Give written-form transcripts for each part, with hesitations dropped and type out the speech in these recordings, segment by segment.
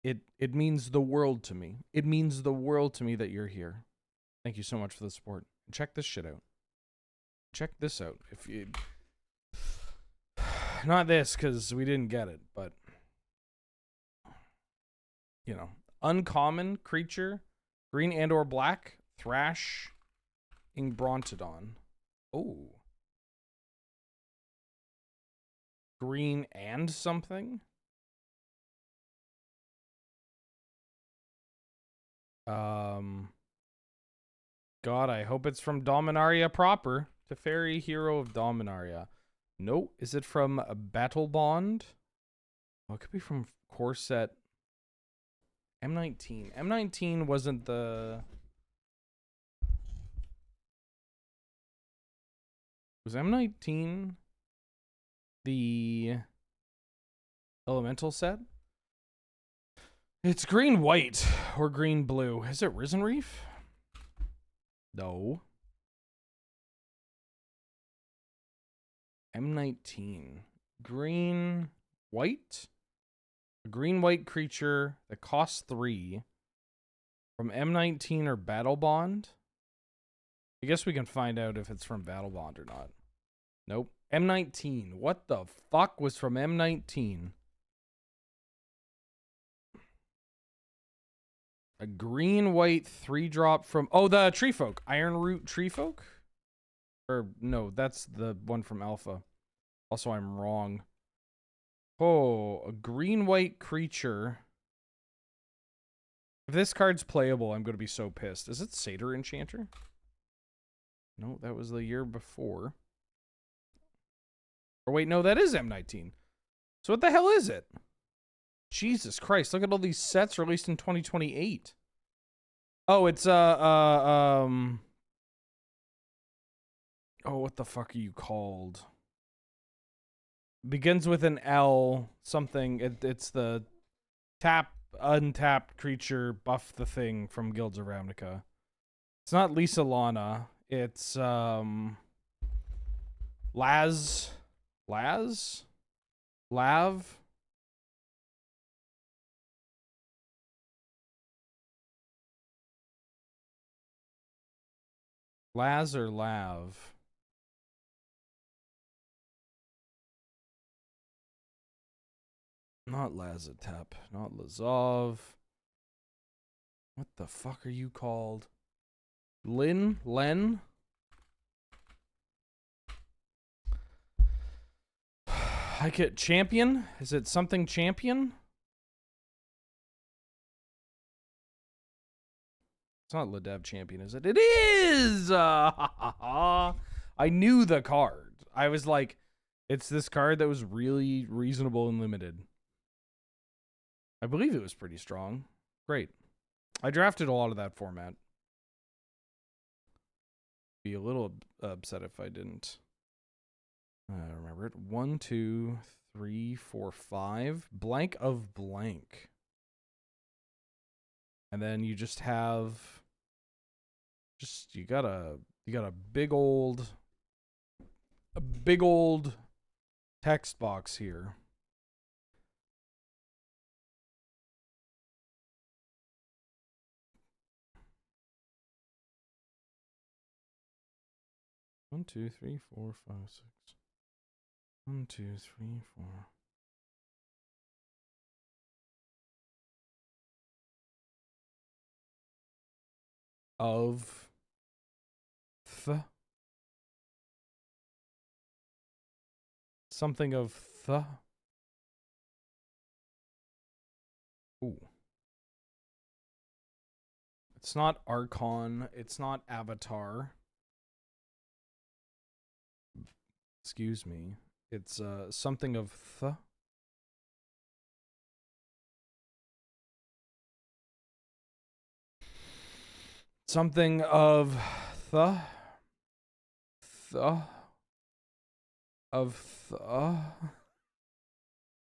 it means the world to me. It means the world to me that you're here. Thank you so much for the support. Check this shit out. Check this out. If you not this, because we didn't get it, but you know, uncommon creature, green and or black, Thrash, Ingbrontodon. Oh, green and something. God, I hope it's from Dominaria proper. Teferi, Hero of Dominaria. No, is it from Battle Bond? Oh, it could be from Core Set M19. M19 wasn't the... Was M19 the elemental set? It's green-white or green-blue. Is it Risen Reef? No. M19. Green-white? A green-white creature that costs 3 from M19 or Battle Bond? I guess we can find out if it's from Battle Bond or not. Nope. M19. What the fuck was from M19? A green-white 3-drop from... Oh, the Tree Folk. Iron Root Tree Folk? Or, no, that's the one from Alpha. Also, I'm wrong. Oh, a green-white creature. If this card's playable, I'm going to be so pissed. Is it Satyr Enchanter? No, that was the year before. Or wait, no, that is M19. So what the hell is it? Jesus Christ, look at all these sets released in 2028. Oh, it's, oh, what the fuck are you called? Begins with an L, something. It's the untapped creature, buff the thing from Guilds of Ravnica. It's not Lisa Lana. It's, Lav? Laz or Lav? Not Lazatep. Not Lazov. What the fuck are you called? Len? I get champion? Is it something champion? It's not Ladev champion, is it? It is! I knew the card. I was like, it's this card that was really reasonable and limited. I believe it was pretty strong. Great. I drafted a lot of that format. Be a little upset if I didn't. Remember it. 1, 2, 3, 4, 5. Blank of blank. And then you just have... You got a big old text box here. One, 2, 3, 4, 5, 6. 1, 2, 3, 4. Of something of Ooh. It's not Archon. It's not Avatar. Excuse me. It's something of something of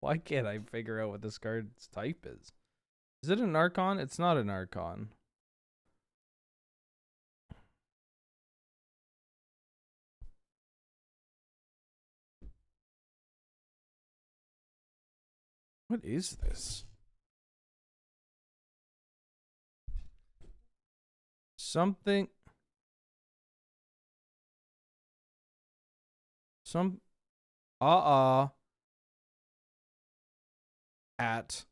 Why can't I figure out what this card's type is? Is it an Archon? It's not an Archon. What is this? Something. At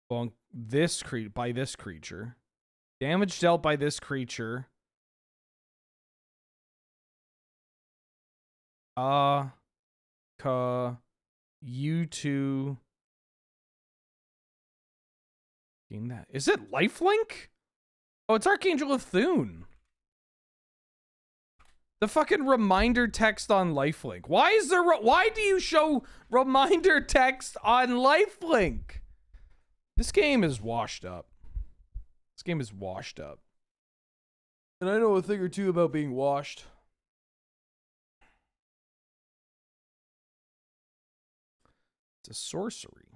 well, by this creature. Damage dealt by this creature. You2 gain that. Is it lifelink? Oh, it's Archangel of Thune. The fucking reminder text on lifelink. Why do you show reminder text on lifelink? This game is washed up. This game is washed up. And I know a thing or two about being washed. It's a sorcery.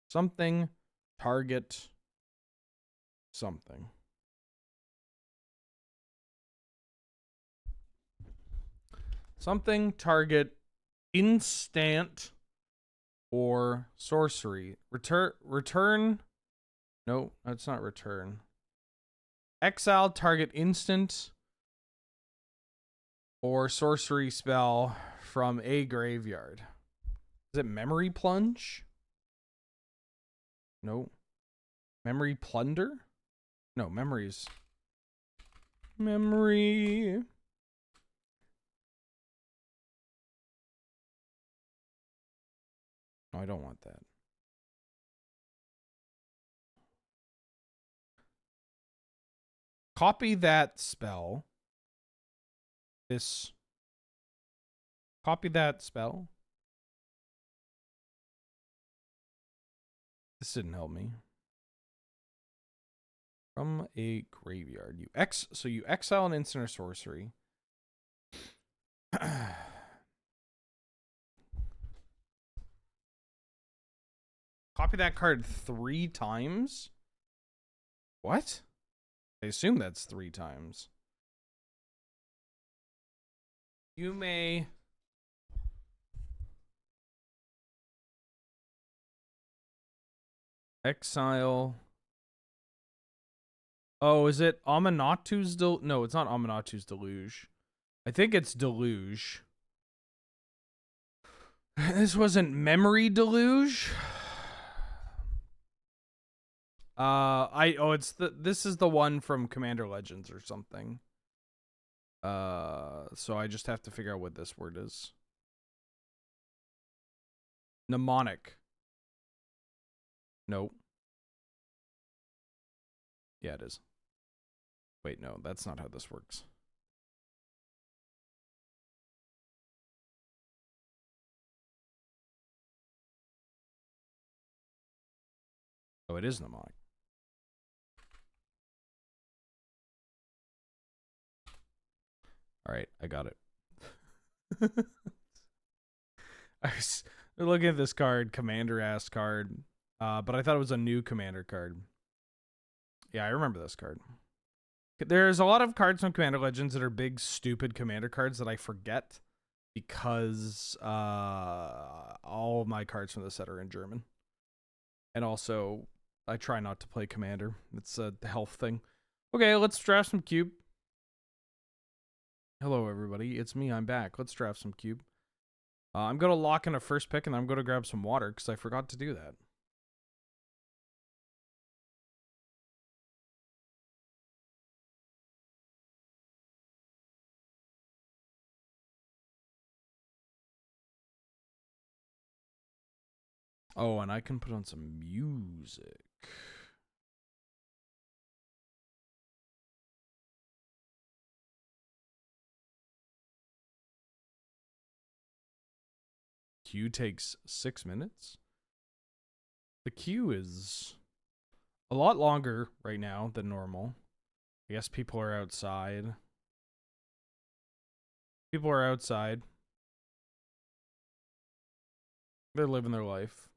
Something, target, something. Something, target, instant, or sorcery. Return. No, that's not return. Exile, target, instant, or sorcery spell from a graveyard. Is it Memory Plunge? No. Memory Plunder? No, memories. Memory. No, I don't want that. Copy that spell. Copy that spell. This didn't help me. From a graveyard. So you exile an instant or sorcery. Copy that card 3 times? What? I assume that's 3 times. You may exile. Oh, is it Aminatu's No, it's not Aminatu's Deluge. I think it's Deluge. This wasn't Memory Deluge. This is the one from Commander Legends or something. So I just have to figure out what this word is. Mnemonic. Nope. Yeah, it is. Wait, no, that's not how this works. Oh, it is mnemonic. All right, I got it. I was looking at this card, Commander-ass card, but I thought it was a new Commander card. Yeah, I remember this card. There's a lot of cards from Commander Legends that are big, stupid Commander cards that I forget because all of my cards from the set are in German. And also, I try not to play Commander. It's a health thing. Okay, let's draft some cube. Hello, everybody. It's me. I'm back. Let's draft some cube. I'm going to lock in a first pick, and I'm going to grab some water because I forgot to do that. Oh, and I can put on some music. Queue takes 6 minutes. The queue is a lot longer right now than normal. I guess people are outside. People are outside. They're living their life.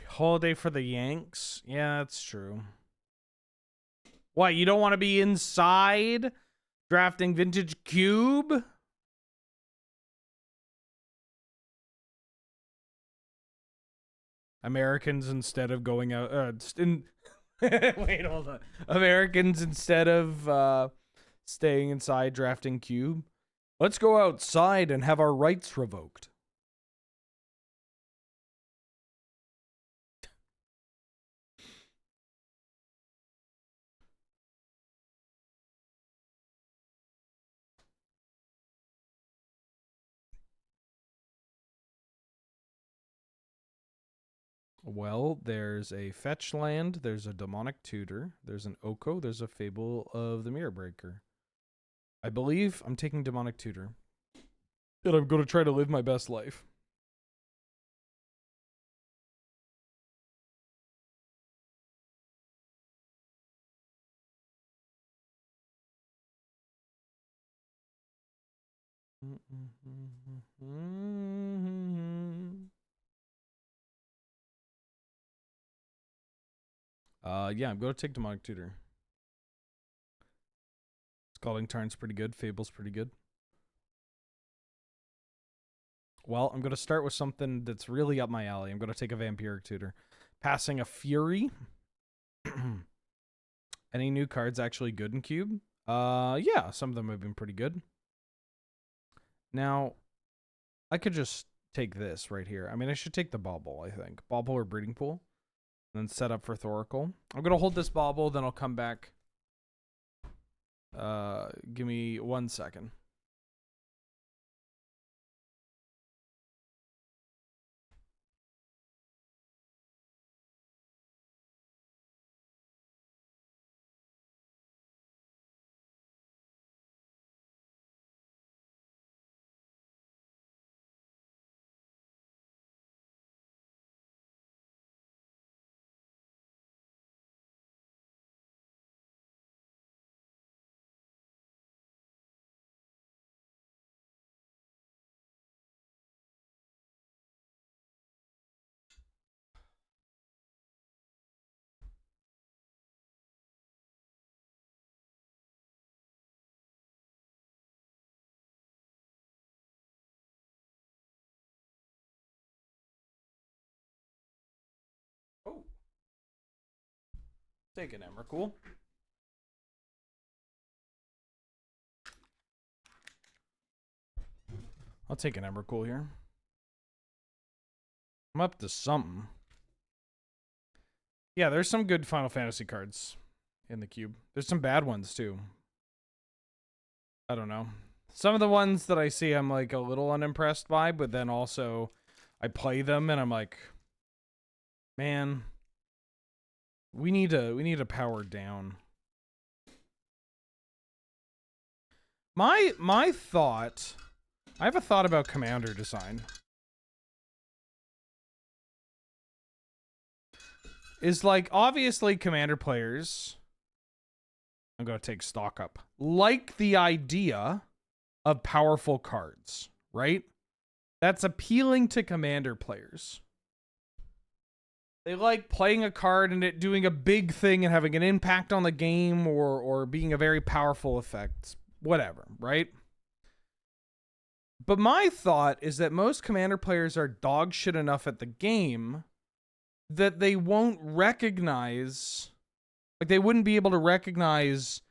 Holiday for the Yanks? Yeah, that's true. What, you don't want to be inside drafting Vintage Cube? Americans instead of going out... wait, hold on. Americans instead of staying inside drafting Cube? Let's go outside and have our rights revoked. Well, there's a Fetch Land, there's a Demonic Tutor, there's an Oko, there's a Fable of the Mirror Breaker. I believe I'm taking Demonic Tutor. And I'm going to try to live my best life. Yeah, I'm going to take Demonic Tutor. Scalding Tarn's pretty good. Fable's pretty good. Well, I'm going to start with something that's really up my alley. I'm going to take a Vampiric Tutor. Passing a Fury. Any new cards actually good in Cube? Yeah, some of them have been pretty good. Now, I could just take this right here. I mean, I should take the Bauble, I think. Bauble or Breeding Pool. And then set up for Thoracle. I'm going to hold this Bauble, then I'll come back. Give me 1 second. Oh. Take an Emrakul. I'll take an Emrakul here. I'm up to something. Yeah, there's some good Final Fantasy cards in the Cube. There's some bad ones, too. I don't know. Some of the ones that I see I'm like a little unimpressed by, but then also I play them and I'm like, man, we need to power down. My thought, I have a thought about commander design. Is like, obviously commander players, I'm going to take stock up, like the idea of powerful cards, right? That's appealing to commander players. They like playing a card and it doing a big thing and having an impact on the game or being a very powerful effect, whatever, right? But my thought is that most commander players are dog shit enough at the game that they won't recognize, like they wouldn't be able to recognize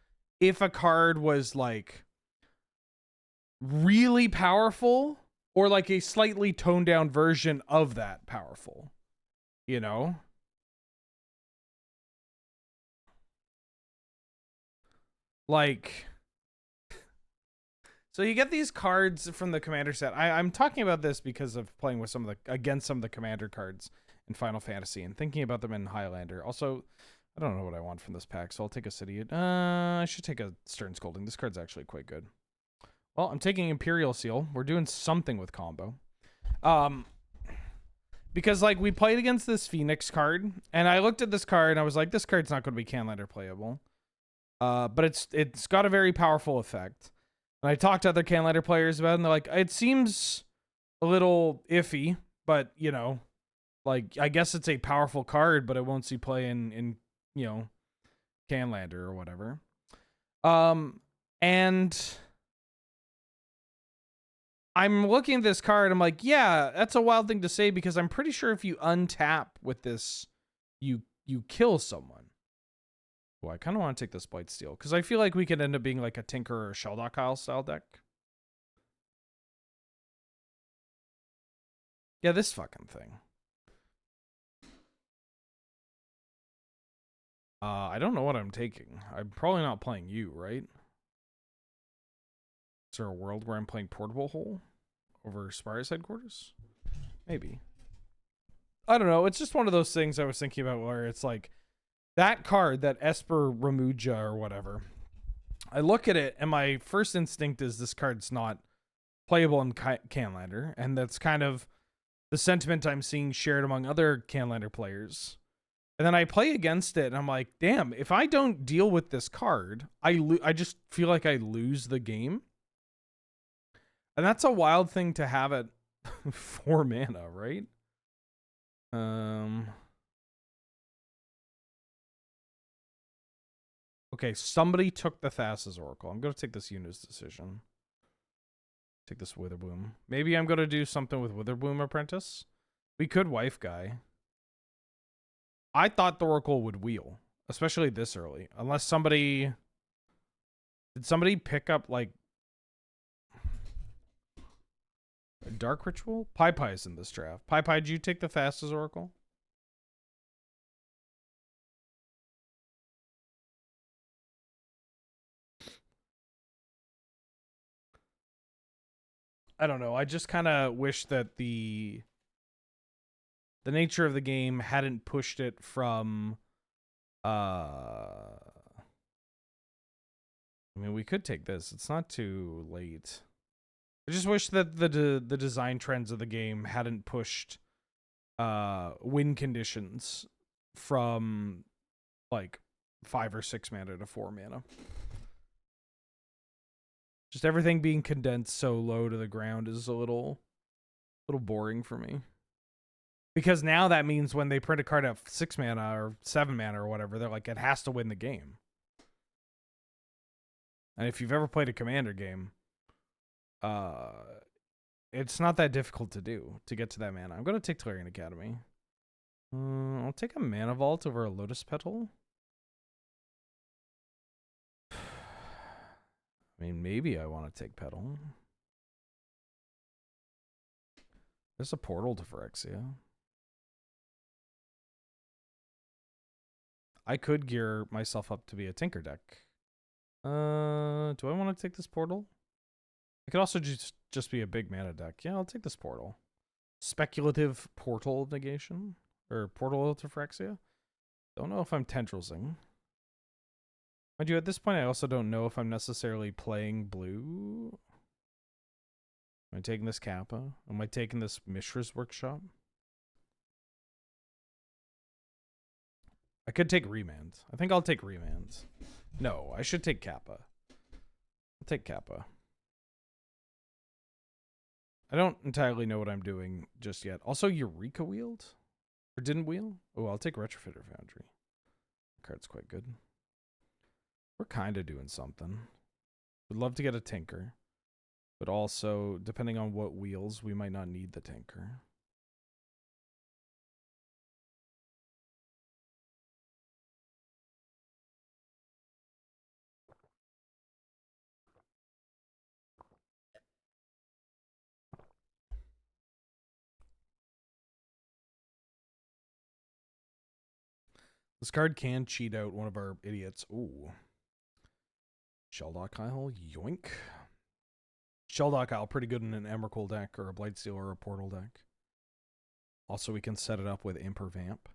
if a card was like really powerful or like a slightly toned down version of that powerful, you know? Like, so you get these cards from the commander set. I'm talking about this because of playing with some of the, against some of the commander cards in Final Fantasy and thinking about them in Highlander. Also, I don't know what I want from this pack, so I'll take a City. I should take a Stern Scolding. This card's actually quite good. Well, I'm taking Imperial Seal. We're doing something with combo. Because, like, we played against this Phoenix card, and I looked at this card, and I was like, this card's not going to be Canlander playable. But it's got a very powerful effect. And I talked to other Canlander players about it, and they're like, it seems a little iffy, but, you know, like, I guess it's a powerful card, but it won't see play in you know, Canlander or whatever. And I'm looking at this card, I'm like, yeah, that's a wild thing to say, because I'm pretty sure if you untap with this, you kill someone. Oh, I kind of want to take this Blightsteel, because I feel like we could end up being like a Tinker or Sheldock style deck. Yeah, this fucking thing. I don't know what I'm taking. I'm probably not playing you, right? Is there a world where I'm playing Portable Hole over Spire's headquarters? Maybe. I don't know. It's just one of those things I was thinking about where it's like that card, that Esper Ramuja or whatever. I look at it and my first instinct is this card's not playable in Canlander, and that's kind of the sentiment I'm seeing shared among other Canlander players. And then I play against it, and I'm like, damn, if I don't deal with this card, I just feel like I lose the game. And that's a wild thing to have at 4 mana, right? Okay, somebody took the Thassa's Oracle. I'm going to take this Yuna's decision. Take this Witherbloom. Maybe I'm going to do something with Witherbloom Apprentice. We could Wife Guy. I thought the Oracle would wheel, especially this early. Unless somebody... Did somebody pick up, like... a Dark Ritual? Pie's in this draft. Pie, did you take the Thassa's Oracle? I don't know. I just kind of wish that the nature of the game hadn't pushed it from... I mean, we could take this. It's not too late. I just wish that the design trends of the game hadn't pushed win conditions from like 5 or 6 mana to 4 mana. Just everything being condensed so low to the ground is a little boring for me. Because now that means when they print a card at 6 mana or 7 mana or whatever, they're like, it has to win the game. And if you've ever played a Commander game, it's not that difficult to do to get to that mana. I'm going to take Tolarian Academy. I'll take a Mana Vault over a Lotus Petal. I mean, maybe I want to take Petal. There's a Portal to Phyrexia. I could gear myself up to be a Tinker deck. Do I want to take this Portal? I could also just be a big mana deck. Yeah, I'll take this Portal. Speculative Portal Negation. Or Portal to Phyrexia. Don't know if I'm Tendrelsing. Mind you, at this point, I also don't know if I'm necessarily playing blue. Am I taking this Kappa? Am I taking this Mishra's Workshop? I could take Remand. I think I'll take Remand. No, I should take Kappa. I'll take Kappa. I don't entirely know what I'm doing just yet. Also, Eureka wheeled? Or didn't wheel? Oh, I'll take Retrofitter Foundry. The card's quite good. We're kind of doing something. Would love to get a Tinker. But also, depending on what wheels, we might not need the Tinker. This card can cheat out one of our idiots. Ooh. Sheldock Isle, yoink. Sheldock Isle, pretty good in an Emrakul deck or a Blightsteel or a Portal deck. Also, we can set it up with Imp or Vamp.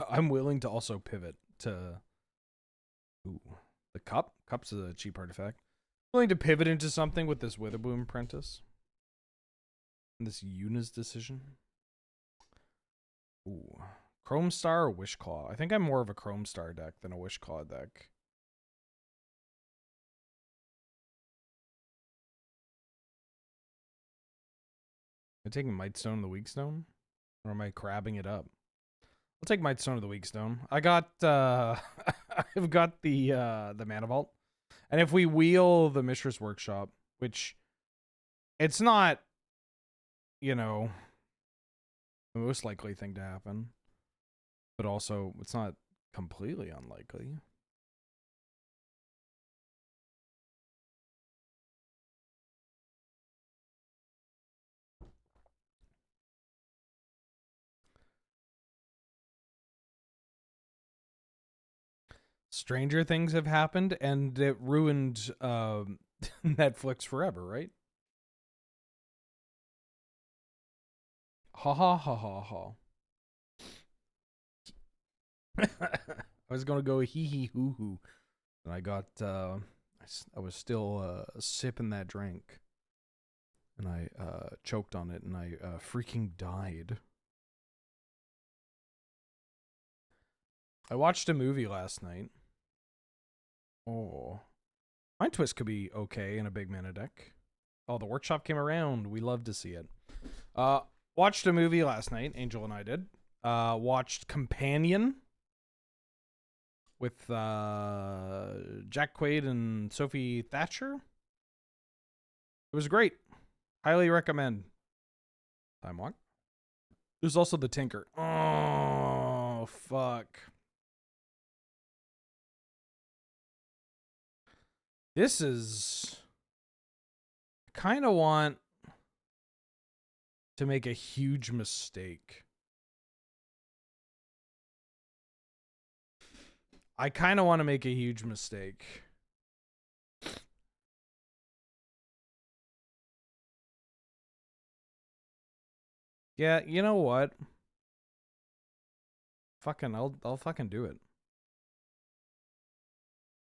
I'm willing to also pivot to... Ooh. The Cup? Cup's a cheap artifact. Willing to pivot into something with this Witherbloom Apprentice. And this Yuna's Decision. Ooh. Chrome Star or Wishclaw? I think I'm more of a Chrome Star deck than a Wishclaw deck. Am I taking Mightstone of the Weakstone? Or am I crabbing it up? I'll take Mightstone of the Weakstone. I got I've got the Mana Vault. And if we wheel the Mishra's Workshop, which it's not, you know, the most likely thing to happen, but also it's not completely unlikely. Stranger things have happened, and it ruined Netflix forever, right? Ha ha ha ha ha. I was gonna go hee hee hoo hoo, and I got I was still sipping that drink, and I choked on it, and I freaking died. I watched a movie last night. Oh, Mind Twist could be okay in a big mana deck. Oh, the workshop came around. We love to see it. Watched a movie last night. Angel and I did. Watched Companion with Jack Quaid and Sophie Thatcher. It was great. Highly recommend. Time walk. There's also The Tinker. Oh, fuck. This is... I kind of want to make a huge mistake. I kind of want to make a huge mistake. Yeah, you know what? Fucking, I'll fucking do it.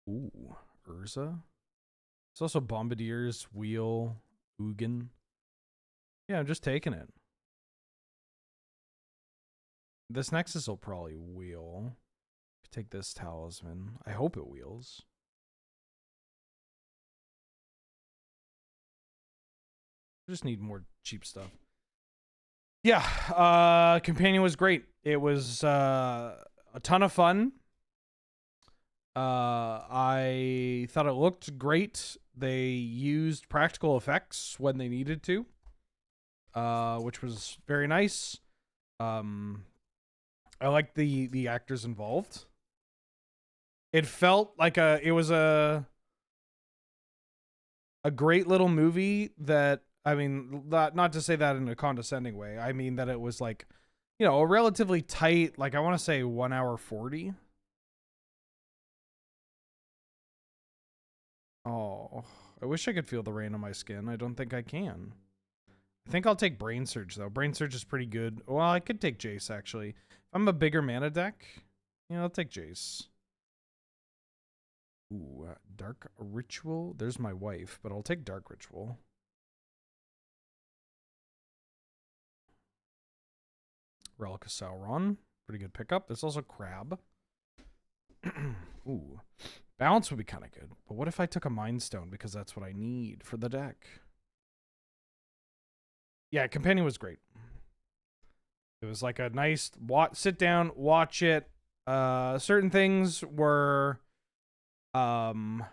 Ooh, Urza. It's also Bombardiers, Wheel, Ugin. Yeah, I'm just taking it. This Nexus will probably wheel. Take this Talisman. I hope it wheels. I just need more cheap stuff. Yeah, Companion was great. It was a ton of fun. I thought it looked great. They used practical effects when they needed to, which was very nice. I liked the actors involved. It felt like it was a great little movie that, I mean, not to say that in a condescending way. I mean that it was like, you know, a relatively tight, like I want to say 1 hour 40. Oh, I wish I could feel the rain on my skin. I don't think I can. I think I'll take Brain Surge, though. Brain Surge is pretty good. Well, I could take Jace, actually. If I'm a bigger mana deck, yeah, I'll take Jace. Ooh, Dark Ritual. There's my wife, but I'll take Dark Ritual. Relic of Sauron. Pretty good pickup. There's also Crab. Ooh. Balance would be kind of good. But what if I took a Mind Stone? Because that's what I need for the deck. Yeah, Companion was great. It was like a nice sit down, watch it. Certain things were... it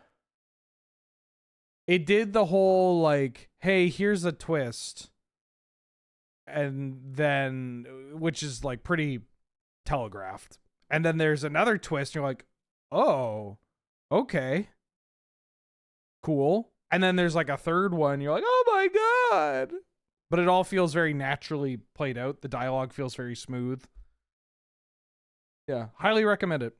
did the whole, like, hey, here's a twist. And then... which is, like, pretty telegraphed. And then there's another twist, and you're like, oh... okay. Cool. And then there's like a third one. You're like, oh my God. But it all feels very naturally played out. The dialogue feels very smooth. Yeah. Highly recommend it.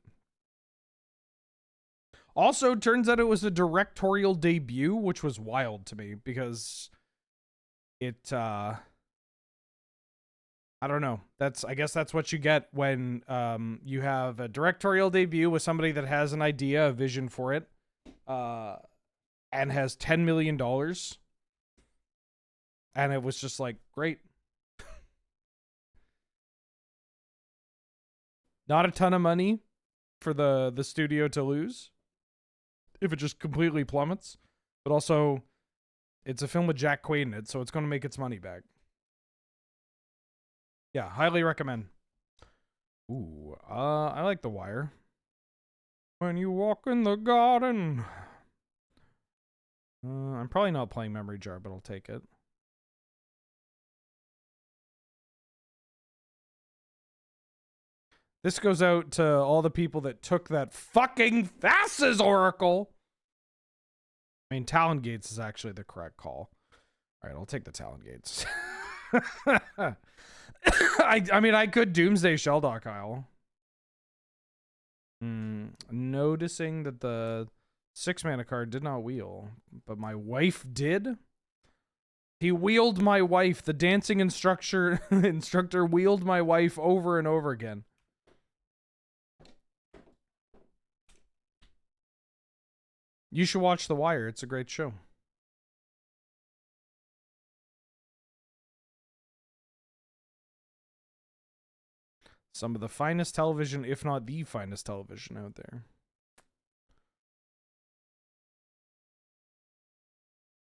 Also, turns out it was a directorial debut, which was wild to me because it, I don't know. I guess that's what you get when you have a directorial debut with somebody that has an idea, a vision for it, and has $10 million. And it was just like, great. Not a ton of money for the studio to lose if it just completely plummets. But also, it's a film with Jack Quaid in it, so it's going to make its money back. Yeah, highly recommend. Ooh, I like The Wire. When you walk in the garden. I'm probably not playing Memory Jar, but I'll take it. This goes out to all the people that took that fucking Thassa's Oracle. I mean, Talon Gates is actually the correct call. All right, I'll take the Talon Gates. I mean, I could Doomsday Shelldock Isle. Noticing that the 6-mana card did not wheel, but my wife did. He wheeled my wife. The dancing instructor wheeled my wife over and over again. You should watch The Wire. It's a great show. Some of the finest television, if not the finest television out there.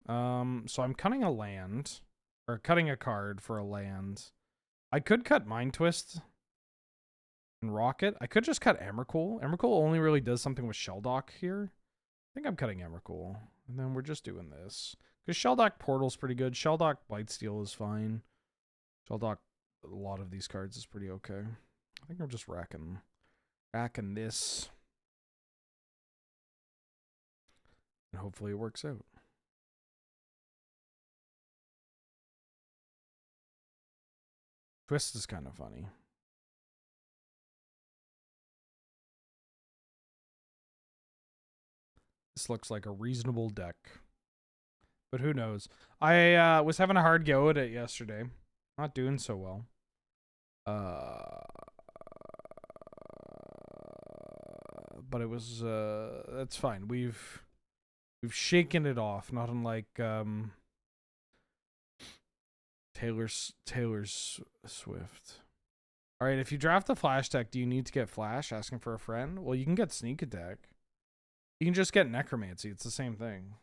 So I'm cutting a land, or cutting a card for a land. I could cut Mind Twist and Rocket. I could just cut Emrakul. Emrakul only really does something with Shelldock here. I think I'm cutting Emrakul, and then we're just doing this. Because Shelldock Portal's pretty good. Shelldock Blightsteel is fine. Shelldock, a lot of these cards is pretty okay. I think I'm just racking this. And hopefully it works out. Twist is kind of funny. This looks like a reasonable deck. But who knows? I was having a hard go at it yesterday. Not doing so well. But it was that's fine. We've shaken it off, not unlike Taylor Swift. All right, if you draft the Flash deck, do you need to get Flash? Asking for a friend? Well, you can get Sneak Attack. You can just get Necromancy. It's the same thing.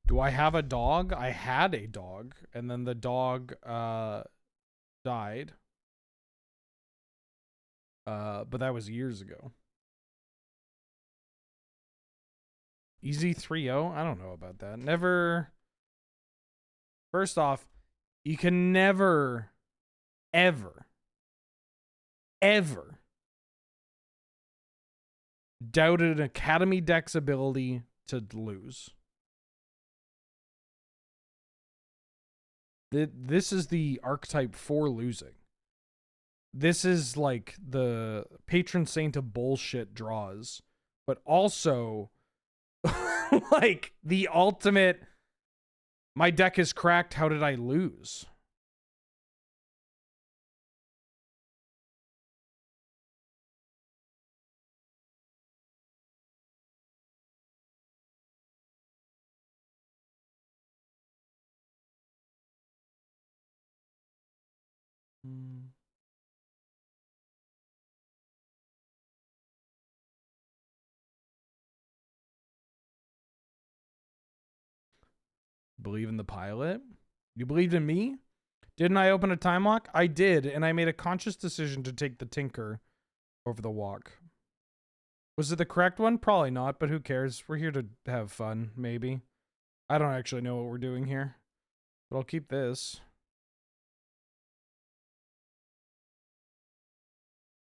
Do I have a dog? I had a dog, and then the dog died. But that was years ago. Easy 3-0? I don't know about that. Never. First off, you can never, ever doubt an Academy deck's ability to lose. This is the archetype for losing. This is like the patron saint of bullshit draws, but also like the ultimate, my deck is cracked, how did I lose? Believe in the pilot? You believed in me? Didn't I open a time lock? I did, and I made a conscious decision to take the Tinker over the walk. Was it the correct one? Probably not, but who cares? We're here to have fun, maybe. I don't actually know what we're doing here, but I'll keep this.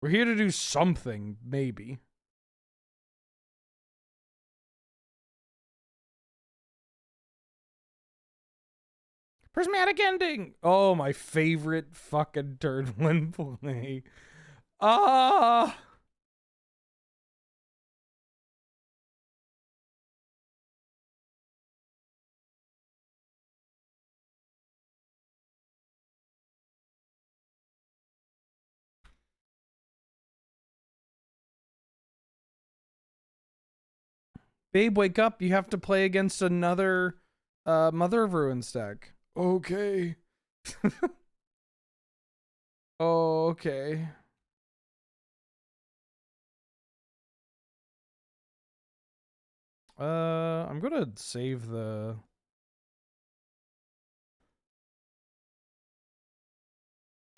We're here to do something, maybe. Prismatic Ending! Oh, my favorite fucking turn one play. Babe, wake up. You have to play against another Mother of Ruins deck. Okay. Okay. I'm gonna save the...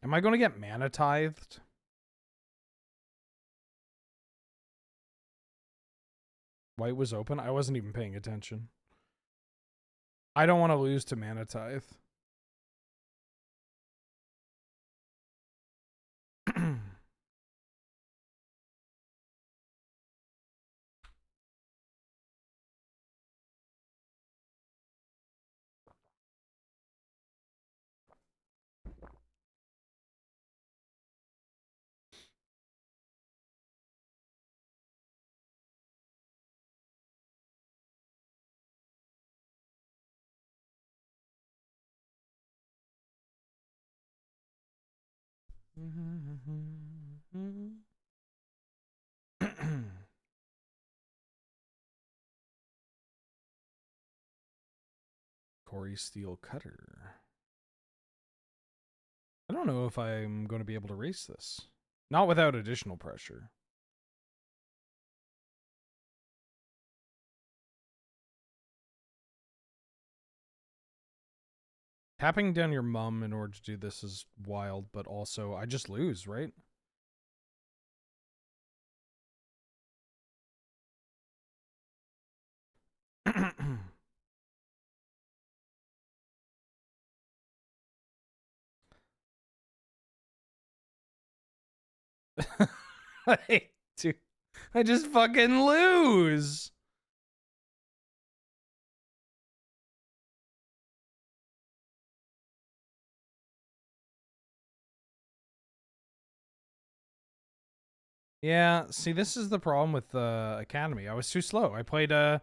Am I gonna get mana tithed? White was open? I wasn't even paying attention. I don't want to lose to mana tithe. Corey Steel Cutter. I don't know if I'm going to be able to race this. Not without additional pressure. Tapping down your mum in order to do this is wild, but also I just lose, right? Dude, I just fucking lose. Yeah, see, this is the problem with the Academy. I was too slow. I played a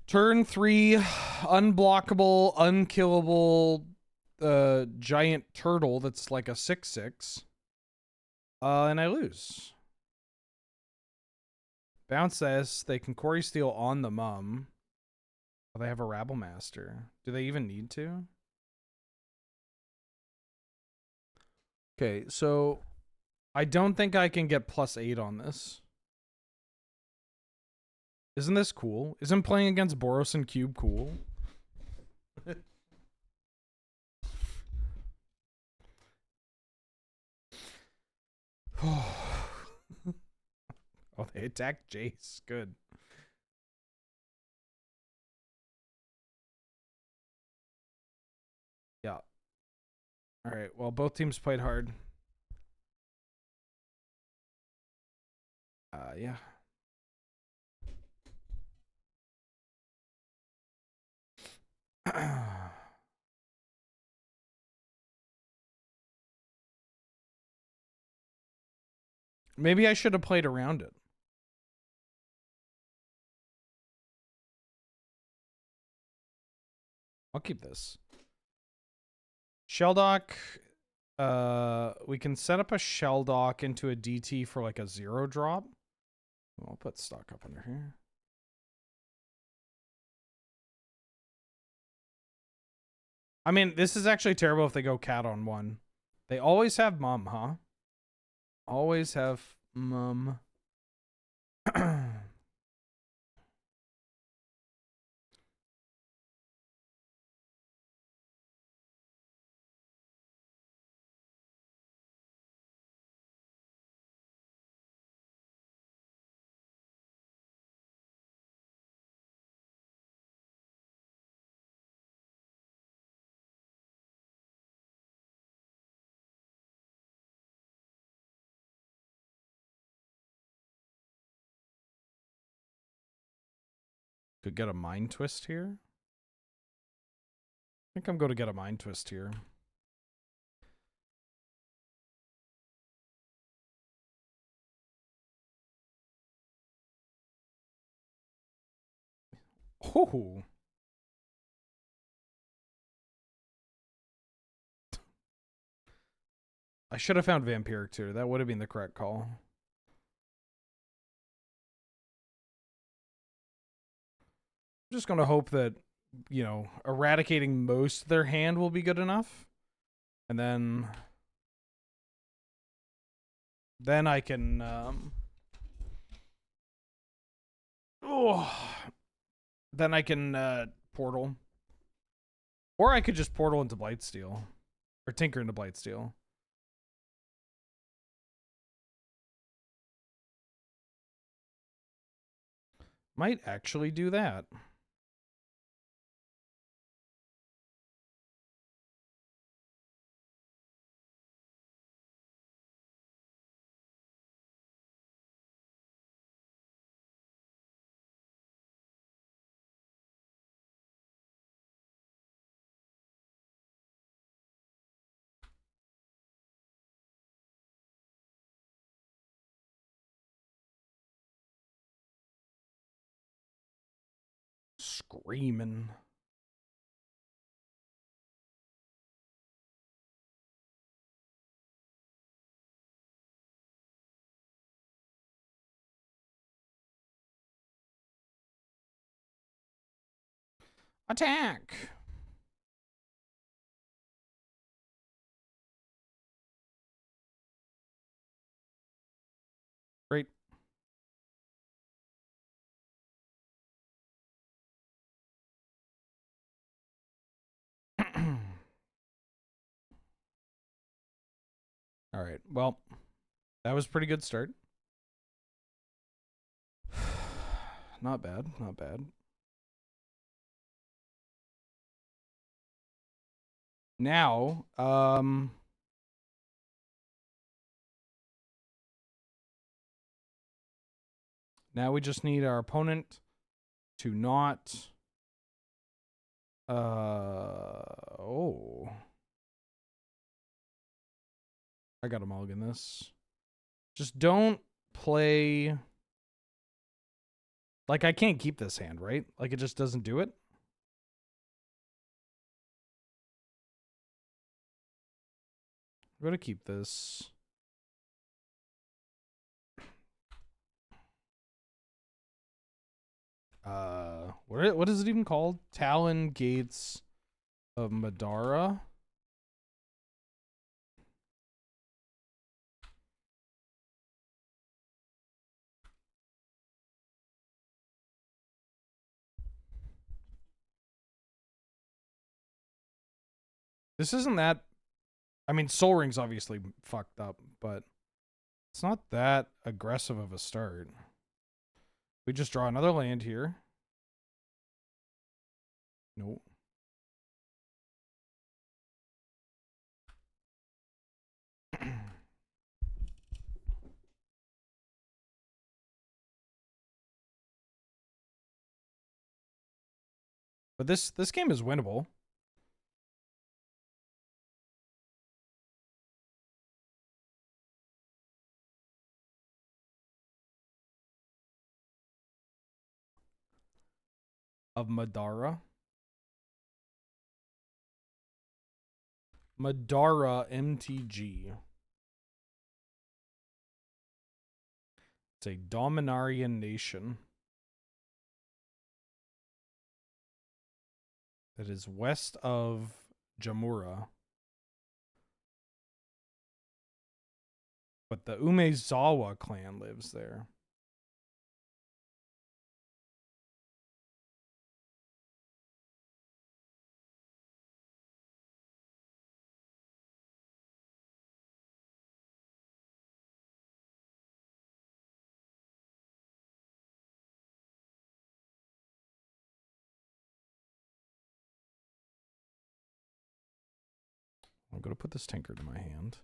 turn 3 unblockable, unkillable giant turtle that's like a 6/6. And I lose. Bounce this. They can Corey Steal on the mum. Oh, they have a Rabble Master. Do they even need to? Okay, so I don't think I can get +8 on this. Isn't this cool? Isn't playing against Boros and Cube cool? Oh, they attacked Jace. Good. Yeah. All right. Well, both teams played hard. Yeah. Maybe I should have played around it. I'll keep this. Shelldock. We can set up a Shelldock into a DT for like a 0 drop. I'll put stock up under here. I mean, this is actually terrible if they go cat on 1. They always have mum, huh? Always have mum. Could get a Mind Twist here. I think I'm going to get a Mind Twist here. Oh. I should have found Vampiric too. That would have been the correct call. I'm just gonna hope that, you know, eradicating most of their hand will be good enough. And then I can then I can portal. Or I could just portal into Blightsteel. Or tinker into Blightsteel. Might actually do that. Screaming. Attack! Great. All right. Well, that was a pretty good start. Not bad. Not bad. Now, now we just need our opponent to not oh. I gotta mulligan this. Just don't play. Like, I can't keep this hand, right? Like, it just doesn't do it. I'm gonna keep this. What is it even called? Talon Gates of Madara. This isn't that. I mean, Soul Ring's obviously fucked up, but it's not that aggressive of a start. We just draw another land here. Nope. But this game is winnable. Of Madara. Madara MTG. It's a Dominarian nation that is west of Jamura. But the Umezawa clan lives there. I'm going to put this tinker to my hand.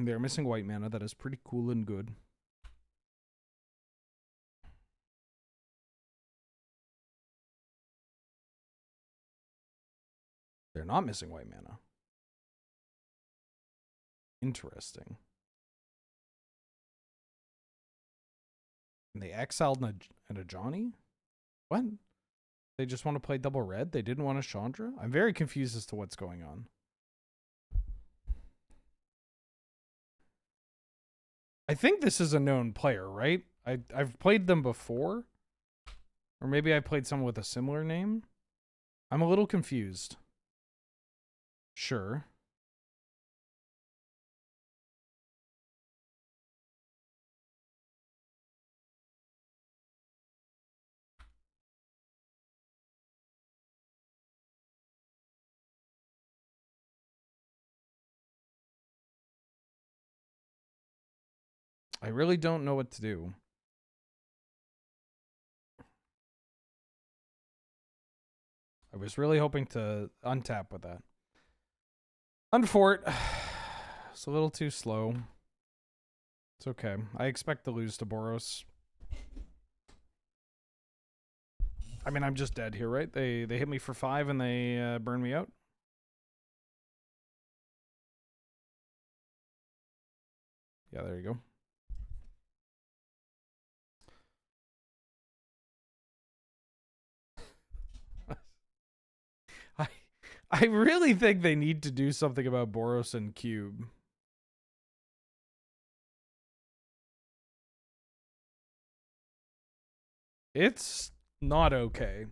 They're missing white mana. That is pretty cool and good. They're not missing white mana. Interesting. And they exiled a Johnny? What? They just want to play double red? They didn't want a Chandra? I'm very confused as to what's going on. I think this is a known player, right? I've played them before. Or maybe I played someone with a similar name. I'm a little confused. Sure. I really don't know what to do. I was really hoping to untap with that. Unfort. It's a little too slow. It's okay. I expect to lose to Boros. I mean, I'm just dead here, right? They hit me for 5 and they burn me out. Yeah, there you go. I really think they need to do something about Boros and Cube. It's not okay.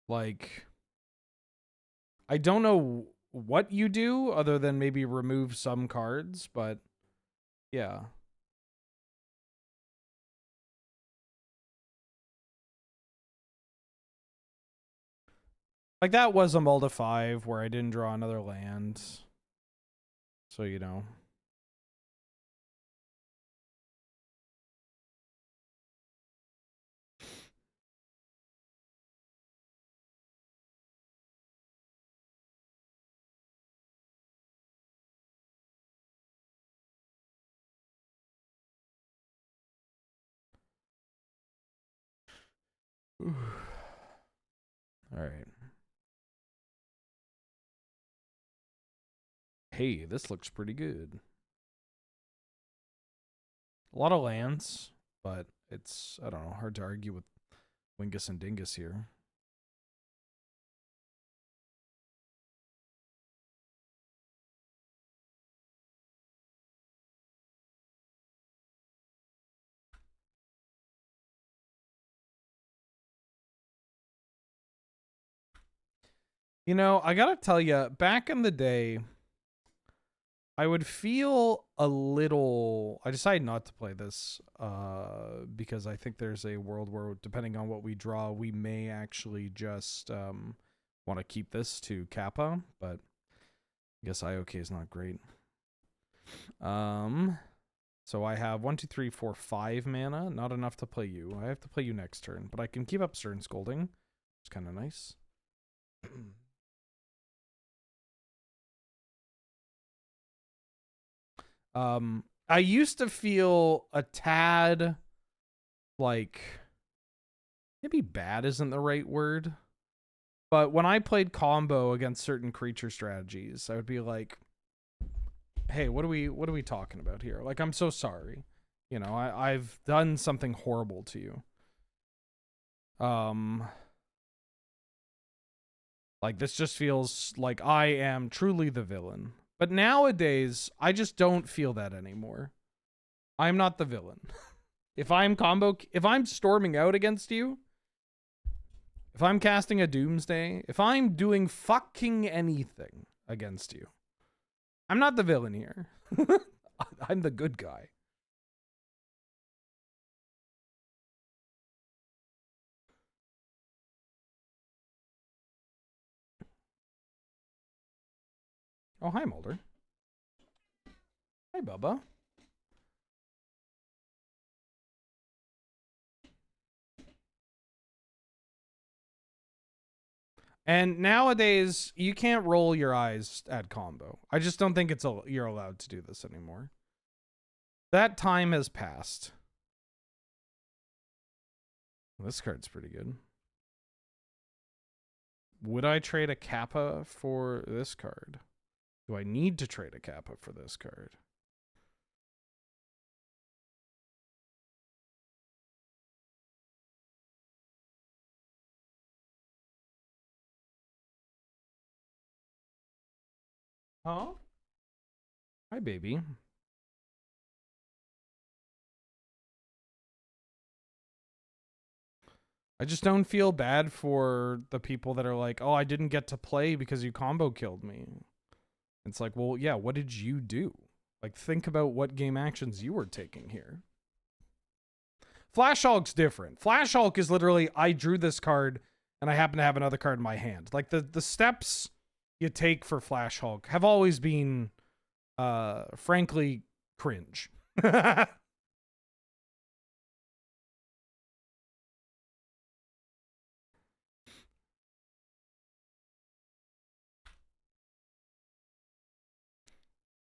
Like, I don't know what you do other than maybe remove some cards, but yeah. Like, that was a mull to 5 where I didn't draw another land. So, you know. All right. Hey, this looks pretty good. A lot of lands, but it's, I don't know, hard to argue with Wingus and Dingus here. You know, I gotta tell you, back in the day, I would feel a little. I decided not to play this because I think there's a world where, depending on what we draw, we may actually just want to keep this to Kappa, but I guess IOK is not great. So I have 1, 2, 3, 4, 5 mana. Not enough to play you. I have to play you next turn, but I can keep up Stern Scolding. It's kind of nice. I used to feel a tad like, maybe bad isn't the right word, but when I played combo against certain creature strategies, I would be like, hey, what are we talking about here? Like, I'm so sorry. You know, I've done something horrible to you. Like, this just feels like I am truly the villain. But nowadays, I just don't feel that anymore. I'm not the villain. If I'm storming out against you, if I'm casting a Doomsday, if I'm doing fucking anything against you, I'm not the villain here. I'm the good guy. Oh, hi, Mulder. Hi, Bubba. And nowadays, you can't roll your eyes at combo. I just don't think you're allowed to do this anymore. That time has passed. This card's pretty good. Would I trade a Kappa for this card? Do I need to trade a Kappa for this card? Huh? Hi, baby. I just don't feel bad for the people that are like, oh, I didn't get to play because you combo killed me. It's like, well, yeah, what did you do? Like, think about what game actions you were taking here. Flash Hulk's different. Flash Hulk is literally, I drew this card and I happen to have another card in my hand. Like, the steps you take for Flash Hulk have always been, frankly, cringe.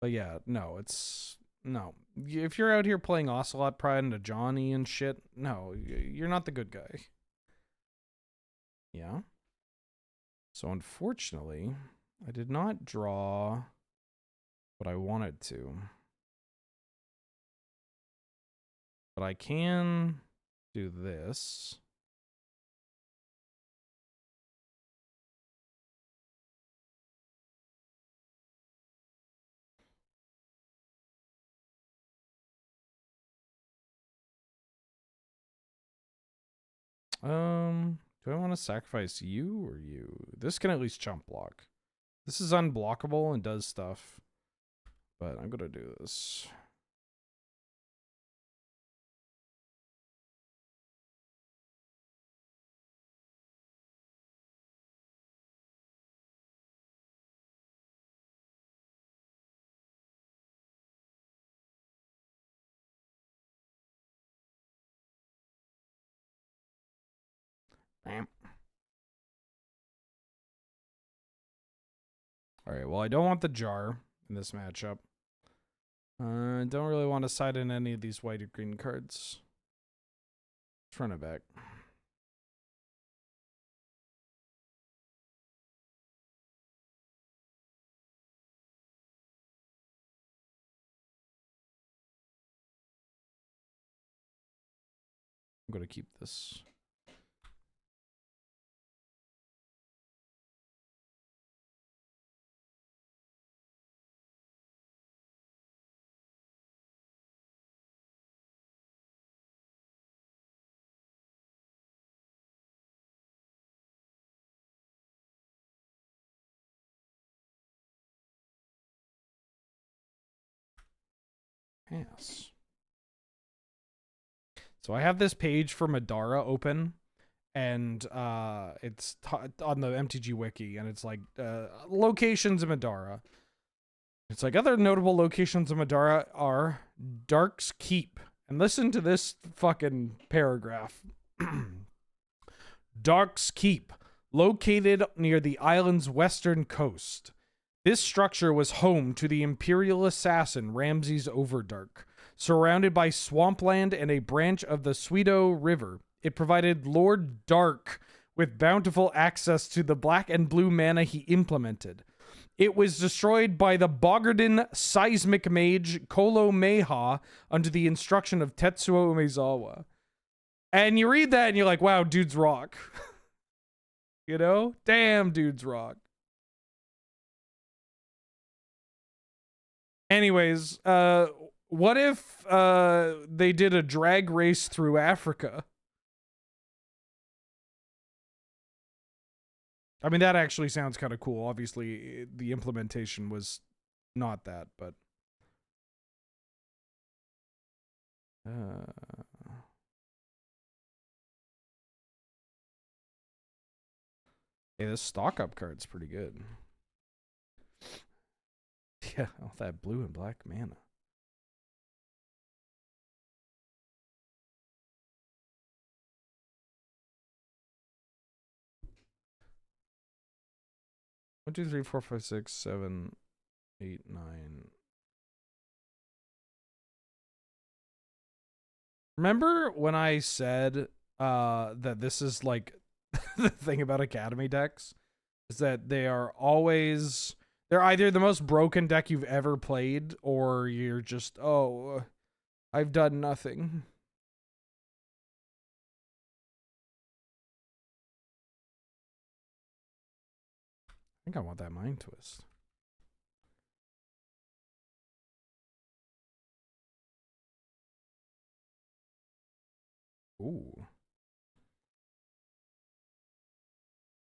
But yeah, no, it's no. If you're out here playing Ocelot Pride and a Johnny and shit, no, you're not the good guy. Yeah. So unfortunately, I did not draw what I wanted to. But I can do this. Do I want to sacrifice you or you? This can at least chump block. This is unblockable and does stuff. But I'm gonna do this. Bam. Alright, well, I don't want the jar in this matchup. I don't really want to side in any of these white or green cards. Let's run it back. I'm going to keep this. Yes. So I have this page for Madara open, and it's on the MTG wiki, and it's like locations in Madara. It's like other notable locations in Madara are Dark's Keep. And listen to this fucking paragraph. Dark's Keep, located near the island's western coast. This structure was home to the Imperial assassin Ramses Overdark. Surrounded by swampland and a branch of the Sweeto River, it provided Lord Dark with bountiful access to the black and blue mana he implemented. It was destroyed by the Bogardan seismic mage Kolo Meha under the instruction of Tetsuo Umezawa. And you read that and you're like, wow, dudes rock. You know? Damn, dudes rock. Anyways, what if they did a drag race through Africa? I mean, that actually sounds kind of cool. Obviously, the implementation was not that, but... Hey, this stock-up card's pretty good. Yeah, all that blue and black mana. One, two, three, four, five, six, 7, 8, 9. Remember when I said that this is like the thing about Academy decks? Is that they are always... They're either the most broken deck you've ever played, or you're just, oh, I've done nothing. I think I want that Mind Twist. Ooh.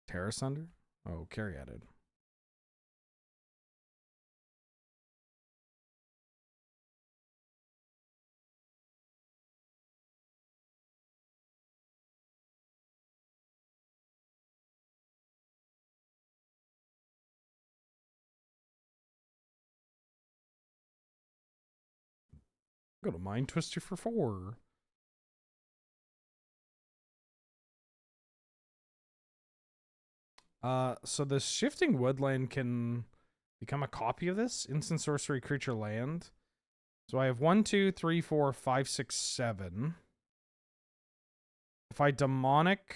Terrace Under? Oh, carry added. Go to Mind Twister for 4. So the Shifting Woodland can become a copy of this instant sorcery creature land. So I have 1, 2, 3, 4, 5, 6, 7. If I demonic,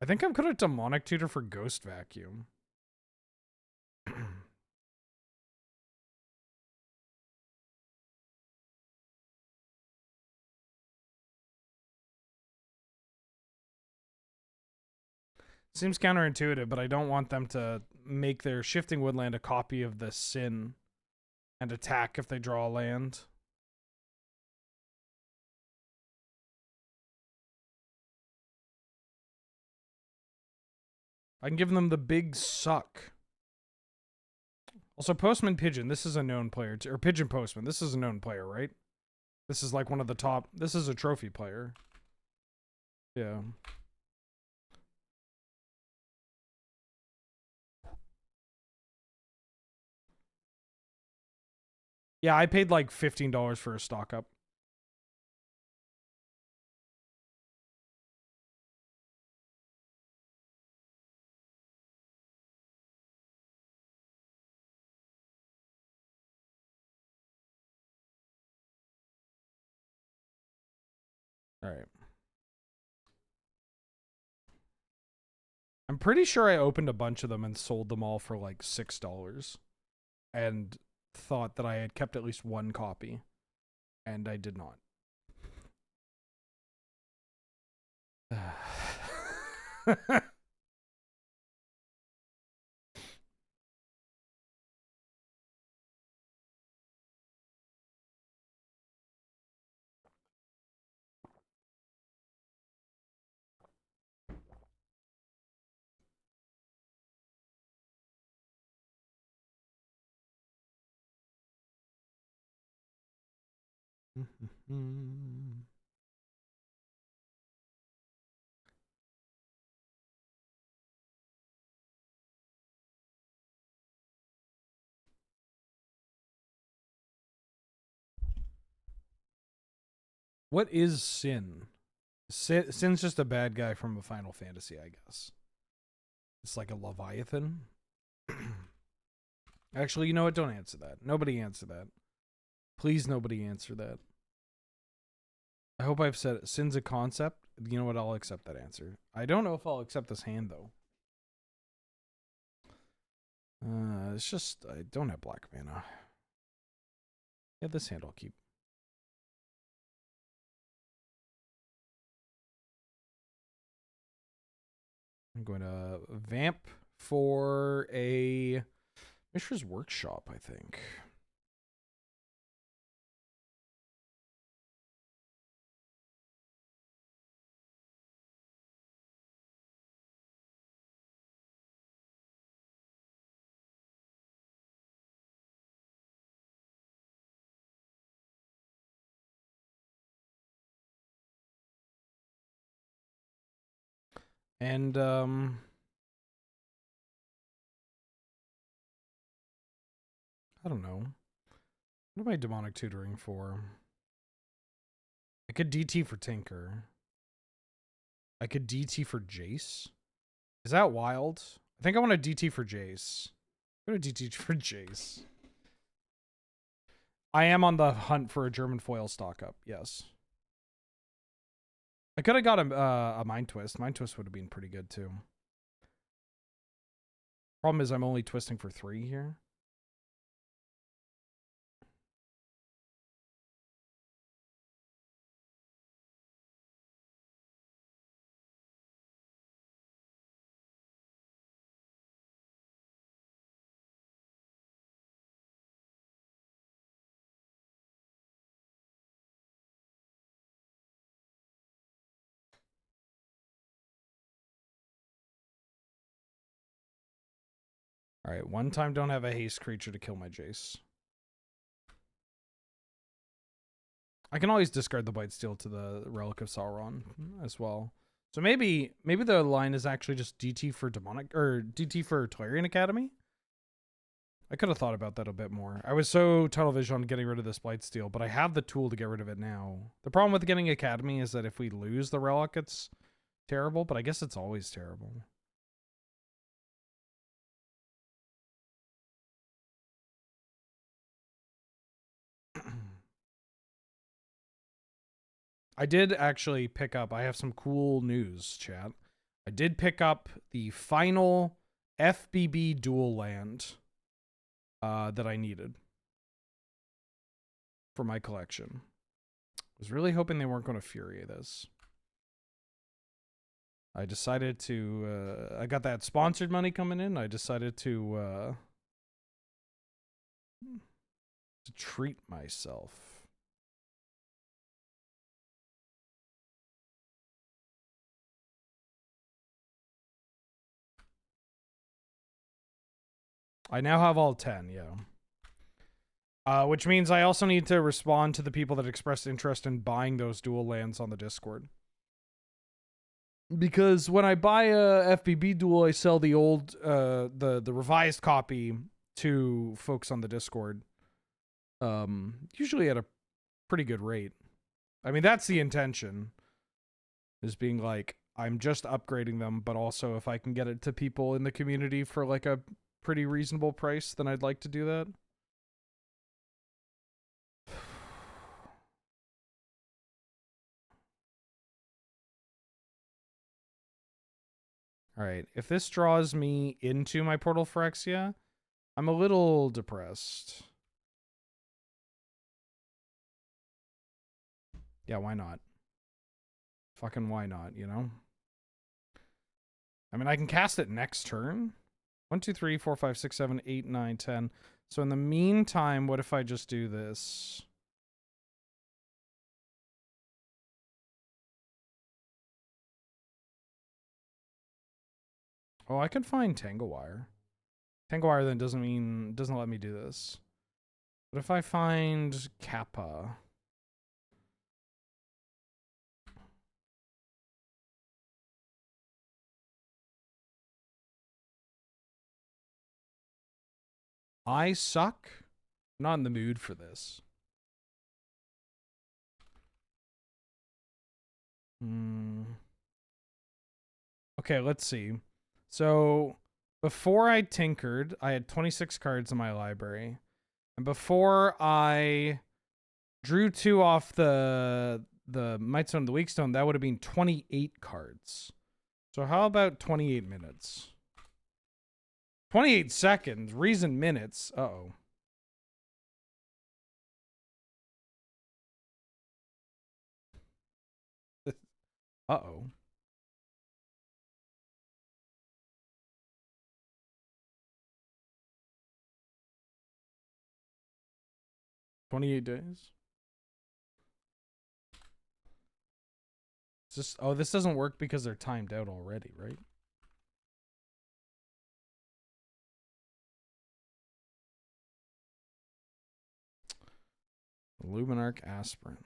I think I'm gonna demonic tutor for Ghost Vacuum. Seems counterintuitive, but I don't want them to make their Shifting Woodland a copy of the Sin and attack if they draw a land. I can give them the big suck. Also, Postman Pigeon, this is a known player, or Pigeon Postman, this is a known player, right? This is like one of the top, this is a trophy player. Yeah. Yeah, I paid like $15 for a stock up. All right. I'm pretty sure I opened a bunch of them and sold them all for like $6 and thought that I had kept at least one copy, and I did not. What is Sin? Sin's just a bad guy from a Final Fantasy, I guess. It's like a Leviathan. Actually, you know what? Don't answer that. Nobody answer that. Please, nobody answer that. I hope I've said it. Sin's a concept. You know what? I'll accept that answer. I don't know if I'll accept this hand, though. It's just, I don't have black mana. Yeah, this hand I'll keep. I'm going to vamp for a Mishra's Workshop, I think. And, I don't know. What am I demonic tutoring for? I could DT for Tinker. I could DT for Jace. Is that wild? I think I want to DT for Jace. I'm going to DT for Jace. I am on the hunt for a German foil stock up, yes. I could have got a Mind Twist. Mind Twist would have been pretty good, too. Problem is I'm only twisting for 3 here. Alright, one time don't have a haste creature to kill my Jace. I can always discard the Blightsteel to the Relic of Sauron as well. So maybe the line is actually just DT for Demonic, or DT for Tolarian Academy? I could have thought about that a bit more. I was so tunnel vision on getting rid of this Blightsteel, but I have the tool to get rid of it now. The problem with getting Academy is that if we lose the Relic, it's terrible, but I guess it's always terrible. I did actually pick up, I have some cool news, chat. I did pick up the final FBB dual land that I needed for my collection. I was really hoping they weren't going to Fury this. I decided to, I got that sponsored money coming in. I decided to treat myself. I now have all 10, yeah. Which means I also need to respond to the people that expressed interest in buying those dual lands on the Discord. Because when I buy a FBB duel, I sell the old, the revised copy to folks on the Discord. Usually at a pretty good rate. I mean, that's the intention. Is being like, I'm just upgrading them, but also if I can get it to people in the community for like a pretty reasonable price, then I'd like to do that. Alright, if this draws me into my Portal Phyrexia, I'm a little depressed. Yeah, why not? Fucking why not, you know? I mean, I can cast it next turn. 1, 2, 3, 4, 5, 6, 7, 8, 9, 10. So in the meantime, what if I just do this? Oh, I could find Tanglewire. Tanglewire then doesn't let me do this. But if I find Kappa. I suck. I'm not in the mood for this. Okay, let's see. So before I tinkered, I had 26 cards in my library. And before I drew 2 off the Might Stone and the Weak Stone, that would have been 28 cards. So how about 28 minutes? 28 seconds, reason minutes. Uh-oh. Uh-oh. $28 days? It's just, oh, this doesn't work because they're timed out already, right? Luminarch Aspirant.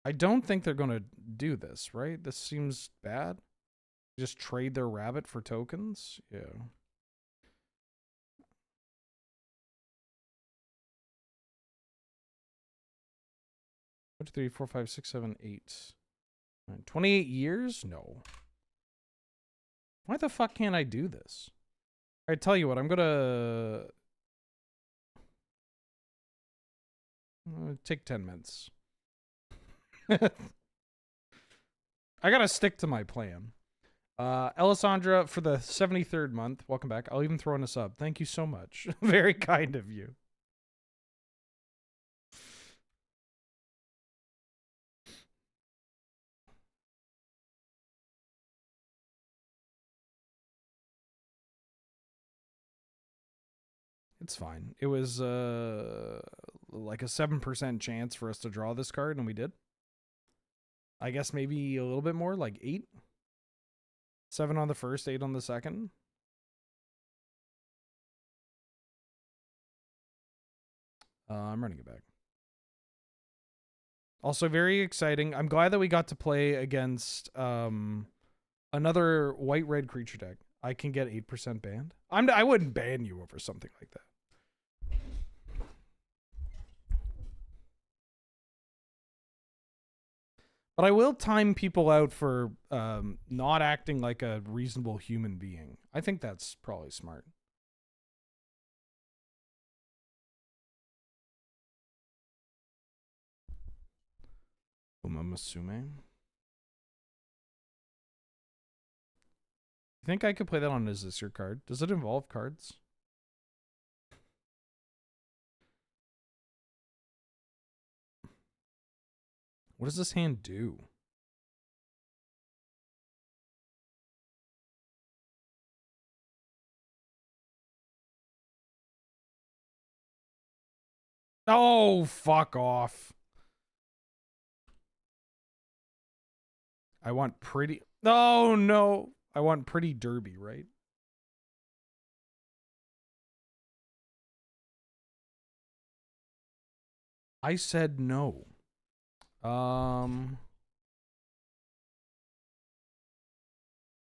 I don't think they're going to do this, right? This seems bad. Just trade their rabbit for tokens? Yeah. 1, 2, 3, 4, 5, 6, 7, 8. 28 years? No. Why the fuck can't I do this? Alright, tell you what, I'm gonna take 10 minutes. I gotta stick to my plan. Elisandra, for the 73rd month, welcome back. I'll even throw in a sub. Thank you so much. Very kind of you. It's fine. It was like a 7% chance for us to draw this card, and we did. I guess maybe a little bit more, like 8. 7 on the first, 8 on the second. I'm running it back. Also very exciting. I'm glad that we got to play against another white-red creature deck. I can get 8% banned. I wouldn't ban you over something like that. But I will time people out for not acting like a reasonable human being. I think that's probably smart. Umamasume. You think I could play that on Is This Your Card? Does it involve cards? What does this hand do? Oh, fuck off. I want pretty... Oh, no. I want pretty derby, right? I said no. What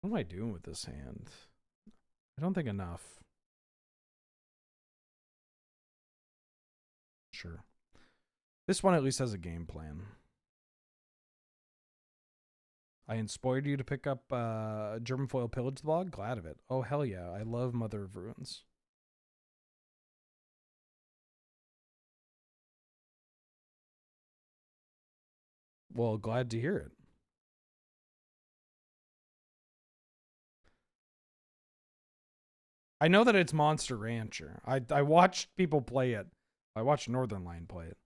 am I doing with this hand? I don't think enough. Sure. This one at least has a game plan. I inspired you to pick up German Foil Pillage the Blog? Glad of it. Oh, hell yeah. I love Mother of Ruins. Well, glad to hear it. I know that it's Monster Rancher. I watched people play it. I watched Northern Line play it.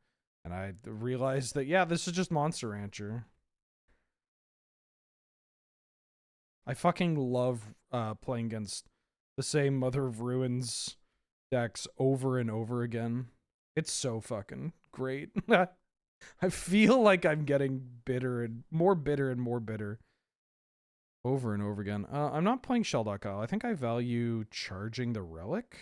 And I realized that, yeah, this is just Monster Rancher. I fucking love playing against the same Mother of Ruins decks over and over again. It's so fucking great. I feel like I'm getting bitter and more bitter and more bitter over and over again. I'm not playing Shell.Kyle. I think I value charging the Relic.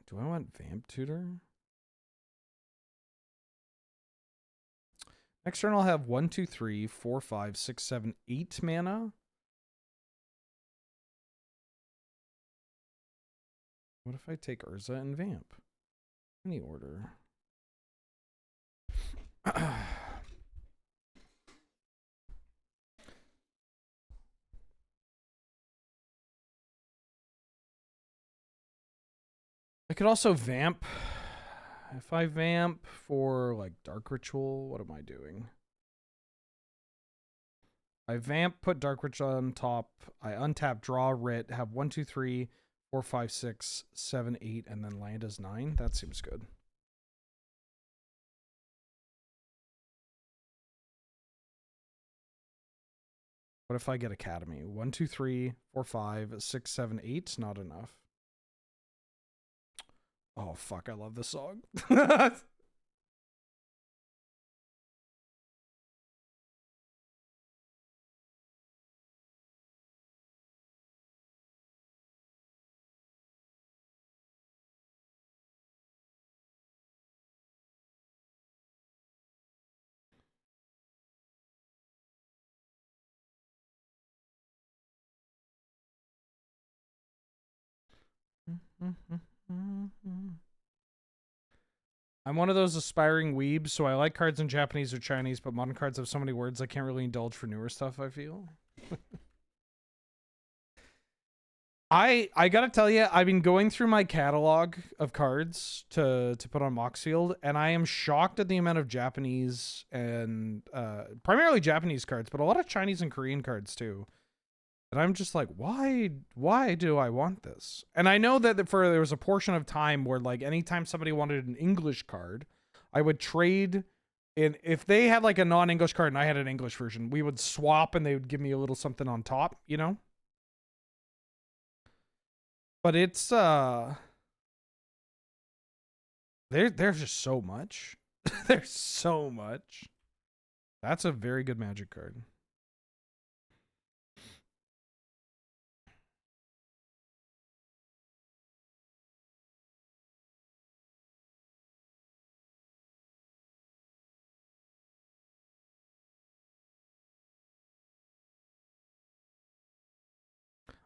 Do I want Vamp Tutor? Next turn I'll have 1, 2, 3, 4, 5, 6, 7, 8 mana. What if I take Urza and Vamp? Any order. I could also Vamp. If I Vamp for like Dark Ritual, what am I doing? I Vamp, put Dark Ritual on top. I untap, draw, Writ, have 1, 2, 3, 4, 5, 6, 7, 8, and then land as 9. That seems good. What if I get Academy? 1, 2, 3, 4, 5, 6, 7, 8. Not enough. Oh, fuck. I love this song. I'm one of those aspiring weebs, so I like cards in Japanese or Chinese, but modern cards have so many words I can't really indulge for newer stuff, I feel. I gotta tell you, I've been going through my catalog of cards to put on Moxfield, and I am shocked at the amount of Japanese and primarily Japanese cards, but a lot of Chinese and Korean cards too. And I'm just like, why do I want this? And I know that there was a portion of time where like anytime somebody wanted an English card, I would trade And if they had like a non-English card and I had an English version, we would swap and they would give me a little something on top, you know? But it's there's just so much. There's so much. That's a very good Magic card.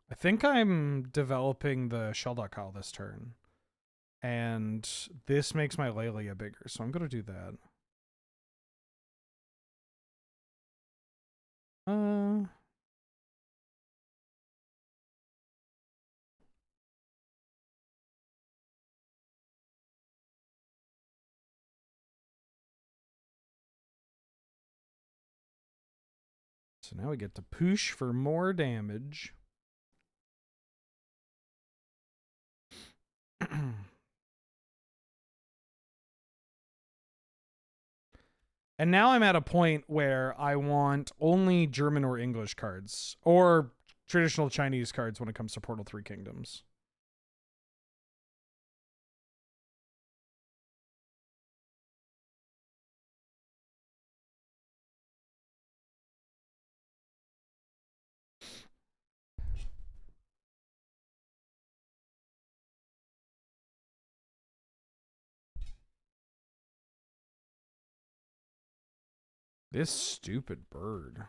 I think I'm developing the Sheldock Kyle this turn. And this makes my Lelia bigger, so I'm going to do that. So now we get to push for more damage. And now I'm at a point where I want only German or English cards, or traditional Chinese cards when it comes to Portal 3 Kingdoms. This stupid bird.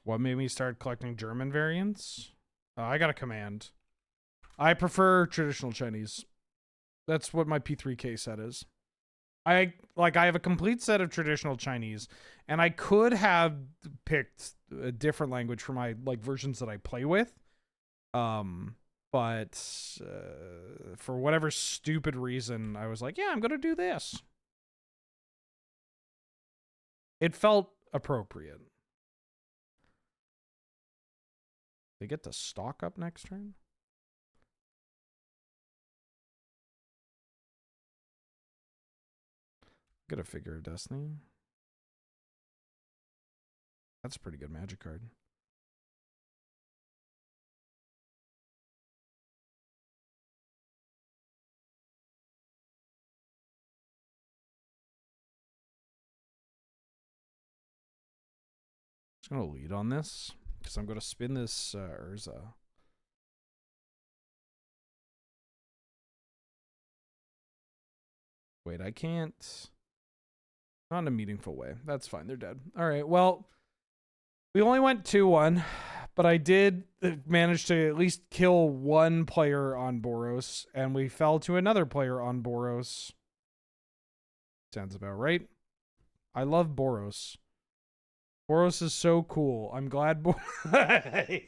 What made me start collecting German variants? I got a command. I prefer traditional Chinese. That's what my P3K set is. I have a complete set of traditional Chinese, and I could have picked a different language for my versions that I play with. But for whatever stupid reason, I was like, yeah, I'm going to do this. It felt appropriate. They get to stock up next turn? Get a Figure of Destiny. That's a pretty good Magic card. Just going to lead on this, because I'm going to spin this Urza. Wait, I can't. Not in a meaningful way. That's fine. They're dead. All right. Well, we only went 2-1, but I did manage to at least kill one player on Boros, and we fell to another player on Boros. Sounds about right. I love Boros. Boros is so cool. I'm glad I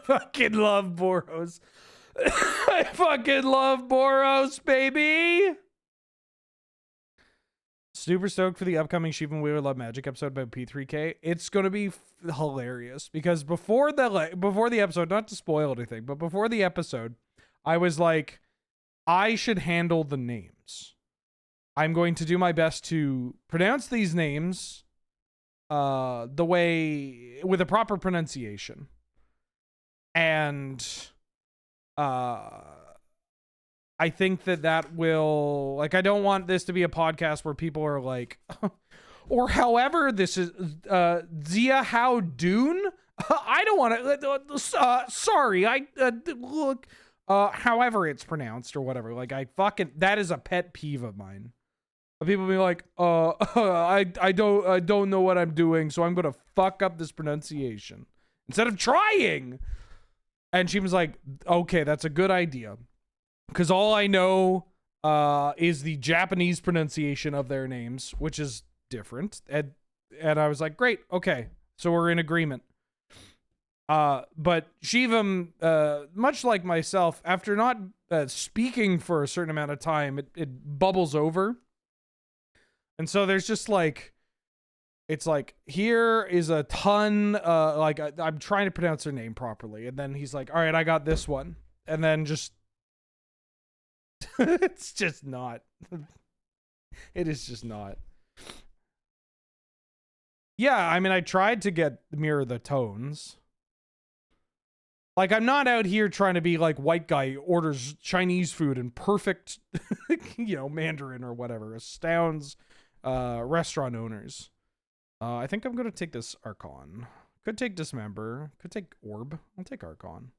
fucking love Boros. I fucking love Boros, baby. Super stoked for the upcoming Sheep and Wheeler Love Magic episode by P3K. It's going to be hilarious because before the episode, not to spoil anything, but before the episode, I was like, I should handle the names. I'm going to do my best to pronounce these names with a proper pronunciation. And I think that will, I don't want this to be a podcast where people are like, or however this is, Zia How Dune? I don't want to, sorry, look, however it's pronounced or whatever. That is a pet peeve of mine. People be like, I don't know what I'm doing, so I'm going to fuck up this pronunciation instead of trying. And she was like, okay, that's a good idea. Because all I know is the Japanese pronunciation of their names, which is different. And I was like, great, okay, so we're in agreement. But Shivam, much like myself, after not speaking for a certain amount of time, it bubbles over. And so there's just It's like, here is a ton, like, I'm trying to pronounce her name properly. And then he's like, all right, I got this one. And then just, it's just not. It is just not. Yeah, I mean, I tried to mirror the tones. Like, I'm not out here trying to be like white guy orders Chinese food in perfect, you know, Mandarin or whatever. Astounds restaurant owners. I think I'm going to take this Archon. Could take Dismember. Could take Orb. I'll take Archon.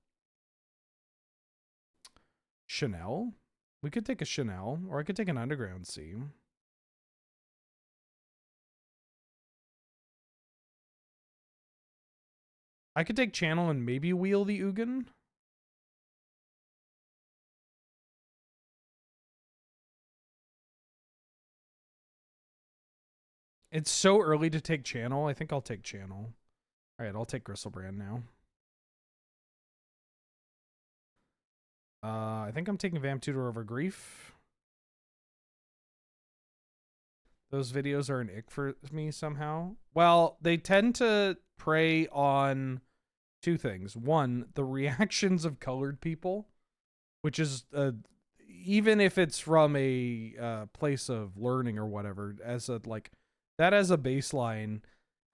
Chanel. We could take a Chanel, or I could take an Underground Sea. I could take Channel and maybe wheel the Ugin. It's so early to take Channel. I think I'll take Channel. All right, I'll take Gristlebrand now. I think I'm taking Vamp Tutor over Grief. Those videos are an ick for me somehow. Well, they tend to prey on two things. One, the reactions of colored people, which is even if it's from a place of learning or whatever, as a like that as a baseline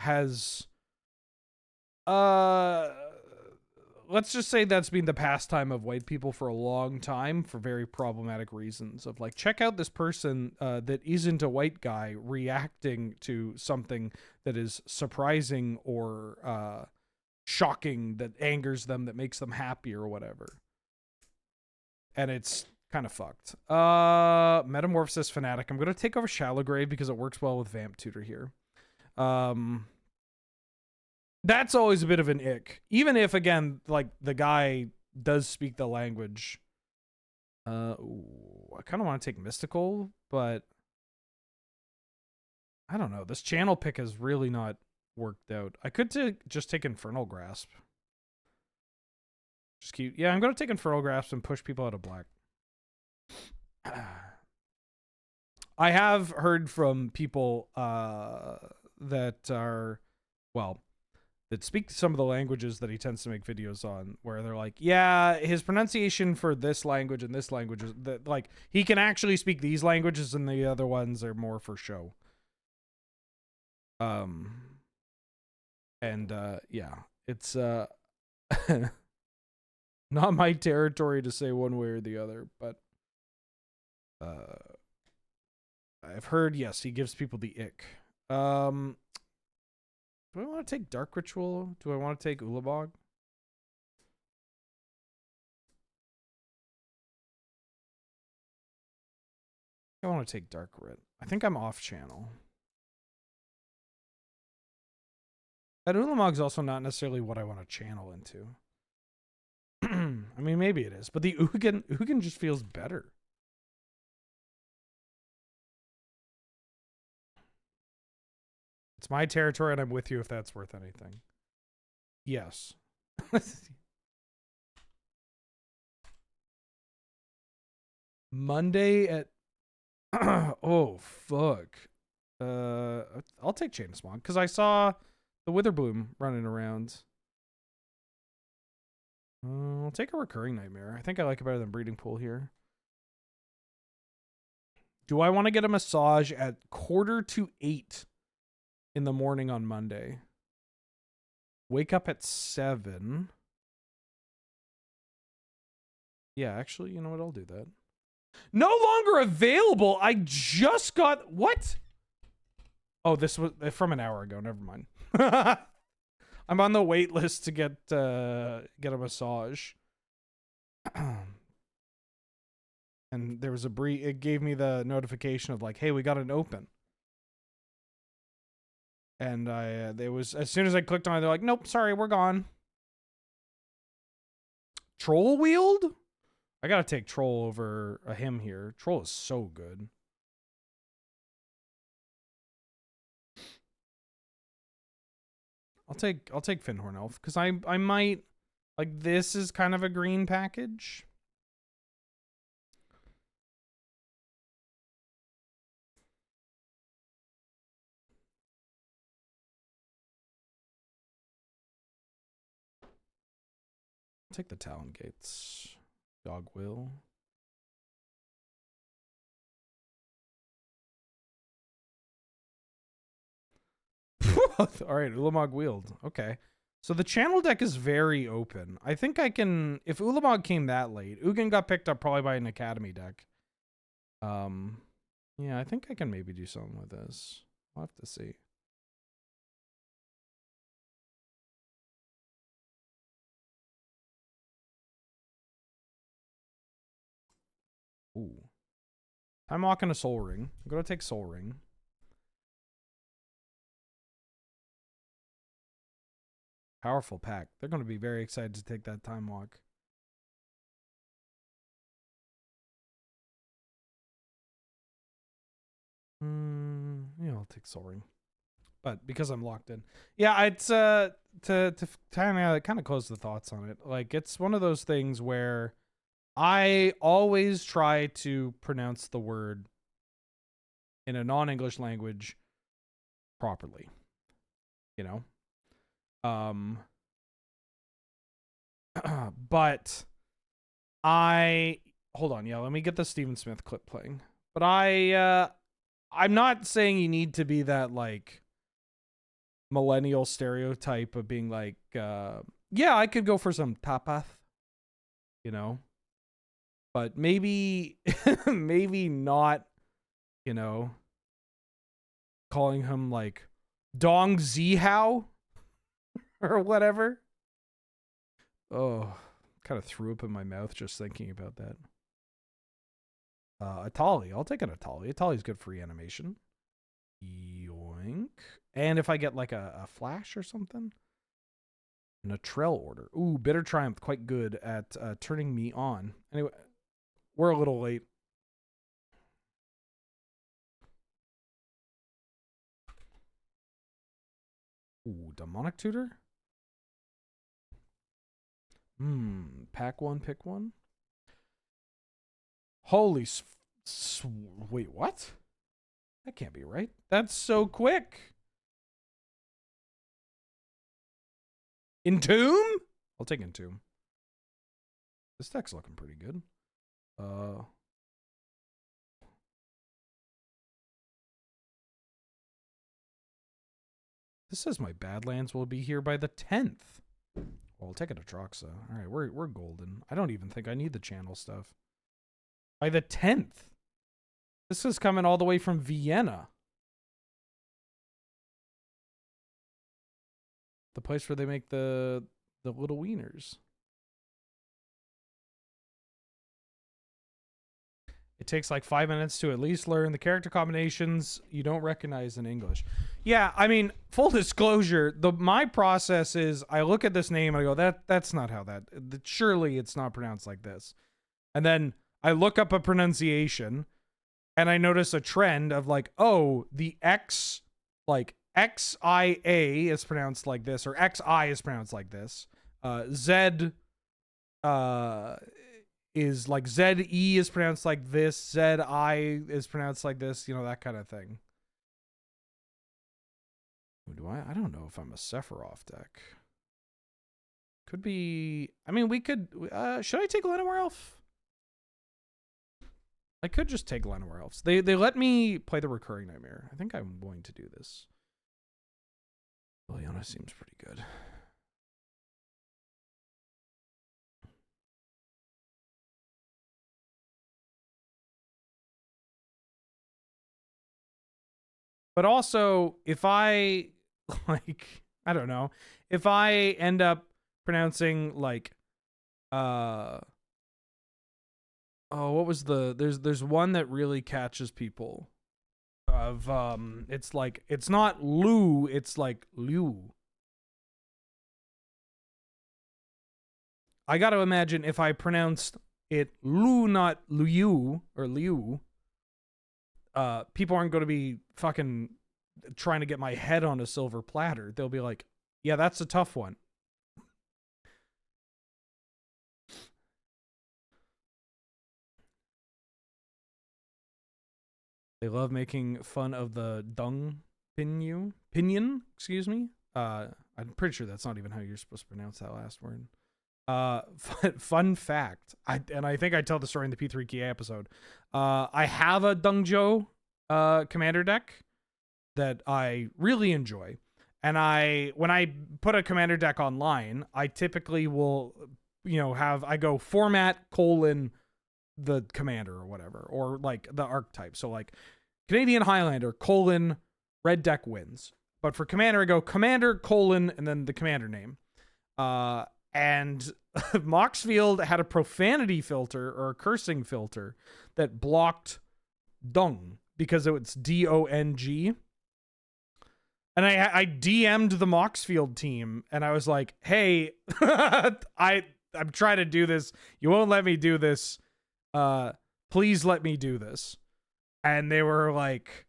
has let's just say that's been the pastime of white people for a long time for very problematic reasons of like, check out this person that isn't a white guy reacting to something that is surprising or shocking, that angers them, that makes them happy or whatever. And it's kind of fucked. Metamorphosis Fanatic. I'm going to take over Shallow Grave because it works well with Vamp Tutor here. That's always a bit of an ick. Even if, again, like, the guy does speak the language. Ooh, I kind of want to take Mystical, but I don't know. This channel pick has really not worked out. I could just take Infernal Grasp. Just keep... Yeah, I'm going to take Infernal Grasp and push people out of black. I have heard from people that are... Well... that speak some of the languages that he tends to make videos on, where they're like, yeah, his pronunciation for this language and this language is that, like, he can actually speak these languages and the other ones are more for show. Yeah, it's not my territory to say one way or the other, but I've heard, yes, he gives people the ick. Do I want to take Dark Ritual? Do I want to take Ulabog? I want to take Dark Rit. I think I'm off channel. That Ulamog's also not necessarily what I want to channel into. I mean, maybe it is, but the Ugin just feels better. It's my territory, and I'm with you if that's worth anything. Yes. Monday at... oh, fuck. I'll take Chain of Smog, because I saw the Witherbloom running around. I'll take a Recurring Nightmare. I think I like it better than Breeding Pool here. Do I want to get a massage at 7:45 in the morning on Monday? Wake up at 7. Yeah, actually, you know what? I'll do that. No longer available. I just got... What? Oh, this was from an hour ago. Never mind. I'm on the wait list to get a massage. And there was a it gave me the notification of like, hey, we got an open. And there was, as soon as I clicked on it, they're like, nope, sorry, we're gone. Troll Wield? I gotta take Troll over him here. Troll is so good. I'll take Finhorn Elf, because I might, like, this is kind of a green package. take the Talon Gates. Dog will. All right, Ulamog Wield. Okay. So the channel deck is very open. I think I can... If Ulamog came that late, Ugin got picked up probably by an Academy deck. Yeah, I think I can maybe do something with this. We'll have to see. Ooh. I'm walking a Soul Ring. I'm going to take Soul Ring. Powerful pack. They're going to be very excited to take that Time Walk. Yeah, I'll take Soul Ring. But because I'm locked in. Yeah, it's to kind of close the thoughts on it. Like, it's one of those things where I always try to pronounce the word in a non-English language properly. You know? But hold on, yeah, let me get the Stephen Smith clip playing. But I'm not saying you need to be that like millennial stereotype of being like, yeah, I could go for some tapas, you know, but maybe, maybe not, you know, calling him like Dong Zihao or whatever. Oh, kind of threw up in my mouth just thinking about that. Atali. I'll take an Atali. Atali's good for reanimation. Yoink. And if I get like a flash or something. An Atrell order. Ooh, Bitter Triumph. Quite good at turning me on. Anyway, we're a little late. Ooh, Demonic Tutor? Pack one, pick one. Holy wait, what? That can't be right. That's so quick. Entomb? I'll take Entomb. This deck's looking pretty good. This says my Badlands will be here by the 10th. Well, I'll take it to Troxa. All right, we're golden. I don't even think I need the channel stuff. By the 10th. This is coming all the way from Vienna. The place where they make the little wieners. It takes like 5 minutes to at least learn the character combinations you don't recognize in English. Yeah, I mean, full disclosure, my process is I look at this name and I go, that's not how surely it's not pronounced like this. And then I look up a pronunciation and I notice a trend of like, oh, the X, like XIA is pronounced like this, or XI is pronounced like this. Z is like ZE is pronounced like this, ZI is pronounced like this, you know, that kind of thing. I don't know if I'm a Sephiroth deck. Could be, I mean, we could, should I take Llanowar Elf? I could just take Llanowar Elves. They let me play the Recurring Nightmare. I think I'm going to do this. Liliana seems pretty good. But also, if I, like, I don't know, if I end up pronouncing, like, oh, what was there's one that really catches people. Of, it's like, it's not Lu, it's like Liu. I gotta imagine if I pronounced it Lu, not Liu, or Liu, people aren't going to be fucking trying to get my head on a silver platter. They'll be like, yeah, that's a tough one. They love making fun of the dung pinion, excuse me. I'm pretty sure that's not even how you're supposed to pronounce that last word. Fun fact. I think I tell the story in the P3KA episode. I have a Dungjo commander deck that I really enjoy. And when I put a commander deck online, I typically will, I go format : the commander or whatever, or like the archetype. So like Canadian Highlander : red deck wins. But for commander, I go commander : and then the commander name. And Moxfield had a profanity filter or a cursing filter that blocked dung because it's DONG. And I DM'd the Moxfield team and I was like, hey, I'm trying to do this. You won't let me do this. Please let me do this. And they were like,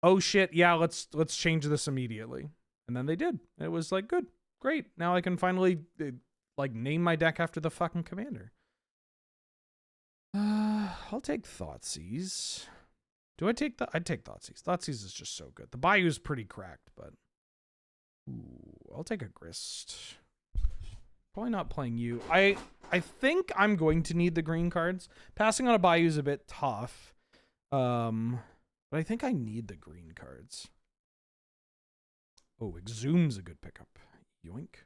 oh shit, yeah, let's change this immediately. And then they did. It was like, good, great. Now I can finally like name my deck after the fucking commander. I'll take Thoughtseize. I'd take Thoughtseize. Thoughtseize is just so good. The Bayou's pretty cracked, but I'll take a Grist. Probably not playing you. I think I'm going to need the green cards. Passing on a Bayou is a bit tough. But I think I need the green cards. Oh, Exhume's a good pickup. Yoink.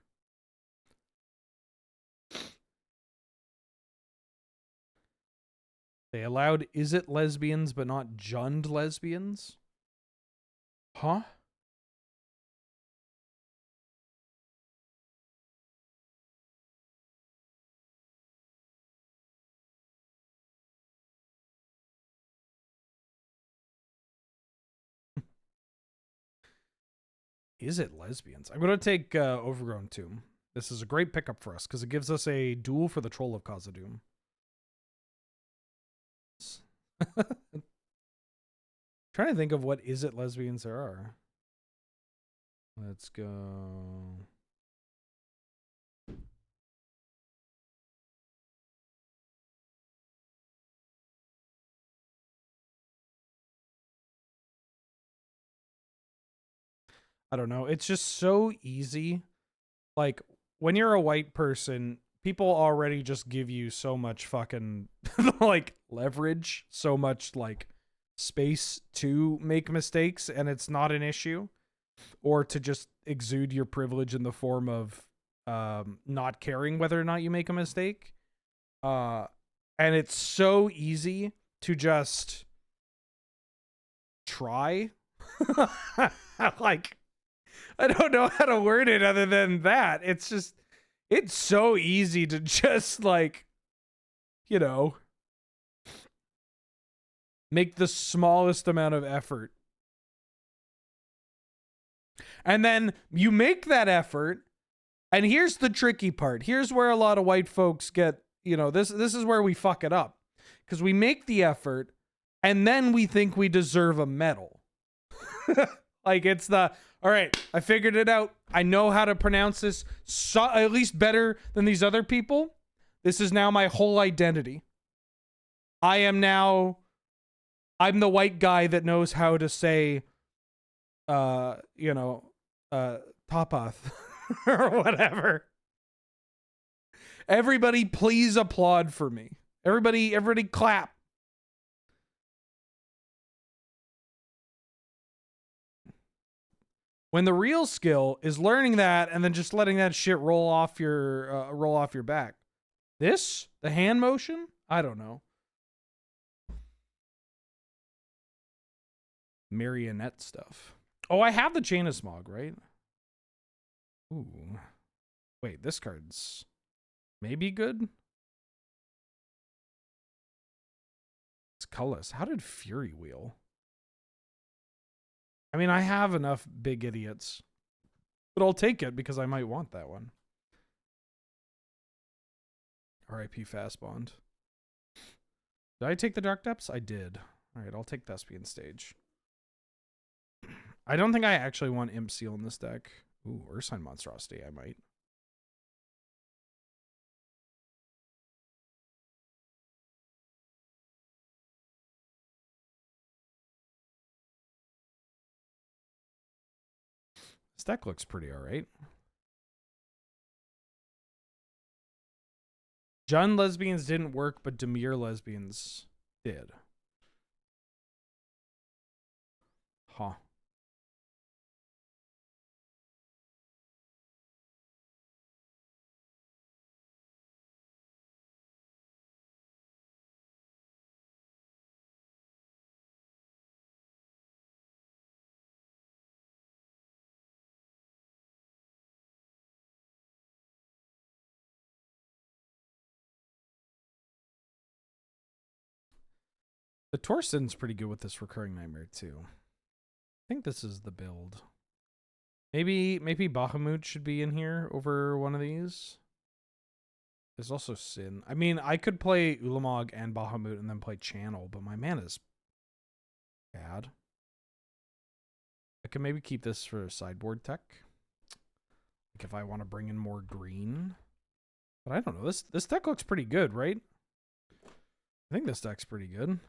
They allowed Izzet lesbians, but not Jund lesbians? Huh? Izzet lesbians? I'm going to take Overgrown Tomb. This is a great pickup for us because it gives us a duel for the Troll of Khazad-dûm. Trying to think of what Izzet lesbians there are. Let's go. I don't know. It's just so easy. Like, when you're a white person, people already just give you so much fucking, like, leverage, so much, like, space to make mistakes, and it's not an issue. Or to just exude your privilege in the form of not caring whether or not you make a mistake. And it's so easy to just try. Like, I don't know how to word it other than that. It's so easy to just, like, make the smallest amount of effort. And then you make that effort, and here's the tricky part. Here's where a lot of white folks get, this is where we fuck it up. Because we make the effort, and then we think we deserve a medal. Like, it's all right, I figured it out. I know how to pronounce this at least better than these other people. This is now my whole identity. I'm the white guy that knows how to say, Topath or whatever. Everybody please applaud for me. Everybody clap. When the real skill is learning that and then just letting that shit roll off your back. The hand motion? I don't know. Marionette stuff. Oh, I have the Chain of Smog, right? Ooh. Wait, this card's maybe good? It's colorless. How did Fury Wheel? I mean, I have enough big idiots. But I'll take it because I might want that one. R.I.P. Fastbond. Did I take the Dark Depths? I did. Alright, I'll take Thespian Stage. I don't think I actually want Imp Seal in this deck. Ooh, Ursine Monstrosity, I might. This deck looks pretty alright. Jun lesbians didn't work, but Dimir lesbians did. Huh. The Torsten's pretty good with this recurring nightmare too. I think this is the build. Maybe Bahamut should be in here over one of these. There's also Sin. I mean, I could play Ulamog and Bahamut and then play Channel, but my mana's bad. I can maybe keep this for sideboard tech. Like if I want to bring in more green. But I don't know. This deck looks pretty good, right? I think this deck's pretty good.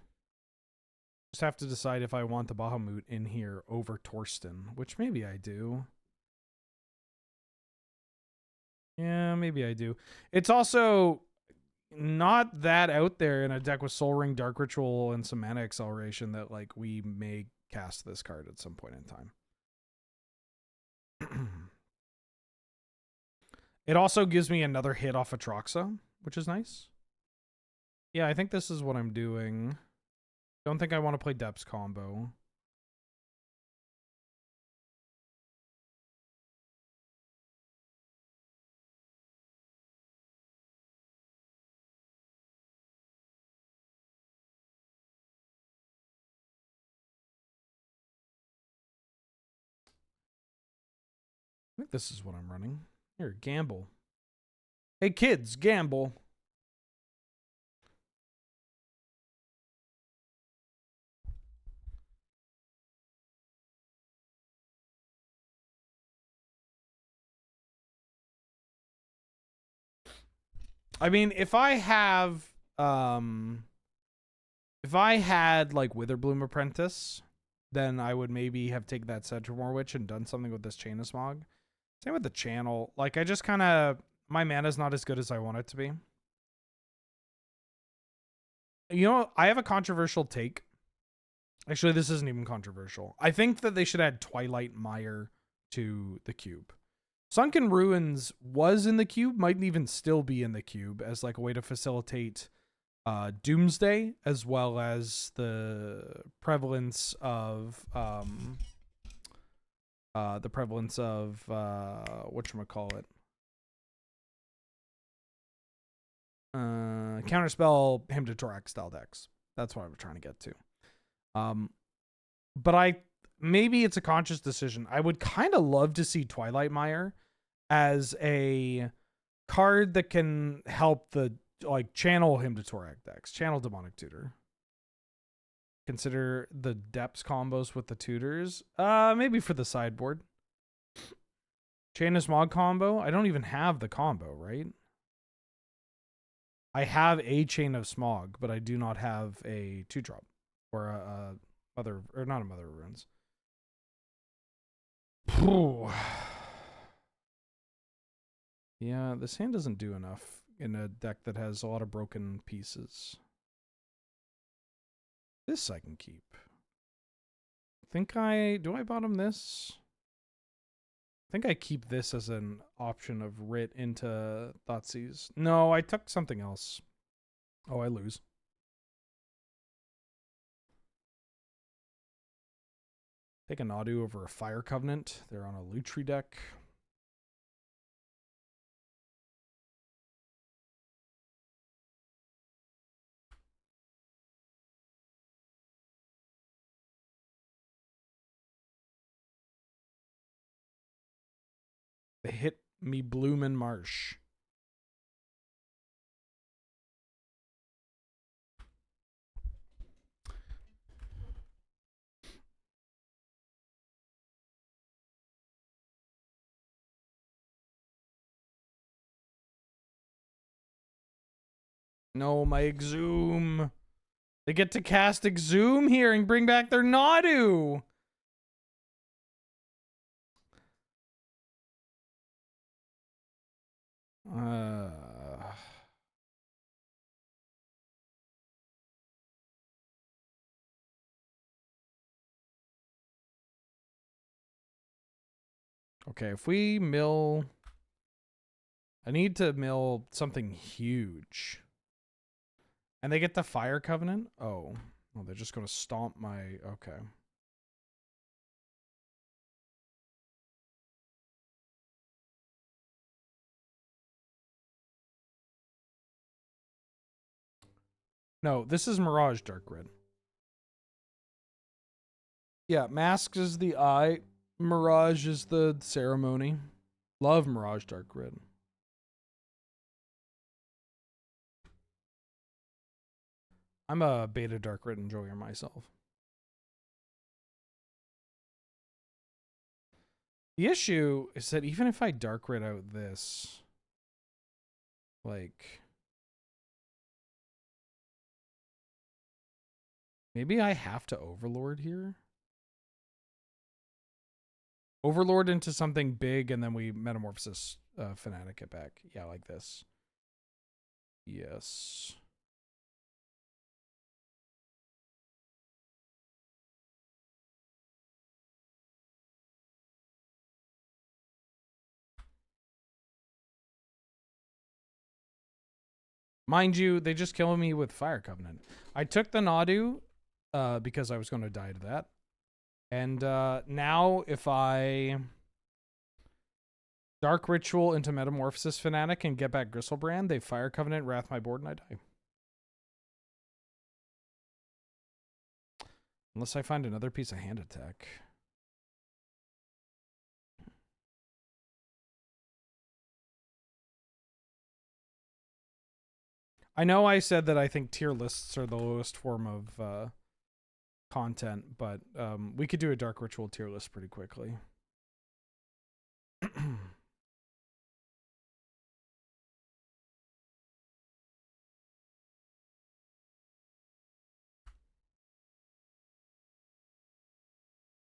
Just have to decide if I want the Bahamut in here over Torsten, which maybe I do. Yeah, maybe I do. It's also not that out there in a deck with Soul Ring, Dark Ritual, and some mana acceleration that like we may cast this card at some point in time. It also gives me another hit off of Atraxa, which is nice. Yeah, I think this is what I'm doing. Don't think I want to play Depths combo. I think this is what I'm running. Here, gamble. Hey kids, gamble. I mean, if I had like Witherbloom Apprentice, then I would maybe have taken that Sedgemoor Witch and done something with this Chain of Smog. Same with the Channel. Like I just kind of, my mana's not as good as I want it to be. You know, I have a controversial take. Actually, this isn't even controversial. I think that they should add Twilight Mire to the cube. Sunken Ruins was in the cube, might even still be in the cube as like a way to facilitate Doomsday, as well as the prevalence of whatchamacallit? Counterspell Hymn to Torak style decks. That's what I'm trying to get to. But maybe it's a conscious decision. I would kind of love to see Twilight Mire as a card that can help the like channel Hymn to Torak decks, channel Demonic Tutor. Consider the depths combos with the tutors. Maybe for the sideboard. Chain of Smog combo. I don't even have the combo, right? I have a Chain of Smog, but I do not have a 2-drop or a mother, or not a Mother of Runes. Yeah, this hand doesn't do enough in a deck that has a lot of broken pieces. This I can keep. Do I bottom this? I think I keep this as an option of Writ into Thoughtseize. No, I took something else. Oh, I lose. Take a Nadu over a Fire Covenant. They're on a Lutri deck. They hit me Bloomin' Marsh. No, my Exhume. They get to cast Exhume here and bring back their Nadu. Okay, if we mill... I need to mill something huge. And they get the Fire Covenant? Oh. Well, they're just going to stomp my... Okay. No, this is Mirage Dark Red. Yeah, Mask is the eye. Mirage is the ceremony. Love Mirage Dark Red. I'm a beta Dark Red enjoyer myself. The issue is that even if I Dark Red out this, like... Maybe I have to Overlord here? Overlord into something big, and then we Metamorphosis Fanatic it back. Yeah, like this. Yes. Mind you, they just killed me with Fire Covenant. I took the Nadu because I was going to die to that. And now if I Dark Ritual into Metamorphosis Fanatic and get back Gristlebrand, they Fire Covenant, Wrath my board, and I die. Unless I find another piece of hand attack. I know I said that I think tier lists are the lowest form of content, but we could do a Dark Ritual tier list pretty quickly.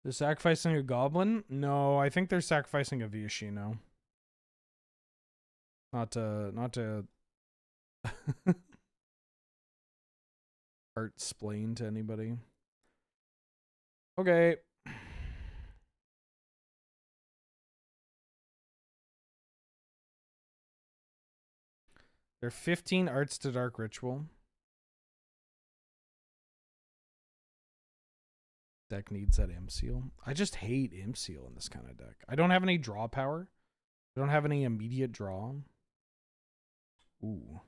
They're sacrificing a goblin? No, I think they're sacrificing a Viashino. Not to art splain to anybody. Okay. There are 15 arts to Dark Ritual. Deck needs that Imp Seal. I just hate Imp Seal in this kind of deck. I don't have any draw power. I don't have any immediate draw. Ooh.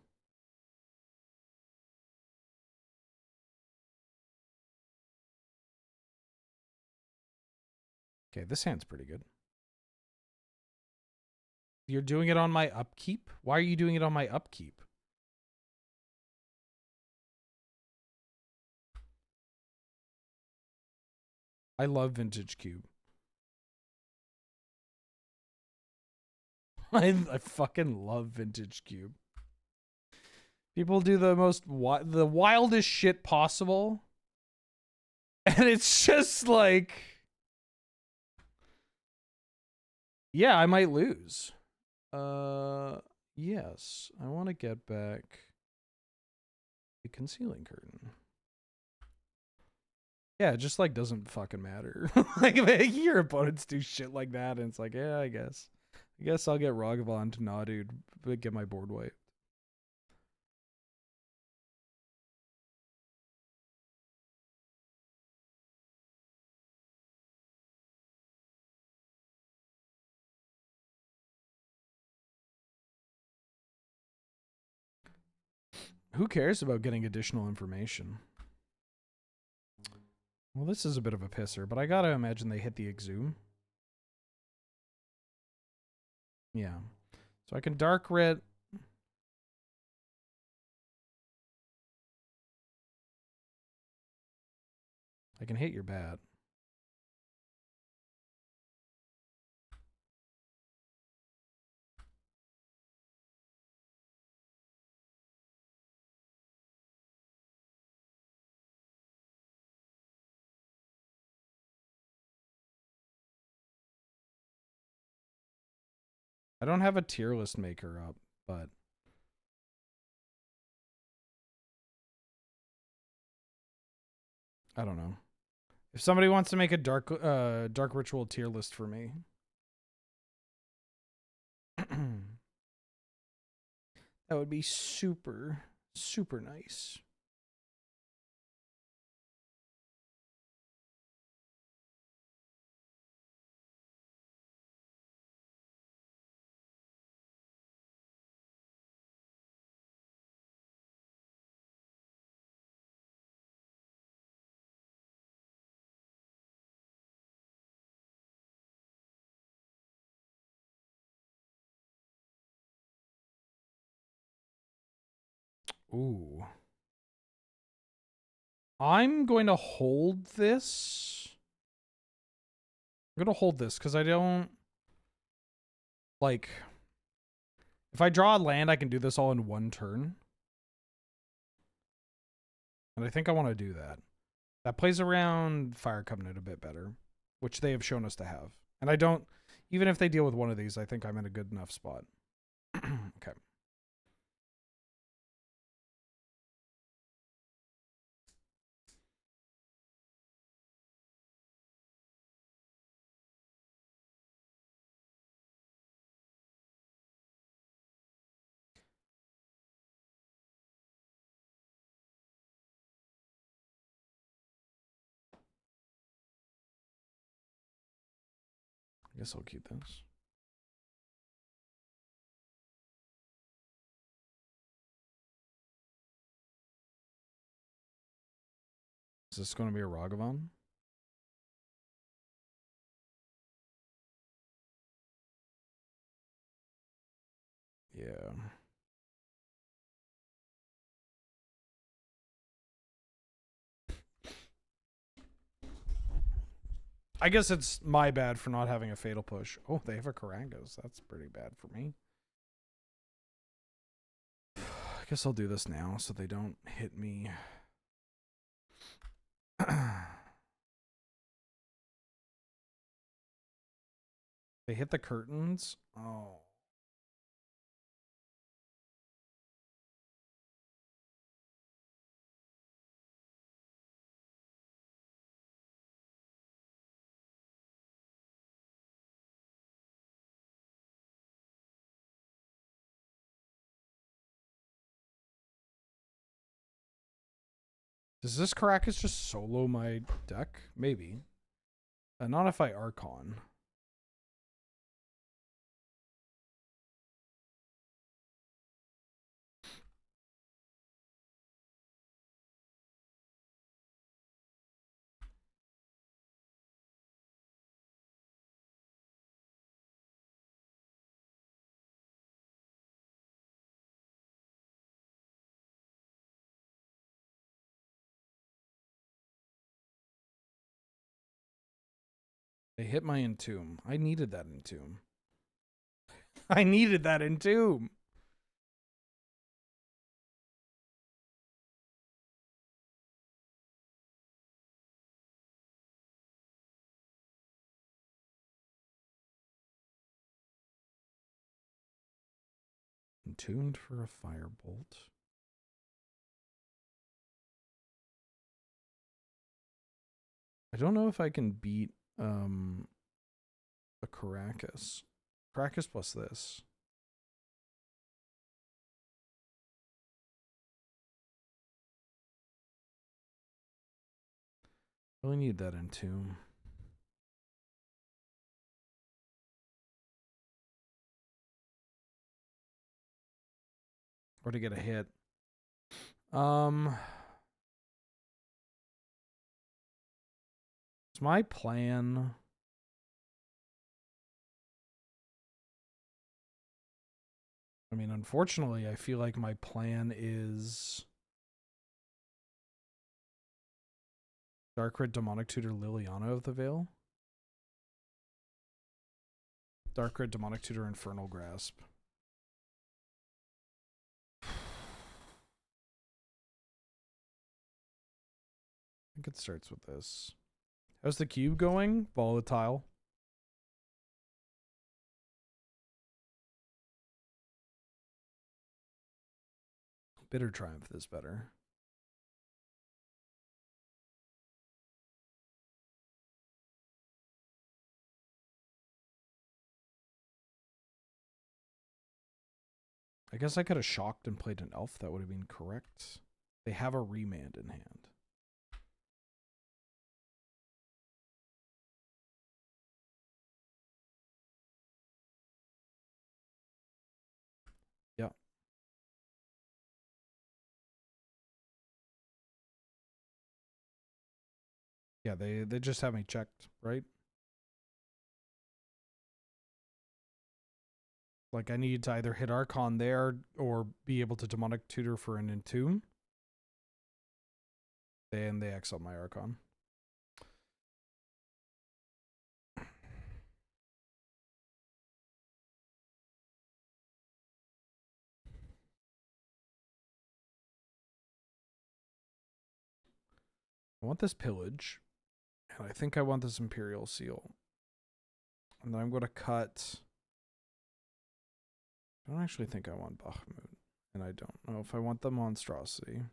Okay, this hand's pretty good. You're doing it on my upkeep? Why are you doing it on my upkeep? I love Vintage Cube. I fucking love Vintage Cube. People do the the wildest shit possible. And it's just like... Yeah, I might lose. Yes. I want to get back the Concealing Curtain. Yeah, it just like doesn't fucking matter. Like your opponents do shit like that, and it's like, yeah, I guess I'll get Ragavan to Nadu, but get my board wiped. Who cares about getting additional information? Well, this is a bit of a pisser, but I gotta imagine they hit the Exhume. Yeah. So I can Dark Red. I can hit your bat. I don't have a tier list maker up, but I don't know. If somebody wants to make a dark ritual tier list for me, That would be super, super nice. Ooh. I'm going to hold this. I'm going to hold this because I don't... Like... If I draw a land, I can do this all in one turn. And I think I want to do that. That plays around Fire Covenant a bit better, which they have shown us to have. And I don't... Even if they deal with one of these, I think I'm in a good enough spot. Okay. I guess I'll keep this. Is this going to be a Ragavan? Yeah. I guess it's my bad for not having a Fatal Push. Oh, they have a Karangas. That's pretty bad for me. I guess I'll do this now so they don't hit me. They hit the curtains? Oh. Does this Caracas just solo my deck? Maybe. Not if I Archon. They hit my Entomb. I needed that Entomb. I needed that Entomb. Entombed for a Firebolt. I don't know if I can beat a Caracas. Caracas plus this. Really need that Entomb. Or to get a hit. It's my plan. I mean, unfortunately, I feel like my plan is Dark Red Demonic Tutor Liliana of the Veil. Dark Red Demonic Tutor Infernal Grasp. I think it starts with this. How's the cube going? Volatile. Bitter Triumph is better. I guess I could have shocked and played an elf. That would have been correct. They have a remand in hand. Yeah. Yeah, they just have me checked, right? Like, I need to either hit Archon there or be able to Demonic Tutor for an Entomb. And they exile my Archon. I want this Pillage. And I think I want this Imperial Seal. And then I'm going to cut... I don't actually think I want Bakhmut. And I don't know if I want the Monstrosity.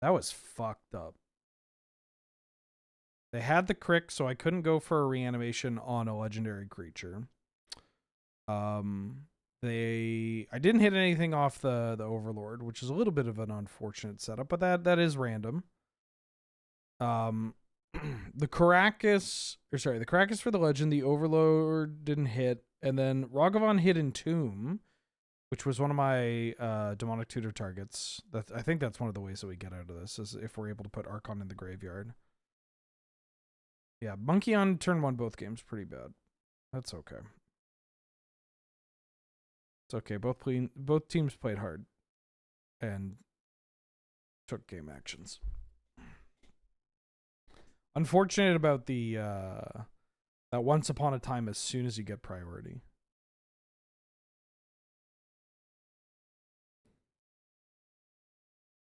That was fucked up. They had the Crick, so I couldn't go for a reanimation on a legendary creature. I didn't hit anything off the Overlord, which is a little bit of an unfortunate setup, but that is random. The Caracas for the Legend, the Overlord didn't hit, and then Ragavan hit Entomb, which was one of my Demonic Tutor targets. I think that's one of the ways that we get out of this, is if we're able to put Archon in the graveyard. Yeah, Monkey on turn 1 both games, pretty bad. That's okay. It's okay. Both teams played hard and took game actions. Unfortunate about the that once upon a time as soon as you get priority.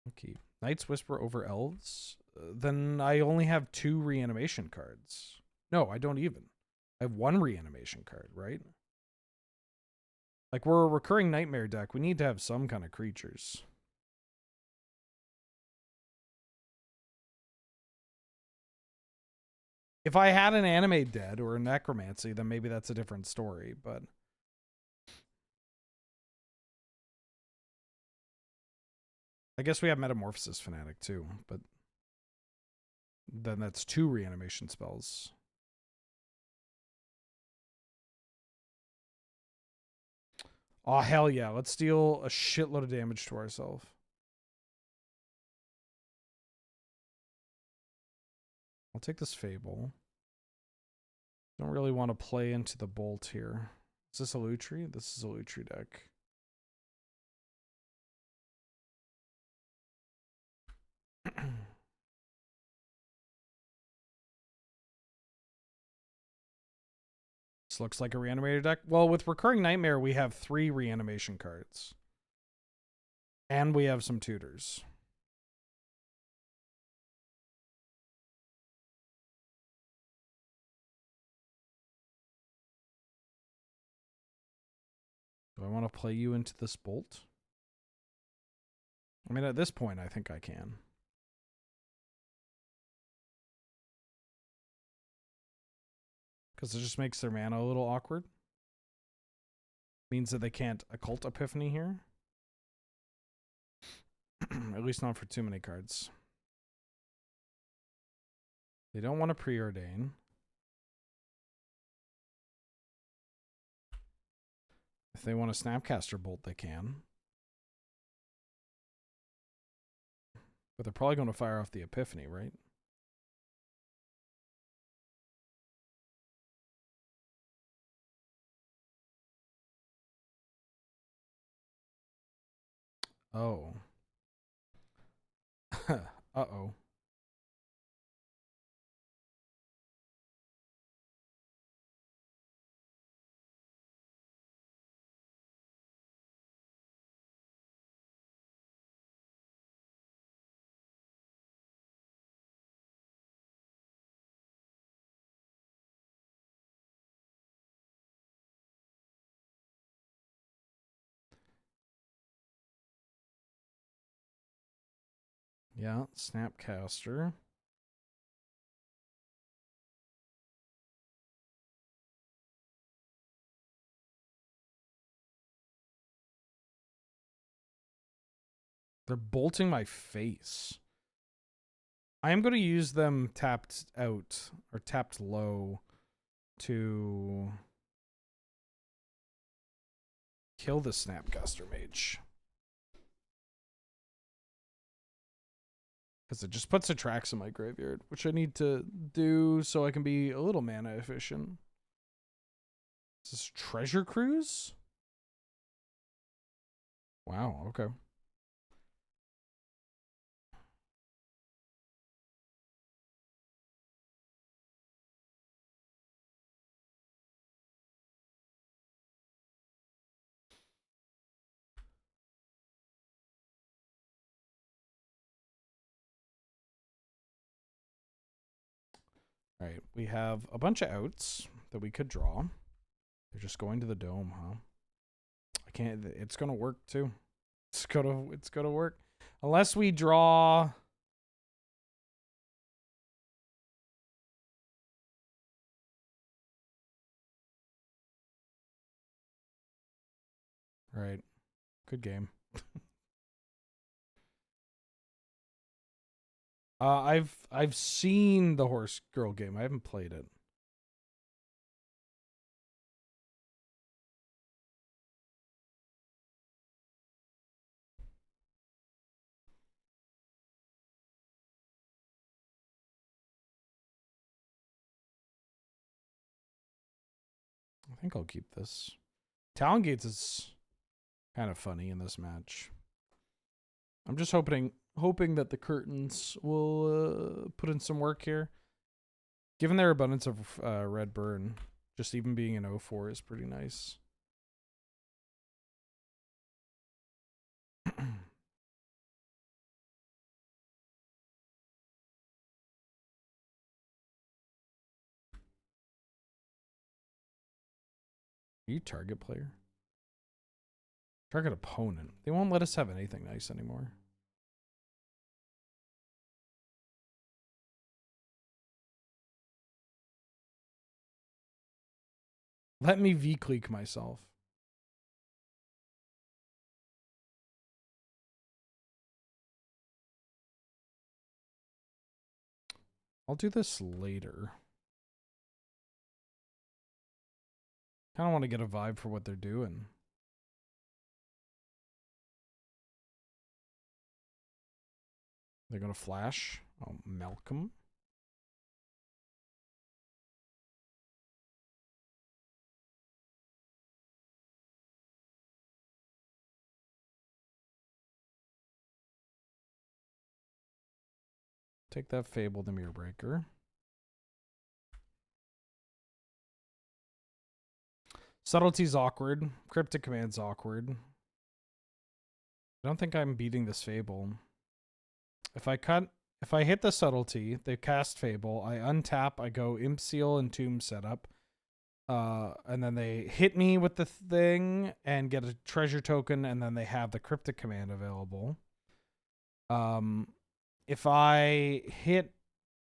Okay. Knight's Whisper over Elves. Then I only have 2 reanimation cards. No, I don't even. I have 1 reanimation card, right? Like, we're a recurring nightmare deck. We need to have some kind of creatures. If I had an Animate Dead or a Necromancy, then maybe that's a different story, but... I guess we have Metamorphosis Fanatic too, but... then that's 2 reanimation spells. Oh, hell yeah. Let's deal a shitload of damage to ourselves. I'll take this Fable. Don't really want to play into the Bolt here. Is this a Lutri? This is a Lutri deck. This looks like a reanimator deck. Well, with Recurring Nightmare, we have 3 reanimation cards. And we have some tutors. Do I want to play you into this Bolt? I mean, at this point, I think I can. Because it just makes their mana a little awkward. Means that they can't Occult Epiphany here. At least not for too many cards. They don't want to Preordain. If they want a Snapcaster Bolt, they can. But they're probably going to fire off the Epiphany, right? Oh. Uh-oh. Yeah, Snapcaster. They're bolting my face. I am going to use them tapped out or tapped low to kill the Snapcaster Mage. Because it just puts the tracks in my graveyard, which I need to do so I can be a little mana efficient. Is this Treasure Cruise? Wow, okay. All right, we have a bunch of outs that we could draw. They're just going to the dome, huh? I can't. It's gonna work too. It's gonna work, unless we draw. All right, good game. I've seen the Horse Girl game. I haven't played it. I think I'll keep this. Talongates is kind of funny in this match. I'm just hoping that the curtains will put in some work here. Given their abundance of red burn, just even being an 0-4 is pretty nice. Are you target player? Target opponent. They won't let us have anything nice anymore. Let me V-click myself. I'll do this later. Kind of want to get a vibe for what they're doing. They're going to flash. Oh, Malcolm. Take that Fable Dimir Breaker. Subtlety's awkward. Cryptic Command's awkward. I don't think I'm beating this Fable. If I hit the Subtlety, they cast Fable, I untap, I go Imp Seal and Tomb setup. And then they hit me with the thing and get a treasure token, and then they have the Cryptic Command available. If I hit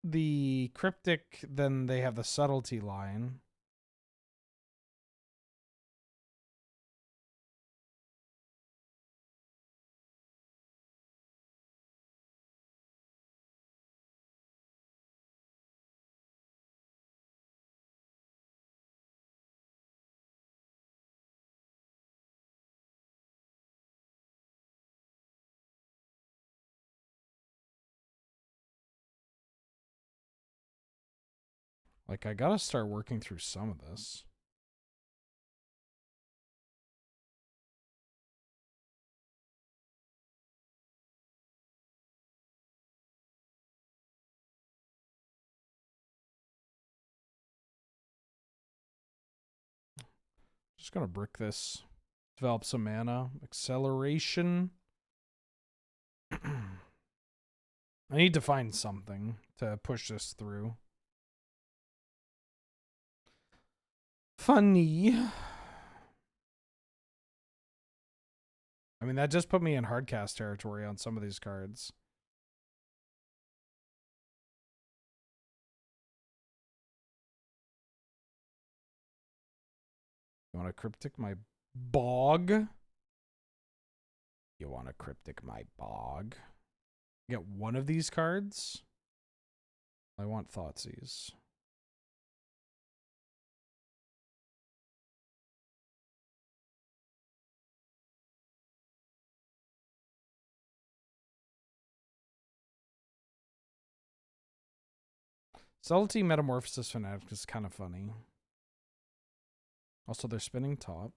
the Cryptic, then they have the Subtlety line. Like, I gotta start working through some of this. Just gonna brick this. Develop some mana. Acceleration. I need to find something to push this through. Funny. I mean, that just put me in hardcast territory on some of these cards. You want to Cryptic my Bog? You want a Cryptic My Bog? Get one of these cards? I want Thoughtseize. Subtlety Metamorphosis Fanatic is kind of funny. Also, they're spinning top.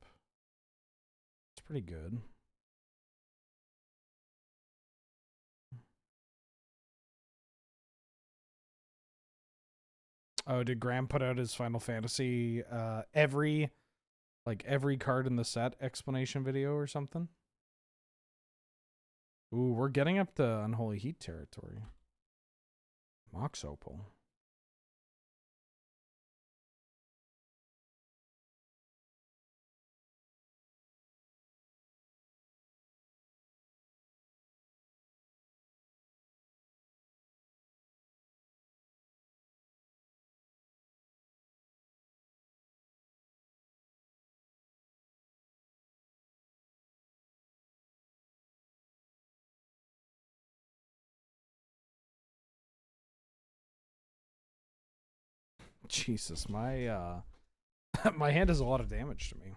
It's pretty good. Oh, did Graham put out his Final Fantasy every card in the set explanation video or something? Ooh, we're getting up to Unholy Heat territory. Mox Opal. Jesus, my my hand does a lot of damage to me.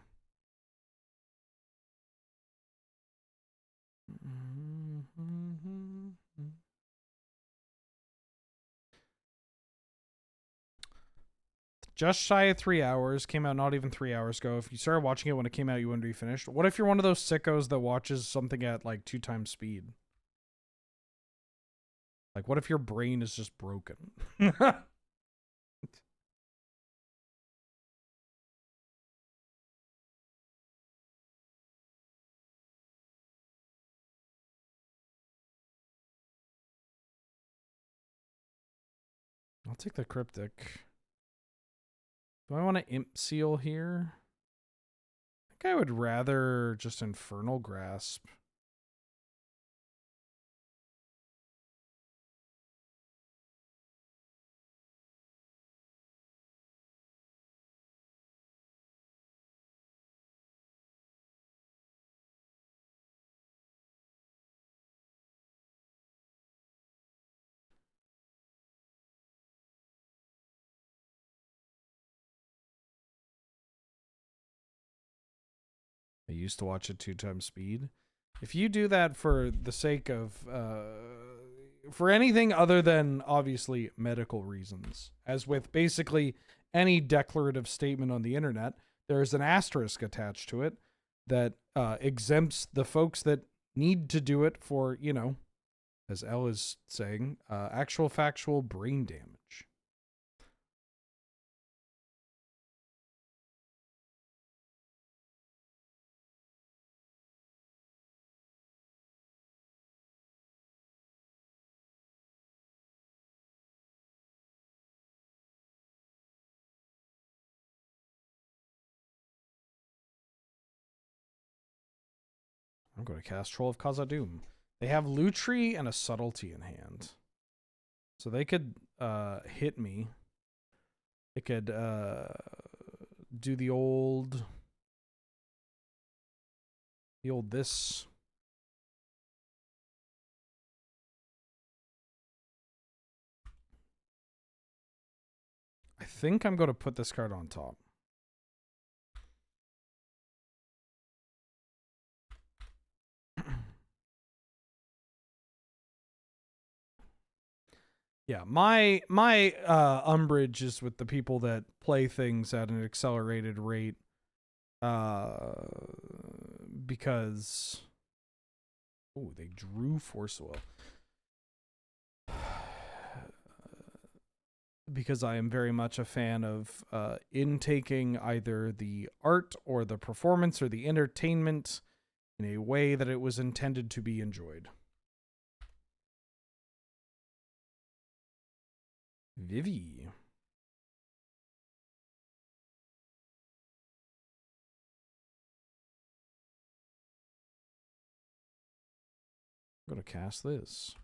Just shy of 3 hours. Came out not even 3 hours ago. If you started watching it when it came out, you wouldn't be finished. What if you're one of those sickos that watches something at like 2 times speed? Like, what if your brain is just broken? I'll take the Cryptic. Do I want to Imp Seal here? I think I would rather just Infernal Grasp. I used to watch at 2 times speed. If you do that for the sake of, for anything other than obviously medical reasons, as with basically any declarative statement on the internet, there is an asterisk attached to it that exempts the folks that need to do it for, you know, as Elle is saying, actual factual brain damage. I'm going to cast Troll of Khazad-dûm. They have Lutri and a Subtlety in hand. So they could hit me. They could do the old this. I think I'm going to put this card on top. Yeah, my umbrage is with the people that play things at an accelerated rate, because they drew Force Will. Because I am very much a fan of intaking either the art or the performance or the entertainment in a way that it was intended to be enjoyed. Vivi. I'm going to cast this.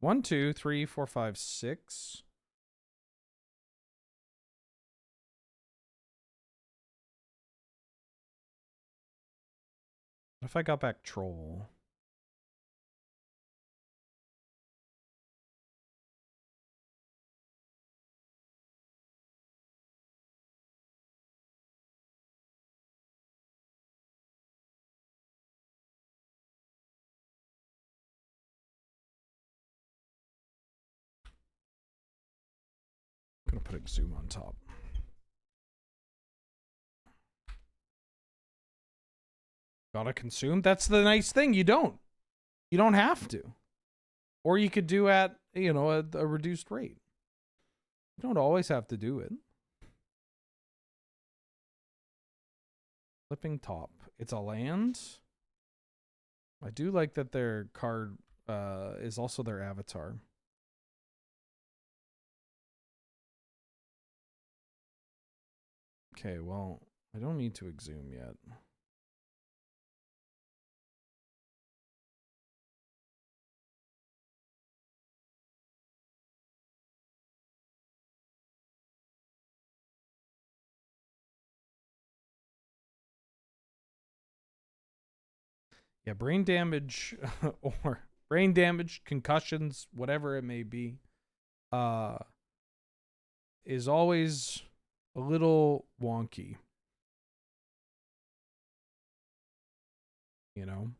1, 2, 3, 4, 5, 6. What if I got back Troll? I'm gonna put Exhume on top. Gotta consume? That's the nice thing. You don't. You don't have to. Or you could do at, you know, a reduced rate. You don't always have to do it. Flipping top. It's a land. I do like that their card is also their avatar. Okay, well, I don't need to exhume yet. Yeah, brain damage or brain damage, concussions, whatever it may be, is always a little wonky. You know?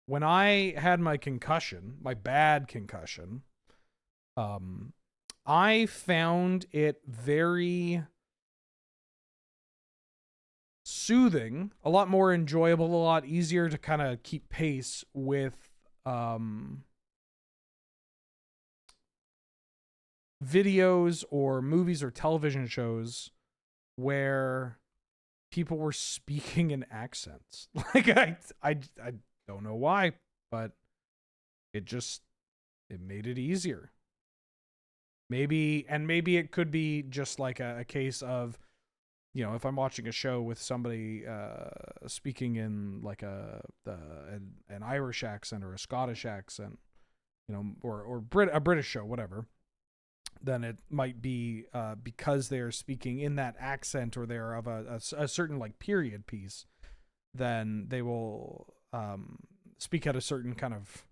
When I had my concussion, my bad concussion, I found it very soothing, a lot more enjoyable, a lot easier to kind of keep pace with videos or movies or television shows where people were speaking in accents. Like I don't know why, but it made it easier. Maybe it could be just like a case of, you know, if I'm watching a show with somebody speaking in like an Irish accent or a Scottish accent, you know, or a British show, whatever, then it might be because they're speaking in that accent or they're of a certain like period piece, then they will speak at a certain kind of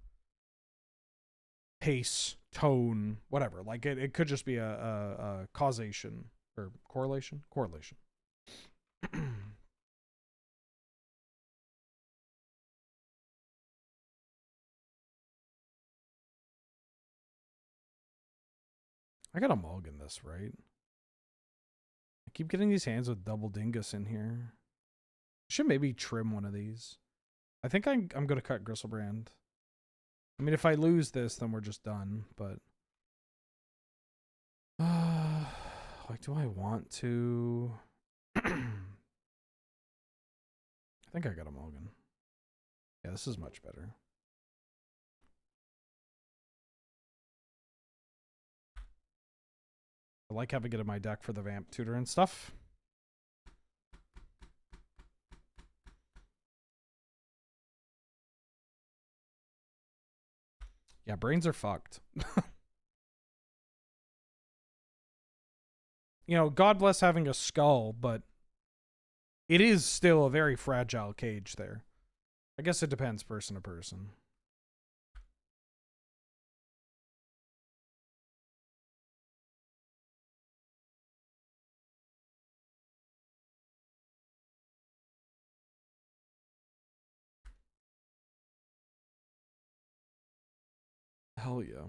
pace, tone, whatever. Like it could just be a causation or correlation. I gotta mulligan this, right? I keep getting these hands with double dingus in here. I should maybe trim one of these. I think I'm gonna cut Gristlebrand. I mean, if I lose this, then we're just done, but like, do I want to? I think I got a mulligan. Yeah, this is much better. I like having it in my deck for the Vamp Tutor and stuff. Yeah, brains are fucked. You know, God bless having a skull, but it is still a very fragile cage there. I guess it depends person to person. Hell yeah.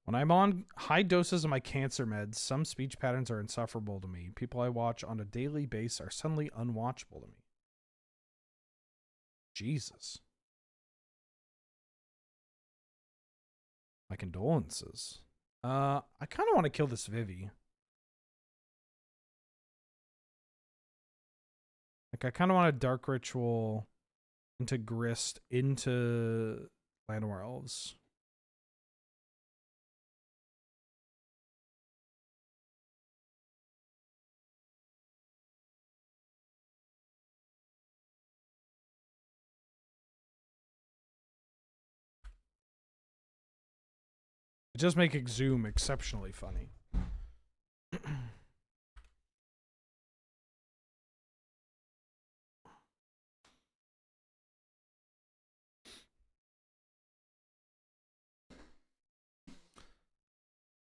When I'm on high doses of my cancer meds, some speech patterns are insufferable to me. People I watch on a daily basis are suddenly unwatchable to me. Jesus. My condolences. I kind of want to kill this Vivi. Like, I kind of want a Dark Ritual into Grist into Llanowar Elves. It just makes Exhume exceptionally funny.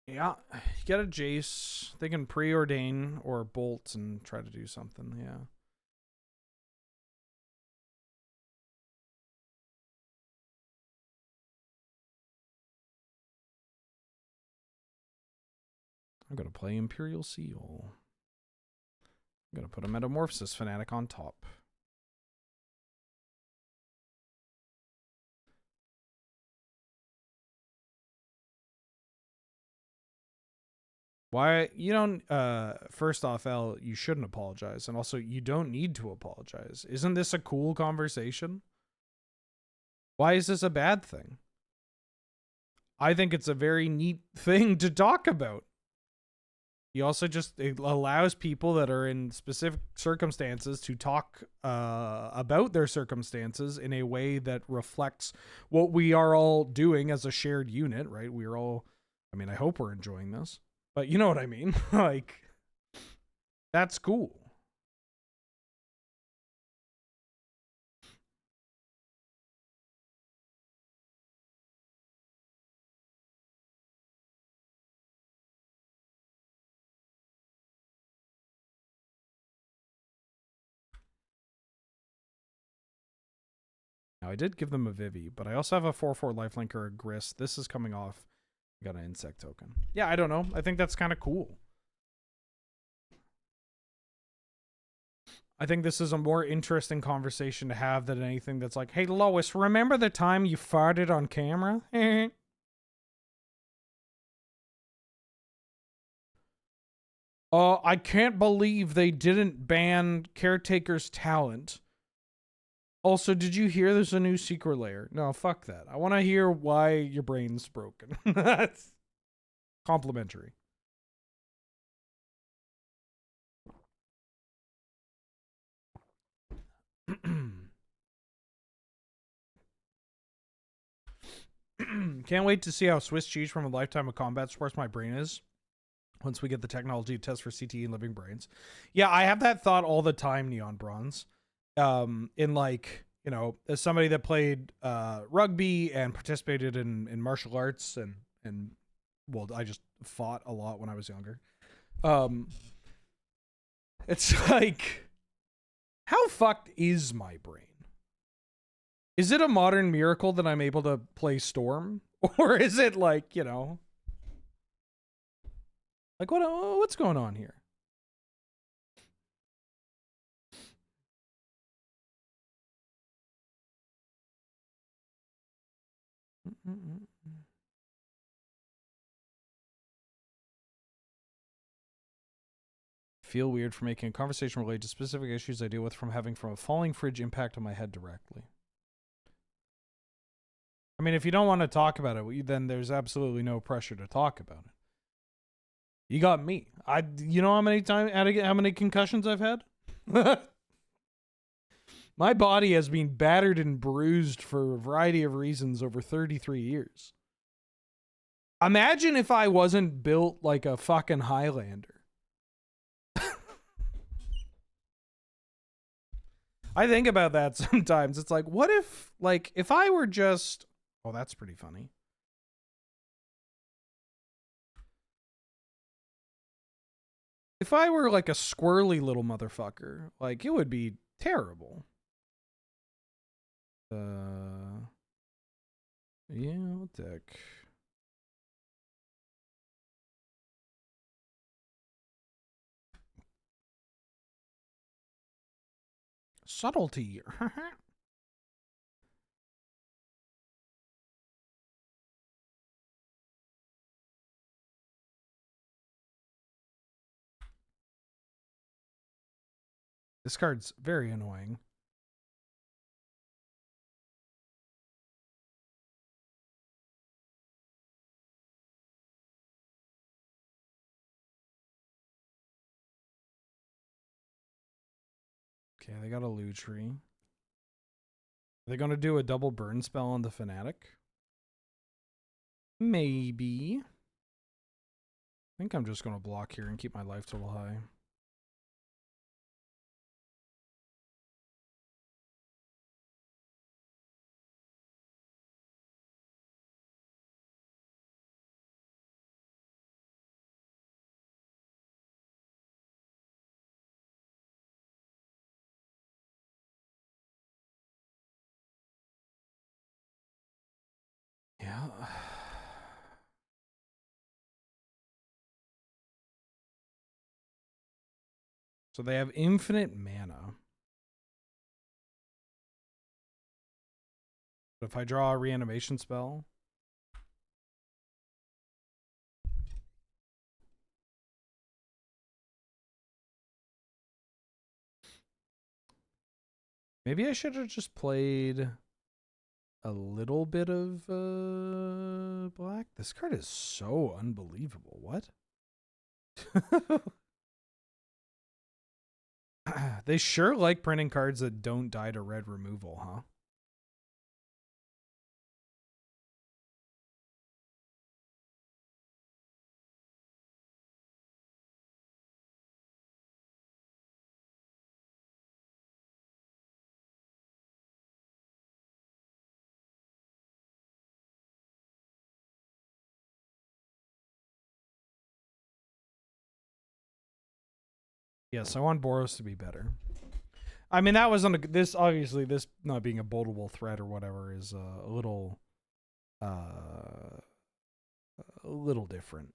Yeah, you get a Jace. They can preordain or bolt and try to do something. Yeah. I'm going to play Imperial Seal. I'm going to put a Metamorphosis Fanatic on top. Why you don't first off, L, you shouldn't apologize, and also you don't need to apologize. Isn't this a cool conversation? Why is this a bad thing? I think it's a very neat thing to talk about. He also just allows people that are in specific circumstances to talk about their circumstances in a way that reflects what we are all doing as a shared unit, right? We're all, I mean, I hope we're enjoying this, but you know what I mean? Like, that's cool. Now, I did give them a Vivi, but I also have a 4/4 lifelinker, a Grist. This is coming off. Got an insect token. Yeah, I don't know. I think that's kind of cool. I think this is a more interesting conversation to have than anything that's like, hey, Lois, remember the time you farted on camera? I can't believe they didn't ban Caretaker's talent. Also, did you hear there's a new secret layer? No, fuck that. I want to hear why your brain's broken. That's complimentary. Can't wait to see how Swiss cheese from a lifetime of combat sports my brain is once we get the technology to test for CTE and living brains. Yeah, I have that thought all the time, Neon Bronze. In like, you know, as somebody that played rugby and participated in martial arts and well, I just fought a lot when I was younger. It's like, how fucked is my brain? Is it a modern miracle that I'm able to play Storm? Or is it like, you know, like what's going on here? Feel weird for making a conversation related to specific issues I deal with from having from a falling fridge impact on my head directly. I mean, if you don't want to talk about it, then there's absolutely no pressure to talk about it. You got me. You know how many concussions I've had? My body has been battered and bruised for a variety of reasons over 33 years. Imagine if I wasn't built like a fucking Highlander. I think about that sometimes. It's like, what if, like, if I were just... Oh, that's pretty funny. If I were like a squirrely little motherfucker, like, it would be terrible. Yeah, deck. Subtlety. This card's very annoying. Okay, they got a Lutri. Are they going to do a double burn spell on the Fanatic? Maybe. I think I'm just going to block here and keep my life total high. Yeah. So they have infinite mana. But if I draw a reanimation spell, maybe I should have just played a little bit of black. This card is so unbelievable. What? They sure like printing cards that don't die to red removal, huh? Yes, I want Boros to be better. I mean, that was on this. Obviously, this not being a boldable threat or whatever is a little different.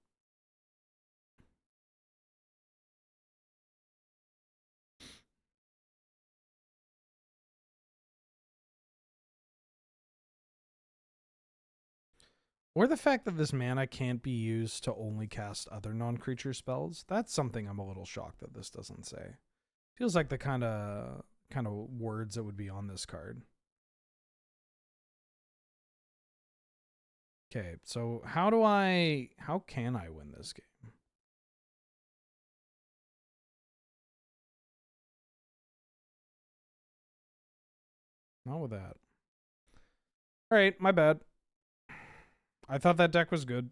Or the fact that this mana can't be used to only cast other non-creature spells. That's something I'm a little shocked that this doesn't say. Feels like the kind of words that would be on this card. Okay, so how can I win this game? Not with that. All right, my bad. I thought that deck was good.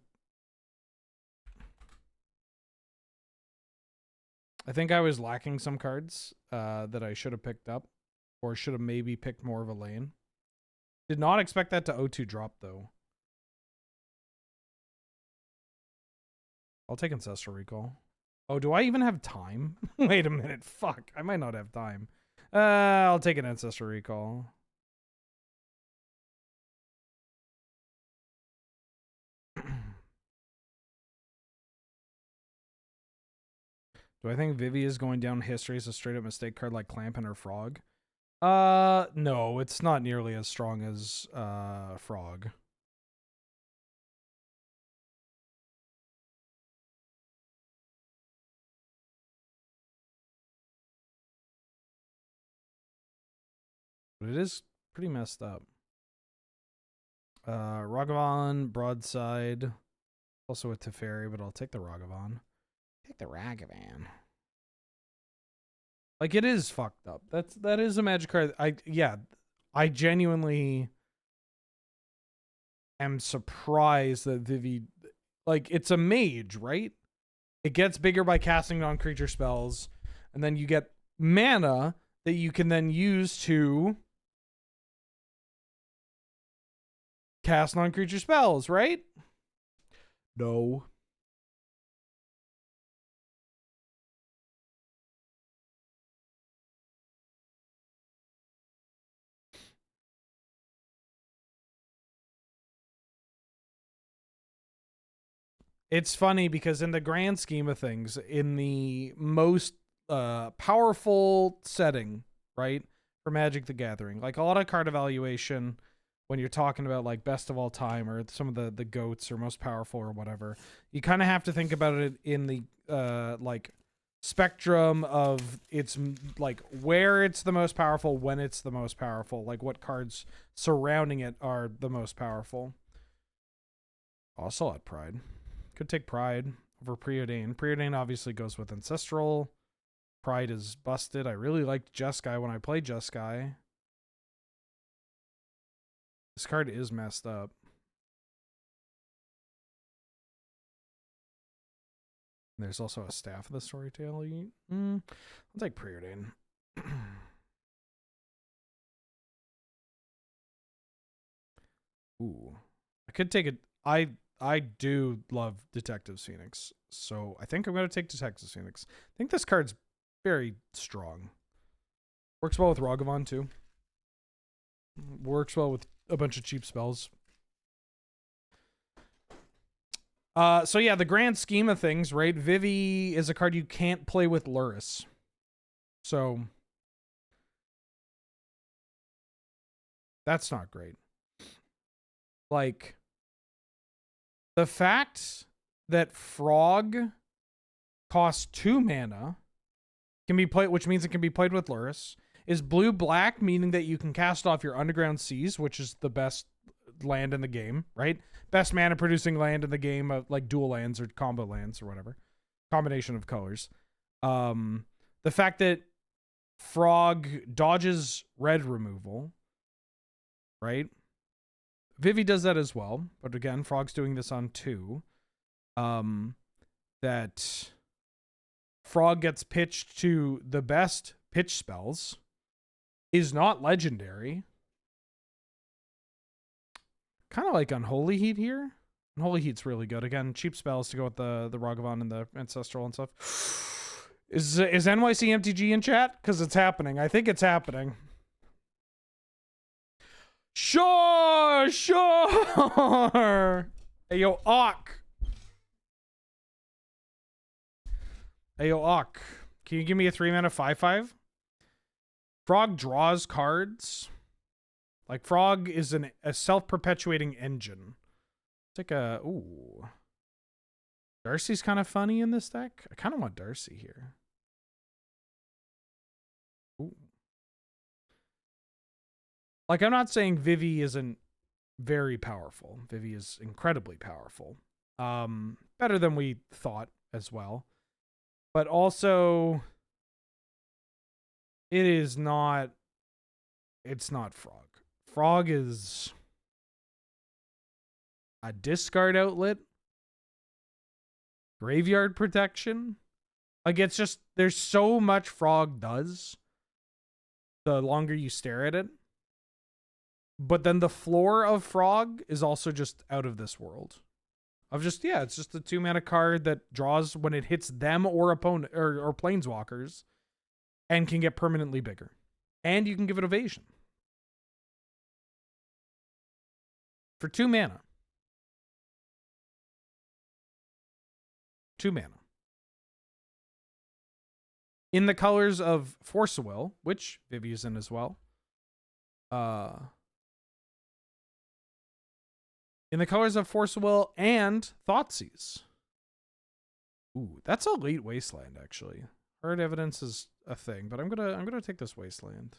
I think I was lacking some cards that I should have picked up, or should have maybe picked more of a lane. Did not expect that to O2 drop, though. I'll take Ancestral Recall. Oh, do I even have time? Wait a minute. Fuck. I might not have time. I'll take an Ancestral Recall. Do I think Vivi is going down history as a straight up mistake card like Clampin or Frog? No, it's not nearly as strong as Frog. But it is pretty messed up. Ragavan, Broadside. Also a Teferi, but I'll take the Ragavan. Take the Ragavan. Like, it is fucked up. That is a magic card. I genuinely am surprised that Vivi, like, it's a mage, right? It gets bigger by casting non-creature spells, and then you get mana that you can then use to cast non-creature spells, right? No. It's funny because in the grand scheme of things, in the most powerful setting, right, for Magic the Gathering, like a lot of card evaluation, when you're talking about like best of all time or some of the goats or most powerful or whatever, you kind of have to think about it in the like spectrum of its like where it's the most powerful, when it's the most powerful, like what cards surrounding it are the most powerful. Also at Pride. Could take Pride over Preordain. Preordain obviously goes with Ancestral. Pride is busted. I really liked Jeskai when I played Jeskai. This card is messed up. There's also a staff of the storytelling. I'll take Preordain. Ooh. I could take it. I do love Detective Phoenix, so I think I'm going to take Detective Phoenix. I think this card's very strong. Works well with Ragavan, too. Works well with a bunch of cheap spells. So yeah, the grand scheme of things, right? Vivi is a card you can't play with Lurrus. So that's not great. Like, the fact that Frog costs 2 mana, can be played, which means it can be played with Lurrus, is blue-black, meaning that you can cast off your Underground Seas, which is the best land in the game, right? Best mana producing land in the game, like dual lands or combo lands or whatever. Combination of colors. The fact that Frog dodges red removal, right? Vivi does that as well, but again, Frog's doing this on 2. That Frog gets pitched to the best pitch spells is not legendary. Kind of like Unholy Heat here. Unholy Heat's really good. Again, cheap spells to go with the Ragavan and the Ancestral and stuff. Is NYC MTG in chat? Because it's happening. I think it's happening. Sure. Hey, yo, Ock. Can you give me a 3-mana 5/5? Frog draws cards. Like, Frog is a self-perpetuating engine. It's like a... Ooh. Darcy's kind of funny in this deck. I kind of want Darcy here. Ooh. Like, I'm not saying Vivi isn't very powerful. Vivi is incredibly powerful. Better than we thought as well. But also, it is not... It's not Frog. Frog is a discard outlet, graveyard protection. Like, it's just, there's so much Frog does the longer you stare at it. But then the floor of Frog is also just out of this world. Of just, yeah, it's just a 2-mana card that draws when it hits them or opponent or planeswalkers and can get permanently bigger. And you can give it evasion. For 2 mana. 2 mana. In the colors of Force of Will, which Vivi is in as well. In the colors of Force of Will and Thoughtseize. Ooh, that's a late Wasteland, actually. Hard Evidence is a thing, but I'm gonna take this Wasteland.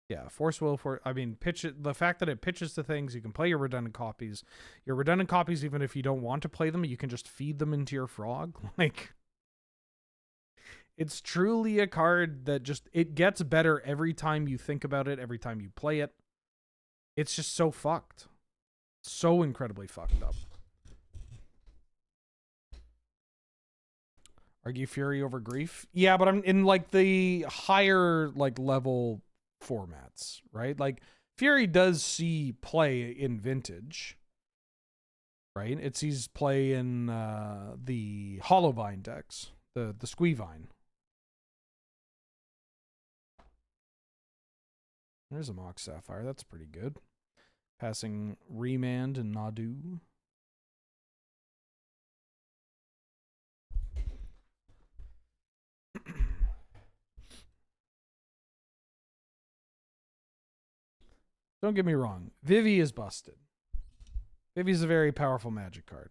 Yeah, Force Will pitch it. The fact that it pitches to things, you can play your redundant copies. Your redundant copies, even if you don't want to play them, you can just feed them into your Frog. Like, it's truly a card that just, it gets better every time you think about it, every time you play it. It's just so fucked. So incredibly fucked up. Argue Fury over Grief? Yeah, but I'm in, like, the higher, like, level formats, right? Like, Fury does see play in Vintage, right? It sees play in the Hollowvine decks, the Squeevine. There's a Mox Sapphire. That's pretty good. Passing Remand and Nadu. Don't get me wrong. Vivi is busted. Vivi's a very powerful Magic card.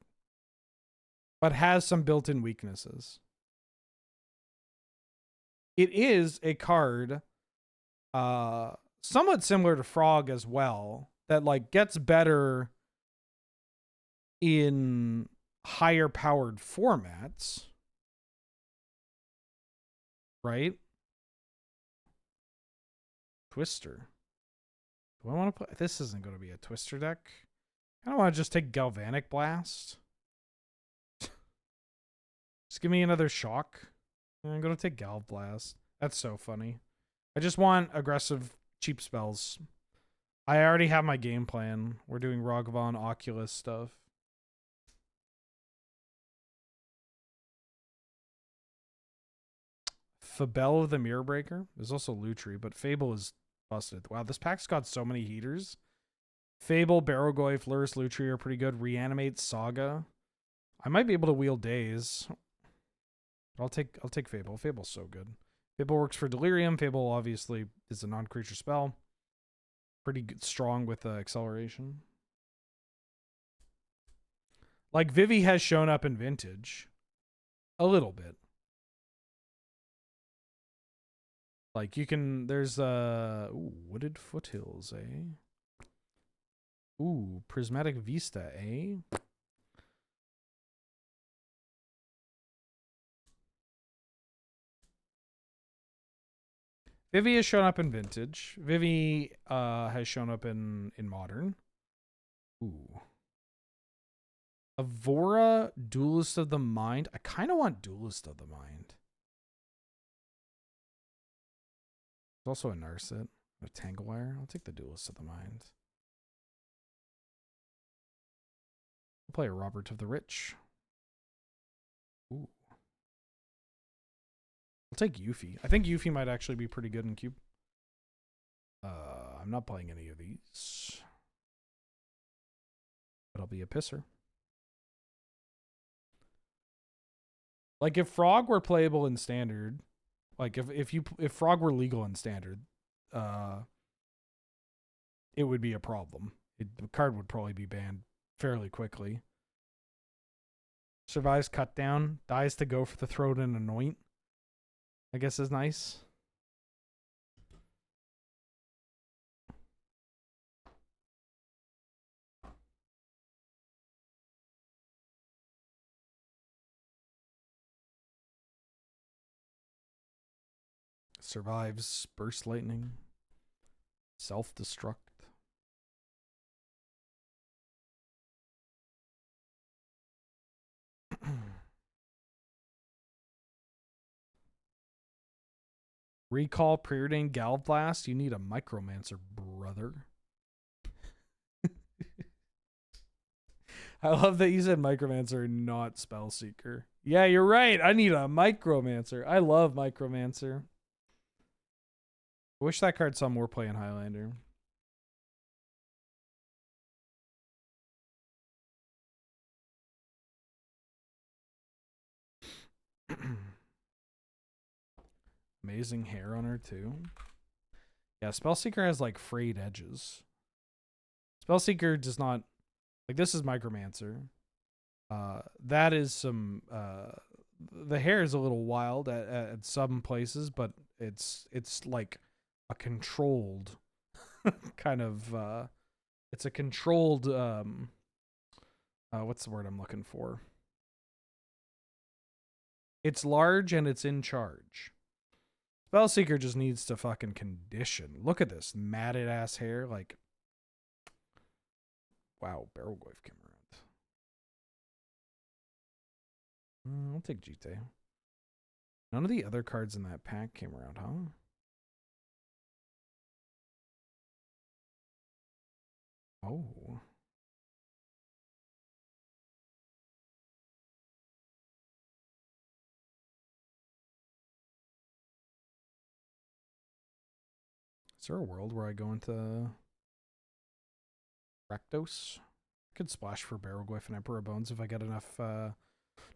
But has some built-in weaknesses. It is a card somewhat similar to Frog as well, that, like, gets better in higher powered formats, right? Twister. Do I want to play? This isn't going to be a Twister deck. I don't want to just take Galvanic Blast. Just give me another shock. I'm going to take Galv Blast. That's so funny. I just want aggressive, cheap spells. I already have my game plan. We're doing Ragavan Oculus stuff. Fabel of the Mirror Breaker. There's also Lutri, but Fable is busted. Wow, this pack's got so many heaters. Fable, Barogoyf, Lurrus, Lutri are pretty good. Reanimate, Saga. I might be able to wield Daze. I'll take Fable. Fable's so good. Fable works for Delirium. Fable obviously is a non-creature spell. Pretty good, strong with acceleration. Like Vivi has shown up in Vintage. A little bit. Like you can, there's Wooded Foothills, eh? Ooh, Prismatic Vista, eh? Vivi has shown up in Vintage. Vivi has shown up in Modern. Ooh. Avora, Duelist of the Mind. I kind of want Duelist of the Mind. There's also a Narset. A Tanglewire. I'll take the Duelist of the Mind. I'll play a Robert of the Rich. Ooh. I'll take Yuffie. I think Yuffie might actually be pretty good in Cube. I'm not playing any of these. But I'll be a pisser. Like if Frog were playable in Standard, like if Frog were legal in Standard, it would be a problem. The card would probably be banned fairly quickly. Survives cut down, dies to go for the throat and anoint. I guess is nice. Survives burst lightning. Self-destruct. Recall, Preordained, Galblast. You need a Micromancer, brother. I love that you said Micromancer, not Spellseeker. Yeah, you're right. I need a Micromancer. I love Micromancer. I wish that card saw more play in Highlander. Amazing hair on her, too. Yeah, Spellseeker has, like, frayed edges. Spellseeker does not... Like, this is Micromancer. That is some... the hair is a little wild at some places, but it's like a controlled kind of... it's a controlled... what's the word I'm looking for? It's large and it's in charge. Spellseeker just needs to fucking condition. Look at this matted ass hair. Like, wow, Barogoyf came around. I'll take Jite. None of the other cards in that pack came around, huh? Oh. Is there a world where I go into Rakdos? I could splash for Barogoyf and Emperor Bones if I get enough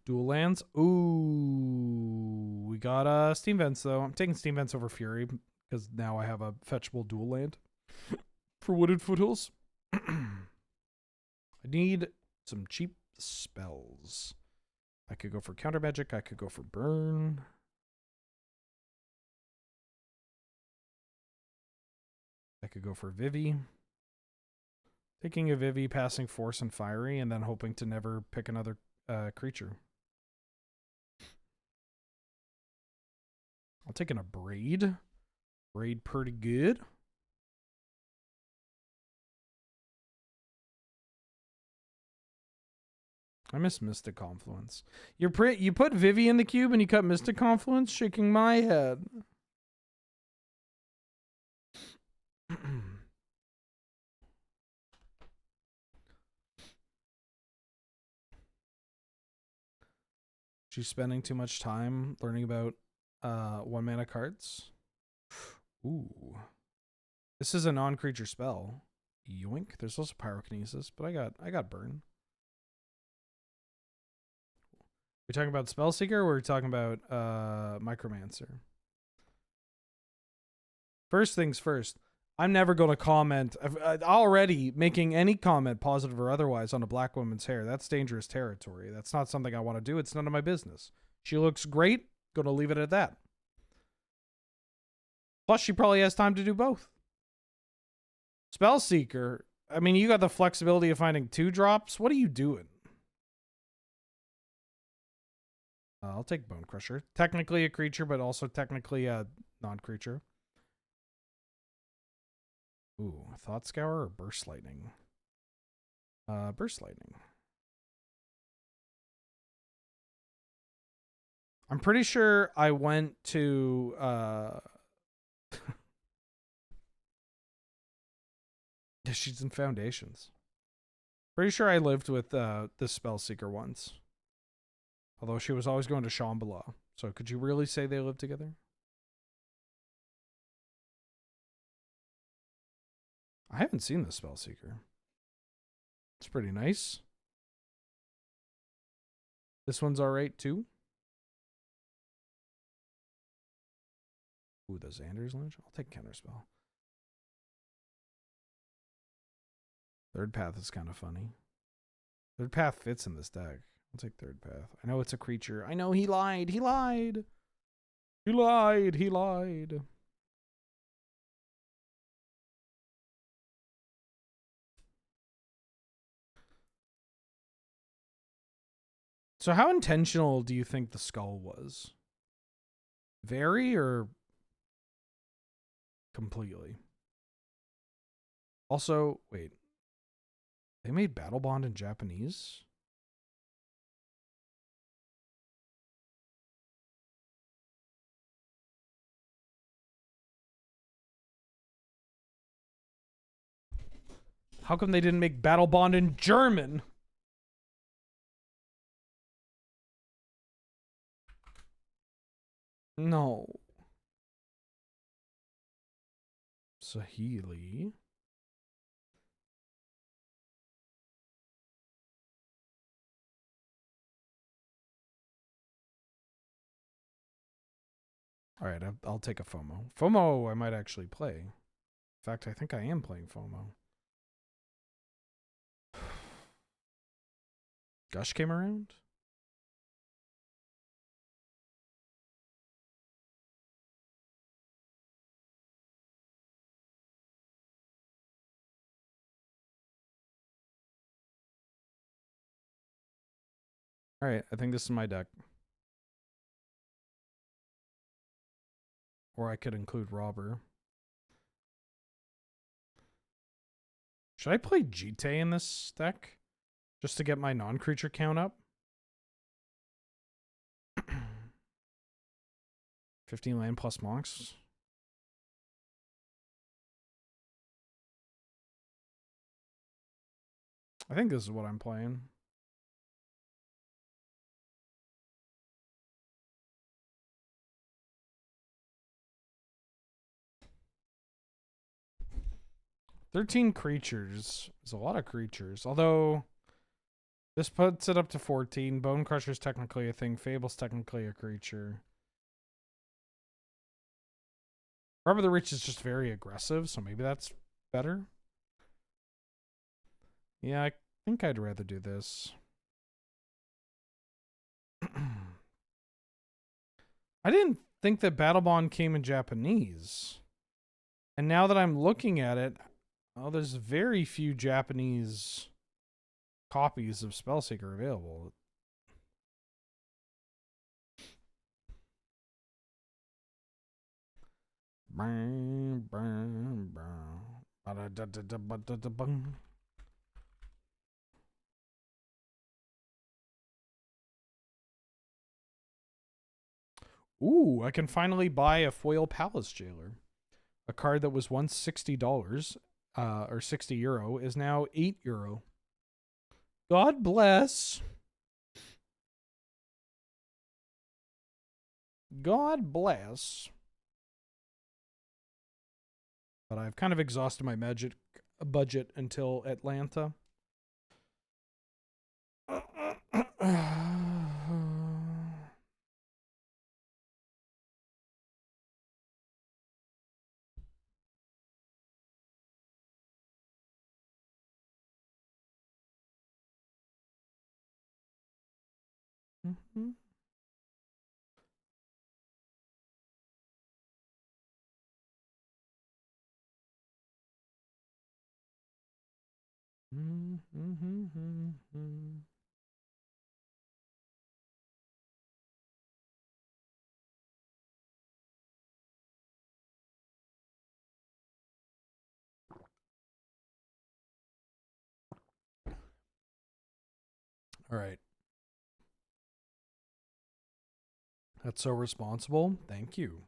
dual lands. Ooh, we got Steam Vents though. I'm taking Steam Vents over Fury because now I have a fetchable dual land for Wooded Foothills. I need some cheap spells. I could go for Counter Magic. I could go for Burn. I could go for Vivi. Taking a Vivi, passing Force and Fiery, and then hoping to never pick another creature. I'll take in a Braid. Braid pretty good. I miss Mystic Confluence. You put Vivi in the cube and you cut Mystic Confluence, shaking my head. She's spending too much time learning about 1 mana cards. Ooh. This is a non-creature spell. Yoink. There's also Pyrokinesis, but I got burn. We're talking about Spellseeker or we're talking about Micromancer? First things first. I'm never going to comment. Already making any comment, positive or otherwise, on a black woman's hair. That's dangerous territory. That's not something I want to do. It's none of my business. She looks great. Going to leave it at that. Plus, she probably has time to do both. Spellseeker. I mean, you got the flexibility of finding 2 drops. What are you doing? I'll take Bone Crusher. Technically a creature, but also technically a non-creature. Ooh, Thought Scour or Burst Lightning? Burst Lightning. I'm pretty sure I went to she's in Foundations. Pretty sure I lived with the Spellseeker once. Although she was always going to Shambhala. So could you really say they lived together? I haven't seen the Spellseeker. It's pretty nice. This one's alright too. Ooh, the Xander's Lunge. I'll take Counterspell. Third Path is kind of funny. Third Path fits in this deck. I'll take Third Path. I know it's a creature. I know he lied. He lied. He lied. He lied. So how intentional do you think the skull was? Very or completely? Also, wait. They made Battle Bond in Japanese? How come they didn't make Battle Bond in German? No. Sahili. All right, I'll take a FOMO. FOMO I might actually play. In fact, I think I am playing FOMO. Gush came around? All right, I think this is my deck. Or I could include Robber. Should I play Jite in this deck? Just to get my non-creature count up? 15 land plus monks. I think this is what I'm playing. $13 creatures is a lot of creatures. Although this puts it up to 14. Bone Crusher's technically a thing. Fable's technically a creature. Rubber the Rich is just very aggressive, so maybe that's better. Yeah, I think I'd rather do this. I didn't think that Battle Bond came in Japanese. And now that I'm looking at it, oh, there's very few Japanese copies of Spellseeker available. Ooh, I can finally buy a foil Palace Jailer. A card that was once $60, or €60, is now €8. God bless. God bless. But I've kind of exhausted my magic budget until Atlanta. All right. That's so responsible. Thank you.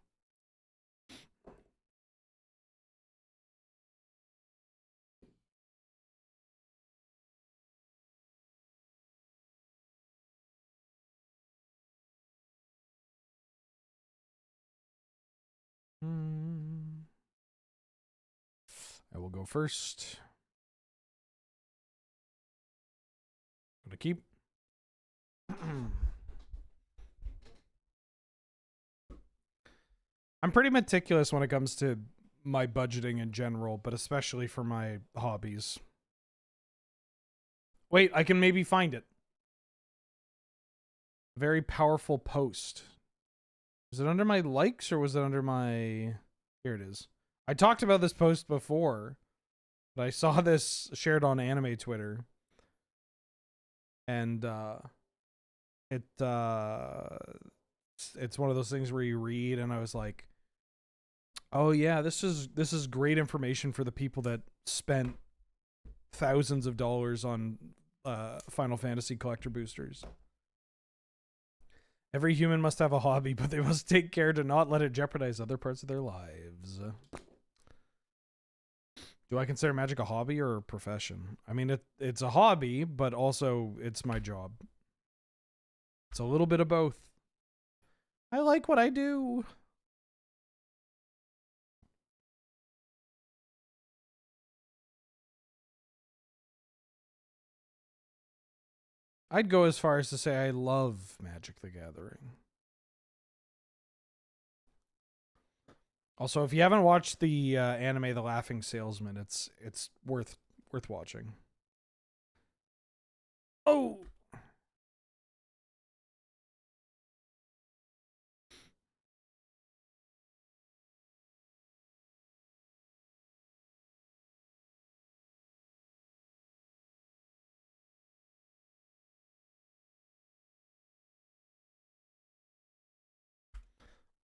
I will go first. Gonna keep. I'm pretty meticulous when it comes to my budgeting in general, but especially for my hobbies. Wait, I can maybe find it. Very powerful post. Was it under my likes or was it under my... Here it is. I talked about this post before, but I saw this shared on anime Twitter. And it's one of those things where you read and I was like, oh yeah, this is great information for the people that spent thousands of dollars on Final Fantasy collector boosters. Every human must have a hobby, but they must take care to not let it jeopardize other parts of their lives. Do I consider magic a hobby or a profession? I mean, it's a hobby, but also it's my job. It's a little bit of both. I like what I do. I'd go as far as to say I love Magic the Gathering. Also, if you haven't watched the anime The Laughing Salesman, it's worth watching. Oh.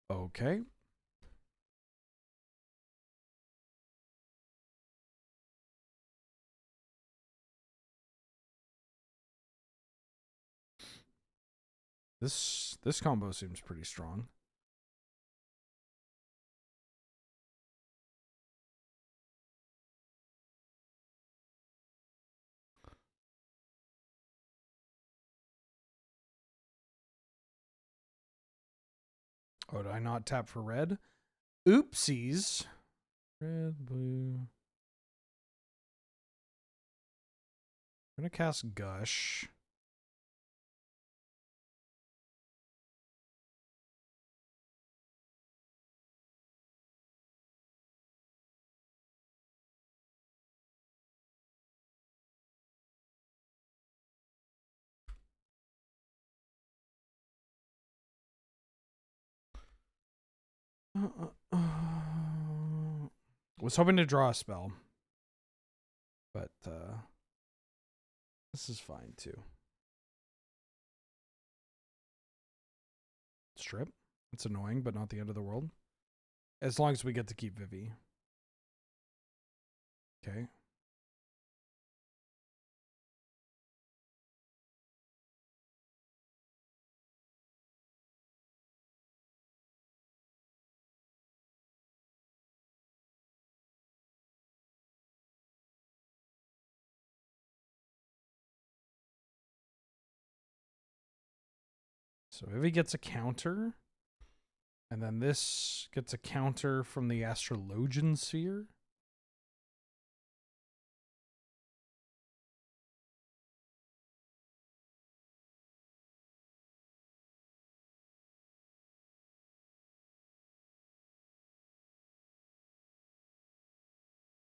Okay. This combo seems pretty strong. Oh, did I not tap for red? Oopsies. Red, blue. I'm gonna cast Gush. Was hoping to draw a spell, but this is fine too. Strip. It's annoying, but not the end of the world. As long as we get to keep Vivi. Okay. So Vivi gets a counter. And then this gets a counter from the Astrologian Sphere.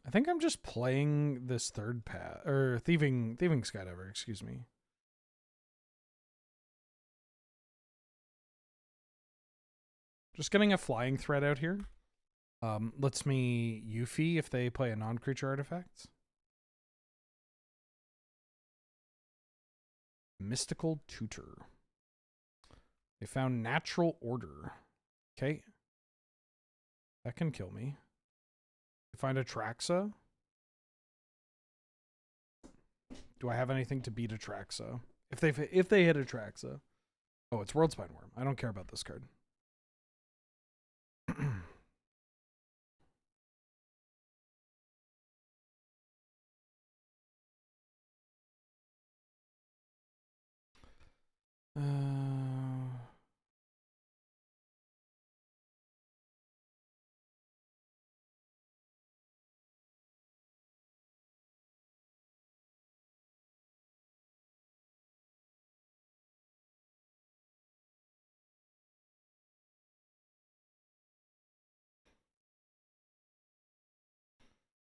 I think I'm just playing this third path, or thieving skydiver, excuse me. Just getting a flying threat out here. Lets me Yuffie if they play a non-creature artifact. Mystical Tutor. They found Natural Order. Okay. That can kill me. They find Atraxa. Do I have anything to beat Atraxa? If they hit Atraxa. Oh, it's World Spine Worm. I don't care about this card.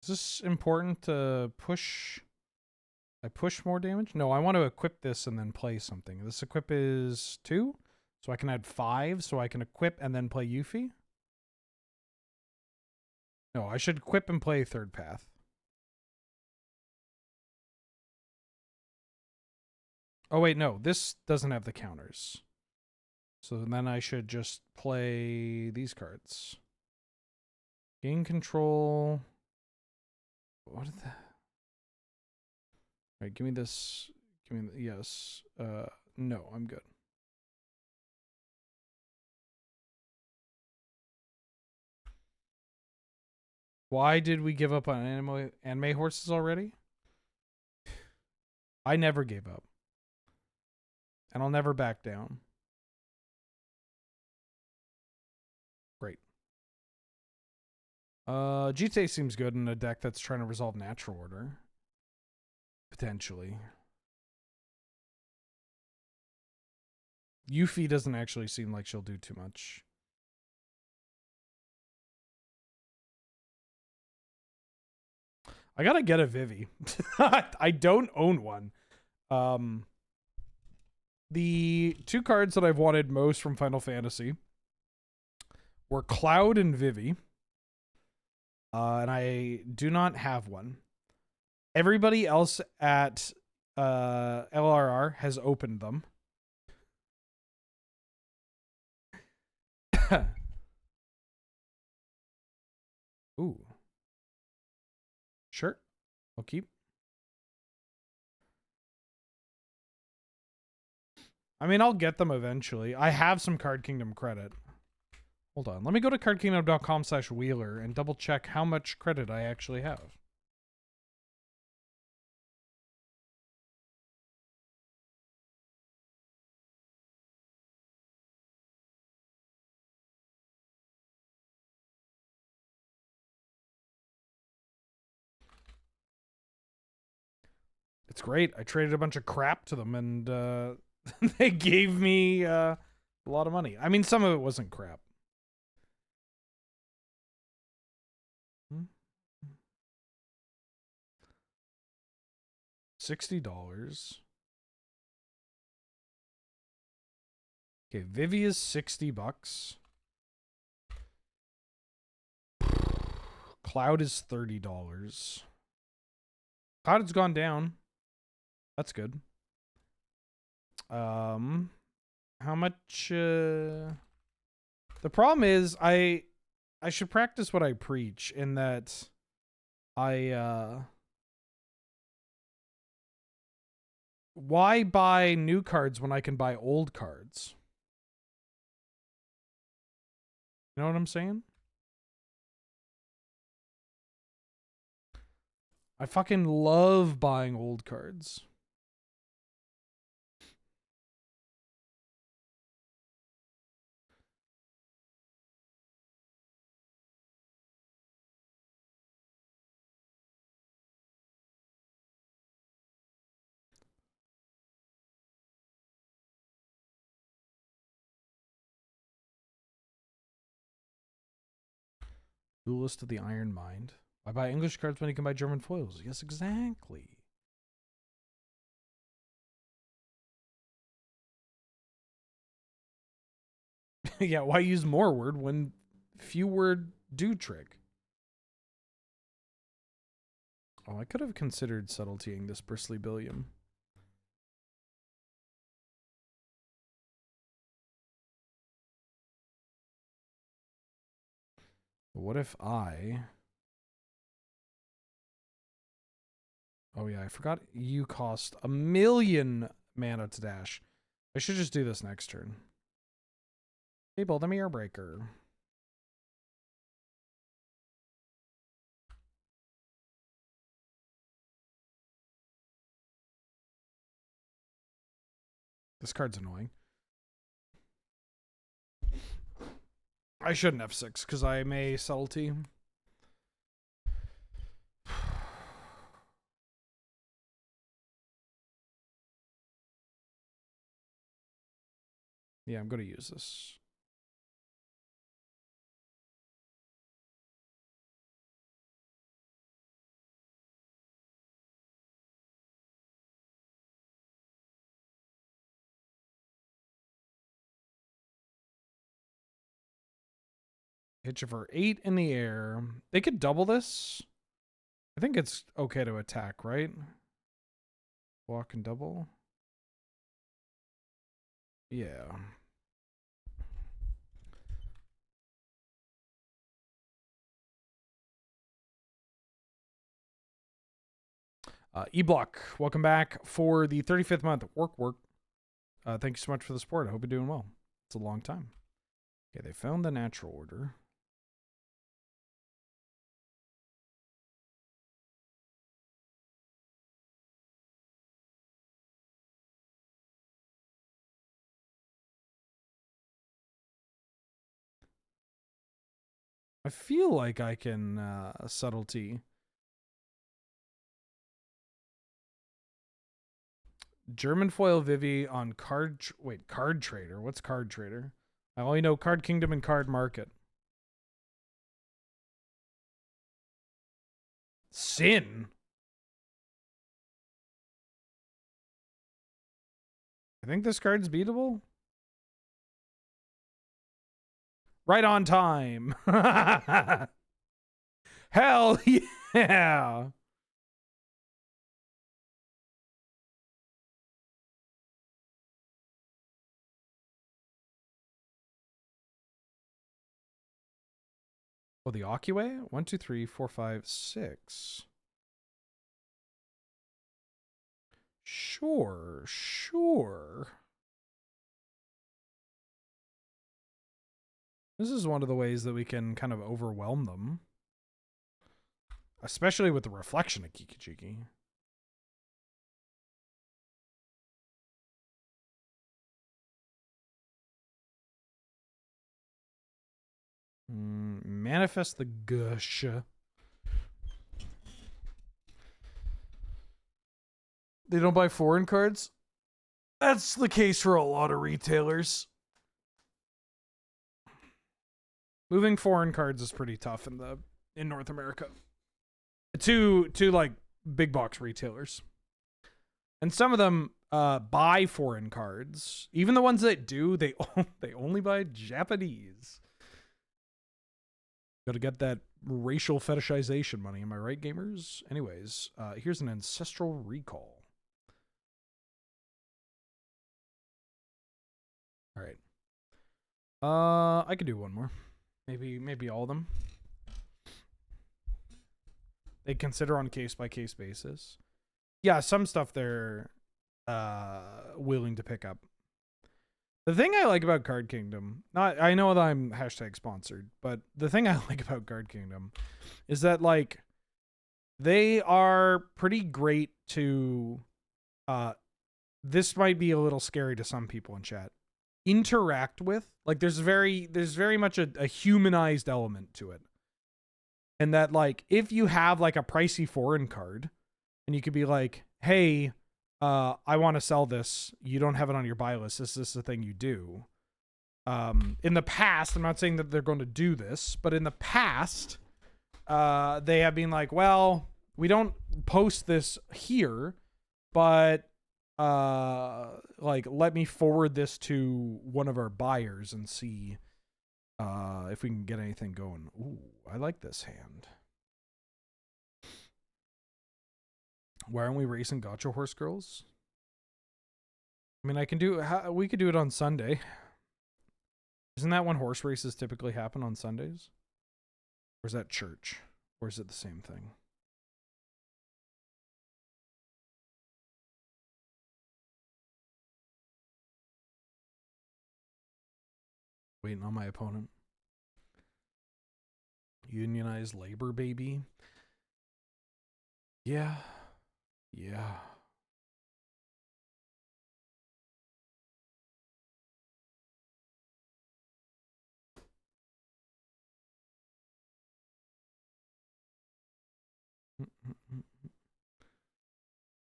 Is this important to push? I push more damage? No, I want to equip this and then play something. This equip is 2, so I can add 5, so I can equip and then play Yuffie. No, I should equip and play third path. Oh wait, no, this doesn't have the counters. So then I should just play these cards. Gain control. What is that? All right, give me this. Give me yes. No, I'm good. Why did we give up on anime horses already? I never gave up. And I'll never back down. Great. GTA seems good in a deck that's trying to resolve natural order. Potentially. Yuffie doesn't actually seem like she'll do too much. I gotta get a Vivi. I don't own one. The 2 cards that I've wanted most from Final Fantasy were Cloud and Vivi. And I do not have one. Everybody else at LRR has opened them. Ooh. Sure. I'll keep. I mean, I'll get them eventually. I have some Card Kingdom credit. Hold on. Let me go to cardkingdom.com/Wheeler and double check how much credit I actually have. It's great. I traded a bunch of crap to them and they gave me a lot of money. I mean, some of it wasn't crap. $60. Okay, Vivi is $60. Cloud is $30. Cloud has gone down. That's good. How much? The problem is I should practice what I preach in that why buy new cards when I can buy old cards? You know what I'm saying? I fucking love buying old cards. Duelist of the Iron Mind. I buy English cards when you can buy German foils. Yes, exactly. Yeah, why use more word when few word do trick? Oh, I could have considered subtletying this Bristly Billiam. What if I... Oh yeah, I forgot you cost 1,000,000 mana to dash. I should just do this next turn. Table the Mirror Breaker. This card's annoying. I shouldn't have 6 because I may subtlety. Yeah, I'm going to use this. Hit you for 8 in the air. They could double this. I think it's okay to attack, right? Walk and double. Yeah. E-Block, welcome back for the 35th month. Work. Thank you so much for the support. I hope you're doing well. It's a long time. Okay, they found the natural order. I feel like I can subtlety. German foil Vivi on card trader. What's card trader? I only know Card Kingdom and Card Market. Sin. I think this card's beatable. Right on time. Hell yeah. Oh, the Akiway? 1, 2, 3, 4, 5, 6. Sure. This is one of the ways that we can kind of overwhelm them. Especially with the reflection of Kiki-Chiki. Manifest the gush. They don't buy foreign cards? That's the case for a lot of retailers. Moving foreign cards is pretty tough in North America. To like big box retailers. And some of them buy foreign cards. Even the ones that do, they only buy Japanese. Gotta get that racial fetishization money. Am I right, gamers? Anyways, here's an Ancestral Recall. All right. I could do one more. Maybe all of them. They consider on case-by-case basis. Yeah, some stuff they're willing to pick up. The thing I like about Card Kingdom, I know that I'm #sponsored, but the thing I like about Card Kingdom is that, like, they are pretty great to, this might be a little scary to some people in chat, interact with. Like, there's very much a humanized element to it. And that, like, if you have, like, a pricey foreign card, and you could be like, hey, I want to sell this. You don't have it on your buy list. This is the thing you do. In the past, I'm not saying that they're going to do this, but in the past, they have been like, well, we don't post this here, but like let me forward this to one of our buyers and see if we can get anything going. Ooh, I like this hand. Why aren't we racing Gotcha Horse Girls? I mean, I can do. We could do it on Sunday. Isn't that when horse races typically happen on Sundays? Or is that church? Or is it the same thing? Waiting on my opponent. Unionized labor, baby. Yeah. Yeah.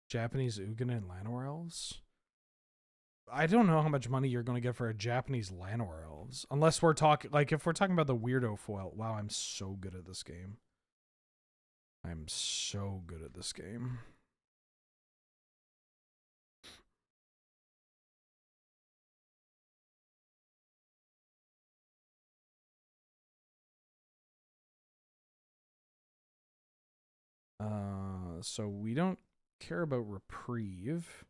Japanese Ugin and Llanowar Elves? I don't know how much money you're going to get for a Japanese Llanowar Elves. Unless we're talking, like, if we're talking about the weirdo foil. Wow, I'm so good at this game. I'm so good at this game. So we don't care about Reprieve.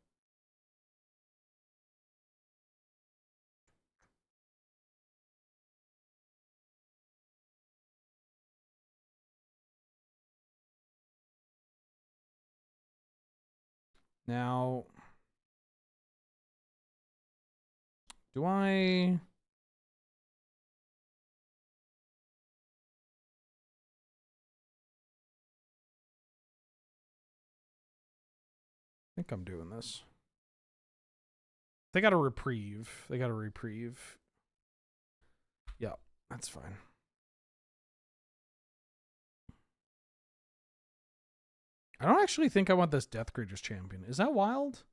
Now, do I... I think I'm doing this. They got a Reprieve. They got a Reprieve. Yeah, that's fine. I don't actually think I want this Death Creatures champion. Is that wild?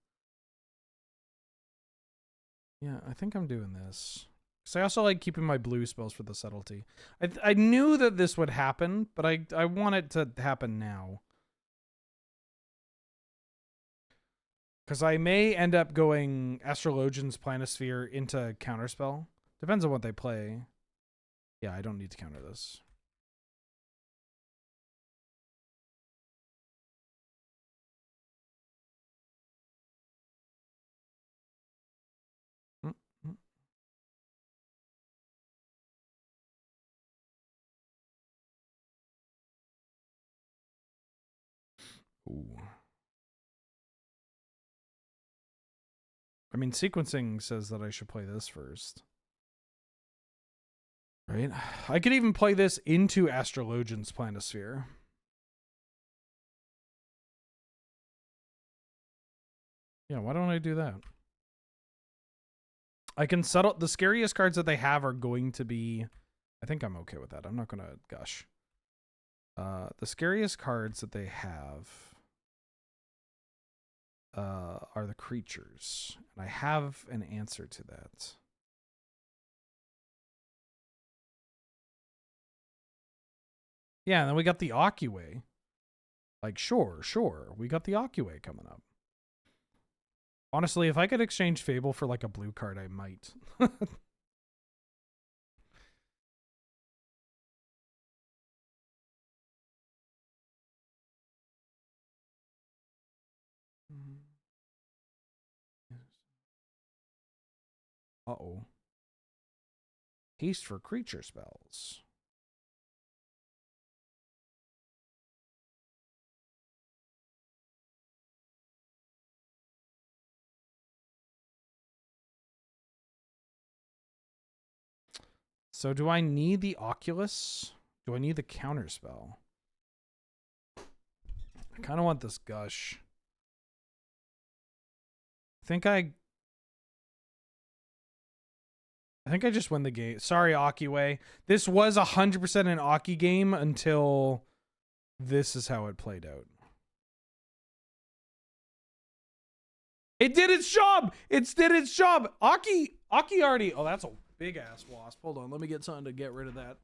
Yeah, I think I'm doing this. Because I also like keeping my blue spells for the subtlety. I knew that this would happen, but I want it to happen now. Because I may end up going Astrologian's Planisphere into Counterspell. Depends on what they play. Yeah, I don't need to counter this. Ooh. I mean, sequencing says that I should play this first. Right? I could even play this into Astrologian's Planisphere. Yeah, why don't I do that? I can settle... The scariest cards that they have are going to be... I think I'm okay with that. I'm not going to gush. The scariest cards that they have are the creatures. And I have an answer to that. Yeah, and then we got the Occupy. Like, sure. We got the Occupy coming up. Honestly, if I could exchange Fable for, like, a blue card, I might. Uh-oh. Haste for creature spells. So do I need the Oculus? Do I need the counterspell? I kind of want this Gush. I think I just win the game. Sorry, Occupy. This was 100% an Aki game until this is how it played out. It did its job. It did its job. Aki already... Oh, that's a big ass wasp. Hold on. Let me get something to get rid of that.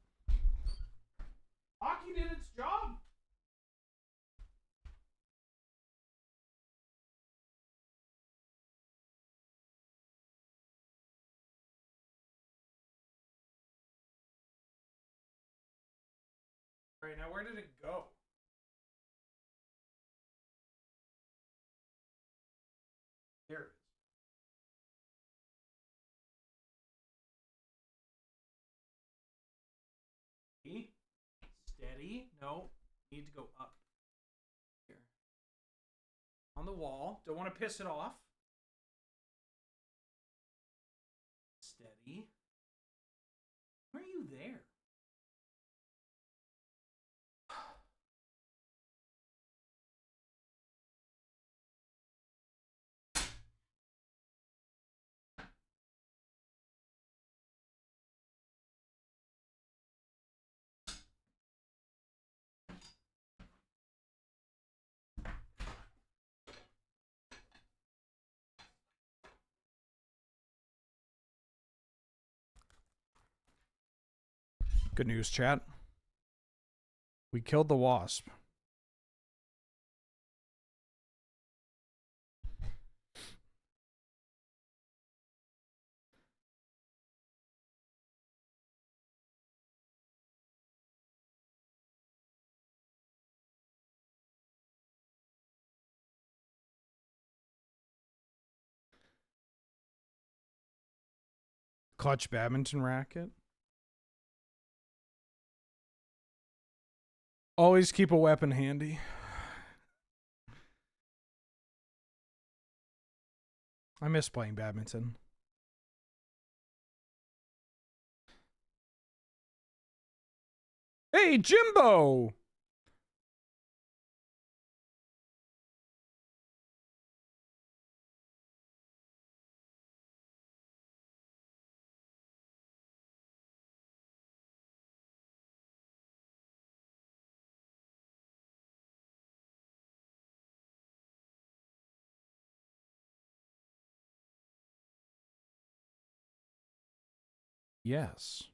Hockey did its job. All right, now where did it go? There it is. Steady. No, need to go up. Here. On the wall. Don't want to piss it off. Steady. Why are you there? Good news, chat. We killed the wasp. Clutch badminton racket. Always keep a weapon handy. I miss playing badminton. Hey, Jimbo! Yes.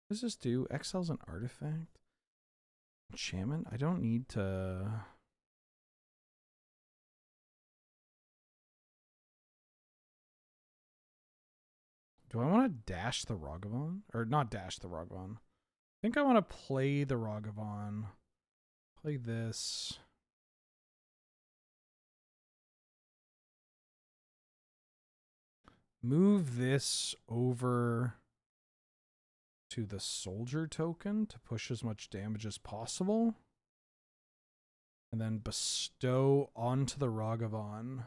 What does this do? Exiles an artifact? Enchantment? I don't need to... Do I want to dash the Ragavan? Or not dash the Ragavan. I think I want to play the Ragavan. Play this. Move this over to the soldier token to push as much damage as possible. And then bestow onto the Ragavan.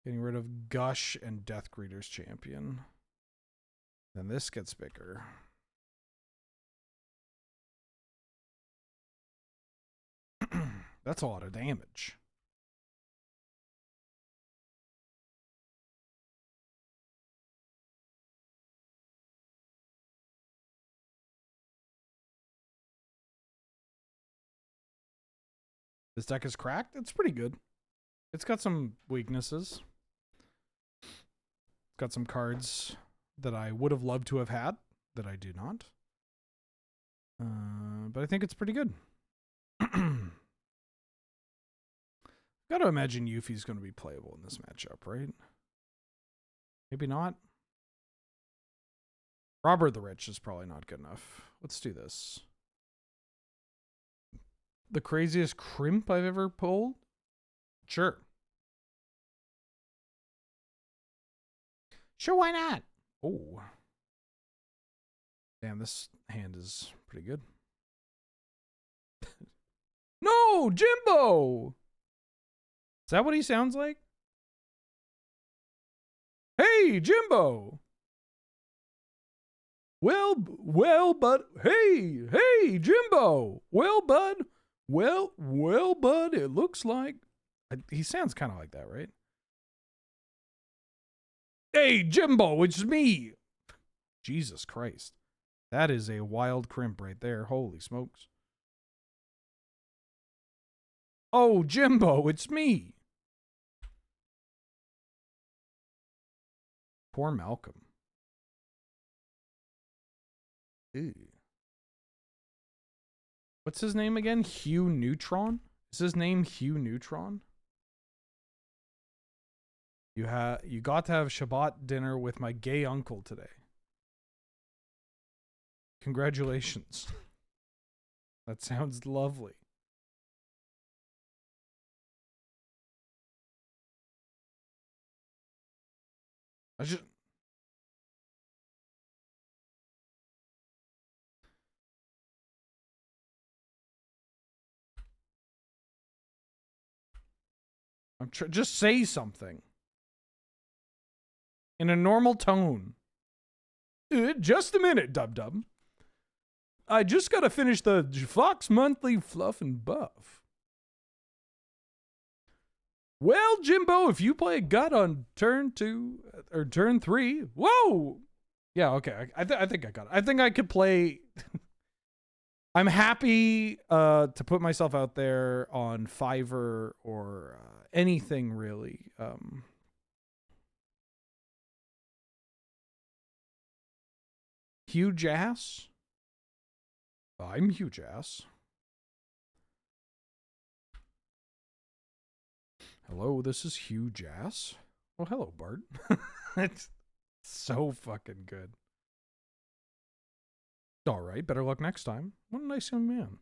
Getting rid of Gush and Death Greeter's Champion. Then this gets bigger. That's a lot of damage. This deck is cracked. It's pretty good. It's got some weaknesses. It's got some cards that I would have loved to have had that I do not. But I think it's pretty good. Gotta imagine Yuffie's going to be playable in this matchup, right? Maybe not. Robert the Rich is probably not good enough. Let's do this. The craziest crimp I've ever pulled? Sure. Sure, why not? Oh. Damn, this hand is pretty good. No, Jimbo! Is that what he sounds like? Hey, Jimbo. Well, bud. Hey, Jimbo. Well, bud. Well, bud. It looks like he sounds kind of like that, right? Hey, Jimbo, it's me. Jesus Christ. That is a wild crimp right there. Holy smokes. Oh, Jimbo, it's me. Poor Malcolm. Ew. What's his name again? Hugh Neutron? Is his name Hugh Neutron? You got to have Shabbat dinner with my gay uncle today. Congratulations. That sounds lovely. Just say something. In a normal tone. Just a minute, Dub. I just gotta finish the Fox Monthly Fluff and Buff. Well, Jimbo, if you play a gut on turn 2 or turn 3, whoa! Yeah, okay. I think I got it. I think I could play. I'm happy to put myself out there on Fiverr or anything really. Huge ass. I'm huge ass. Hello, this is huge ass. Oh, hello, Bart. It's so fucking good. All right, better luck next time. What a nice young man.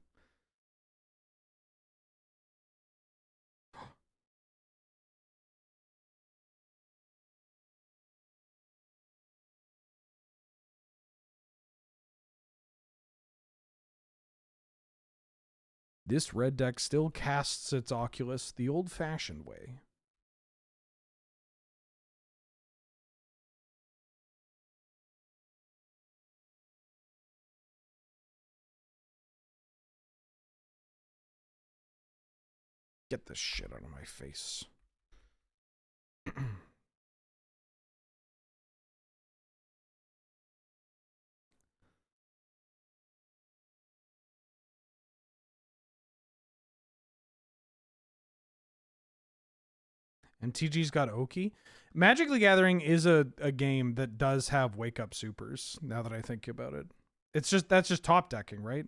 This red deck still casts its Oculus the old-fashioned way. Get this shit out of my face. And TG's got Oki. Magic the Gathering is a game that does have wake up supers, now that I think about it. That's just top decking, right?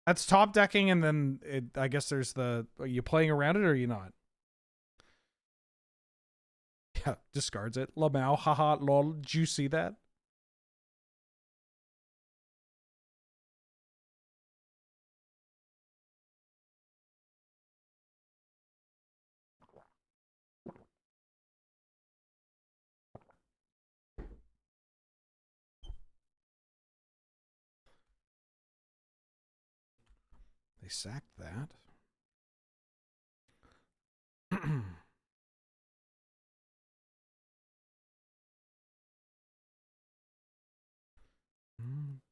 That's top decking, and then I guess there's are you playing around it or are you not? Yeah, discards it. Lamau, haha, lol. Did you see that? They sacked that.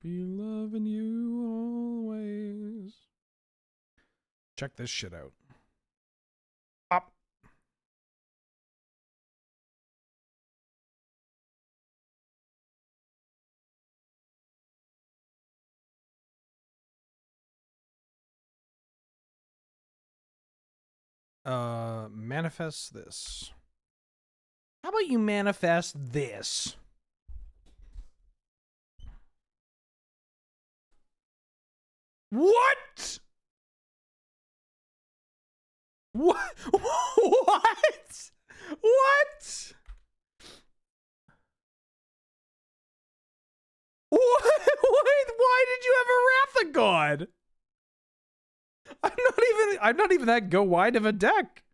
Be loving you always. Check this shit out. Up. Manifest this. How about you manifest this? What? What? What? What? Why did you have a Wrath of God? I'm not even that go wide of a deck.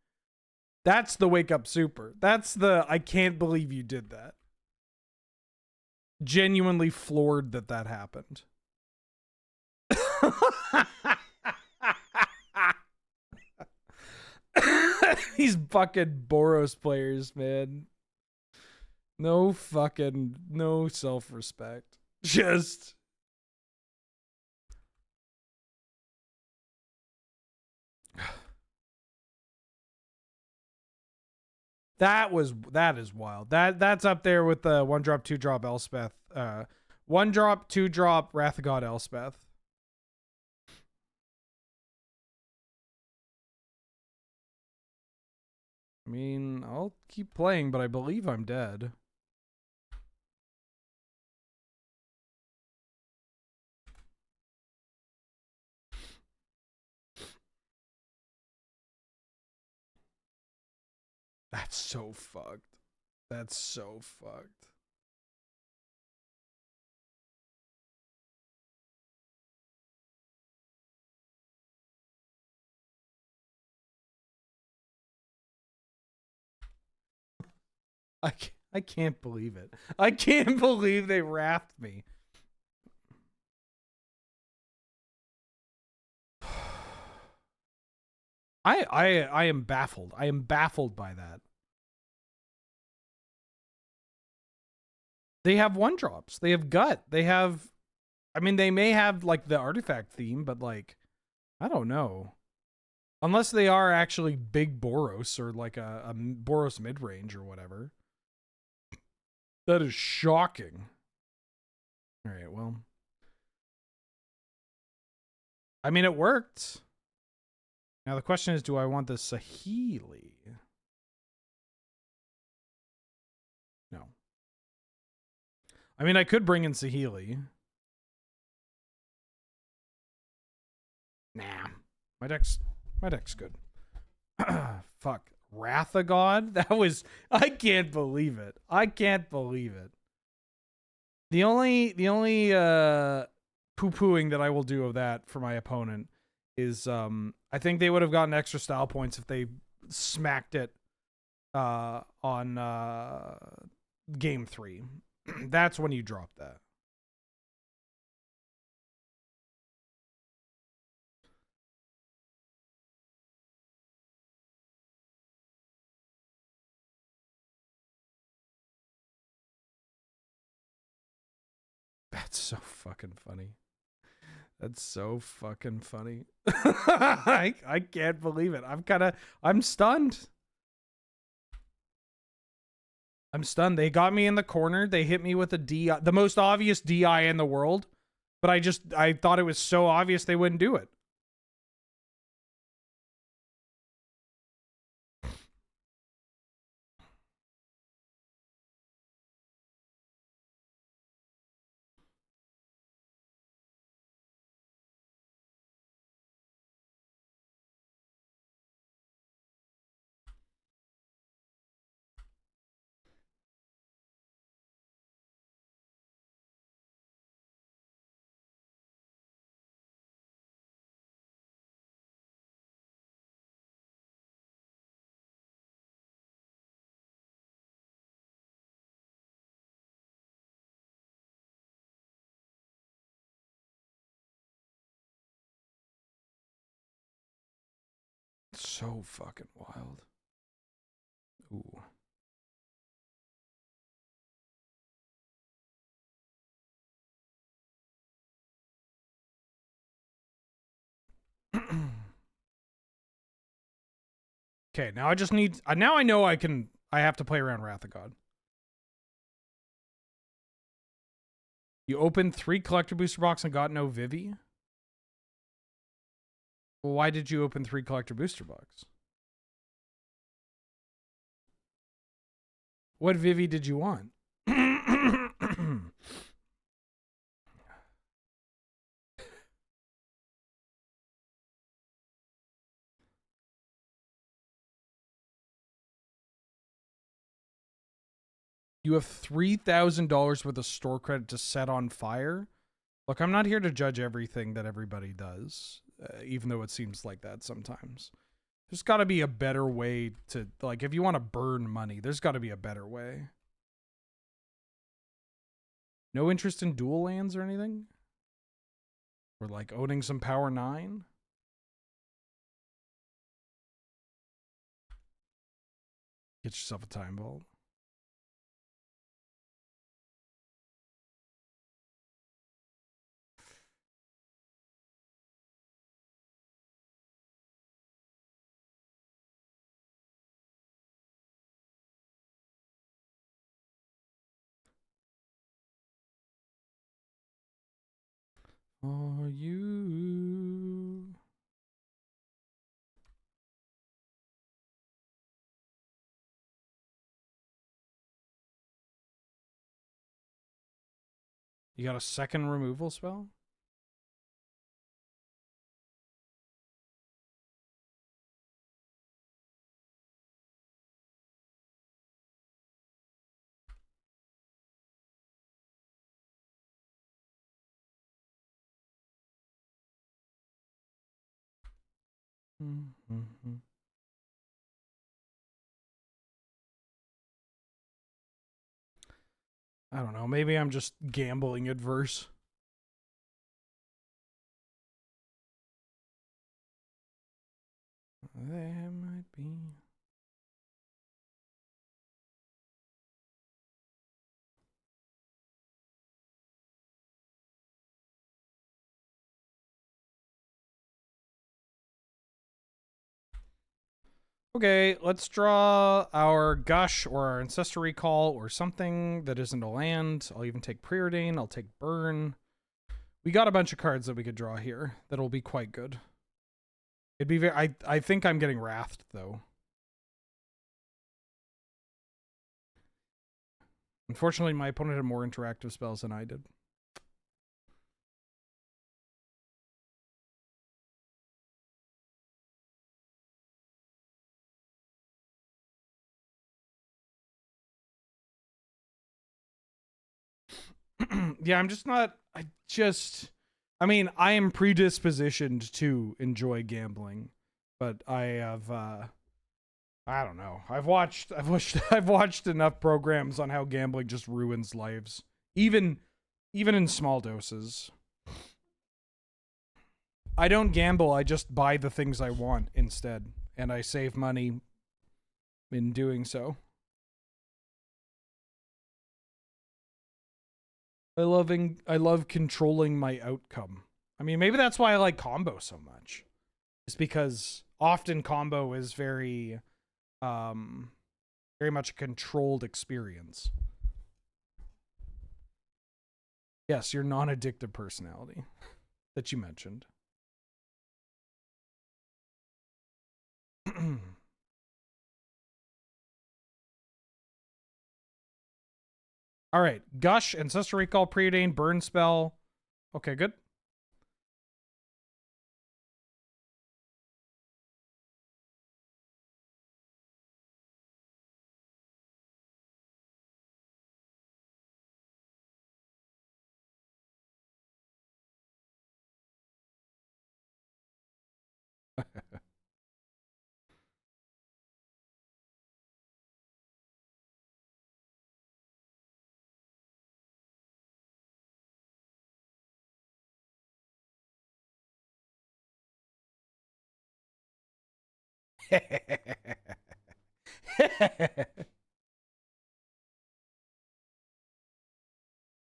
That's the wake up super. That's the I can't believe you did that. Genuinely floored that happened. These fucking Boros players, man. No fucking, no self-respect. Just. That is wild. That's up there with the 1-drop, 2-drop Elspeth. 1-drop, 2-drop Wrath of God Elspeth. I mean, I'll keep playing, but I believe I'm dead. That's so fucked. That's so fucked. I can't believe it. I can't believe they wrapped me. I am baffled. I am baffled by that. They have 1-drops. They have gut. They have, I mean, they may have like the artifact theme, but like, I don't know. Unless they are actually big Boros or like a Boros mid-range or whatever. That is shocking. All right, well. I mean, it worked. Now the question is, do I want the Saheeli? No. I mean, I could bring in Saheeli. Nah. My deck's good. Fuck. Wrath of God? That was, I can't believe it. I can't believe it. The only poo-pooing that I will do of that for my opponent is I think they would have gotten extra style points if they smacked it on game 3. That's when you drop that. That's so fucking funny. That's so fucking funny. I can't believe it. I'm stunned. I'm stunned. They got me in the corner. They hit me with a DI, the most obvious DI in the world. But I thought it was so obvious they wouldn't do it. So fucking wild. Ooh. Okay, now I just need, now I know I have to play around Wrath of God. You opened 3 collector booster box and got no Vivi? Well, why did you open 3 collector booster box? What Vivi did you want? You have $3,000 worth of store credit to set on fire? Look, I'm not here to judge everything that everybody does, even though it seems like that sometimes. There's got to be a better way to, like, if you want to burn money, there's got to be a better way. No interest in dual lands or anything? Or, like, owning some Power 9? Get yourself a time vault. Are you? You got a second removal spell? Mm-hmm. I don't know. Maybe I'm just gambling adverse. There might be. Okay, let's draw our Gush or our Ancestor Recall or something that isn't a land. I'll even take Preordain. I'll take Burn. We got a bunch of cards that we could draw here that'll be quite good. It'd be very. I think I'm getting Wrathed though. Unfortunately, my opponent had more interactive spells than I did. Yeah, I'm just not. I mean, I am predispositioned to enjoy gambling, but I have. I don't know. I've watched I've watched enough programs on how gambling just ruins lives, even in small doses. I don't gamble. I just buy the things I want instead, and I save money in doing so. I love controlling my outcome. I mean, maybe that's why I like combo so much. It's because often combo is very much a controlled experience. Yes, your non-addictive personality that you mentioned. All right, Gush, Ancestor Recall, Preordain, Burn Spell. Okay, good.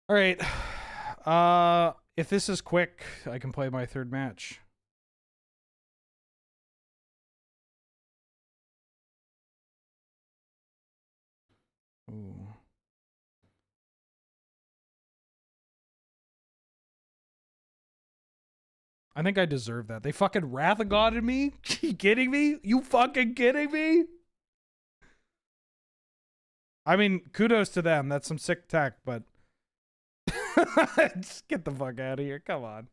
All right. If this is quick, I can play my third match. Ooh. I think I deserve that. They fucking Wrath of God in me? You kidding me? You fucking kidding me? I mean, kudos to them. That's some sick tech, but just get the fuck out of here. Come on.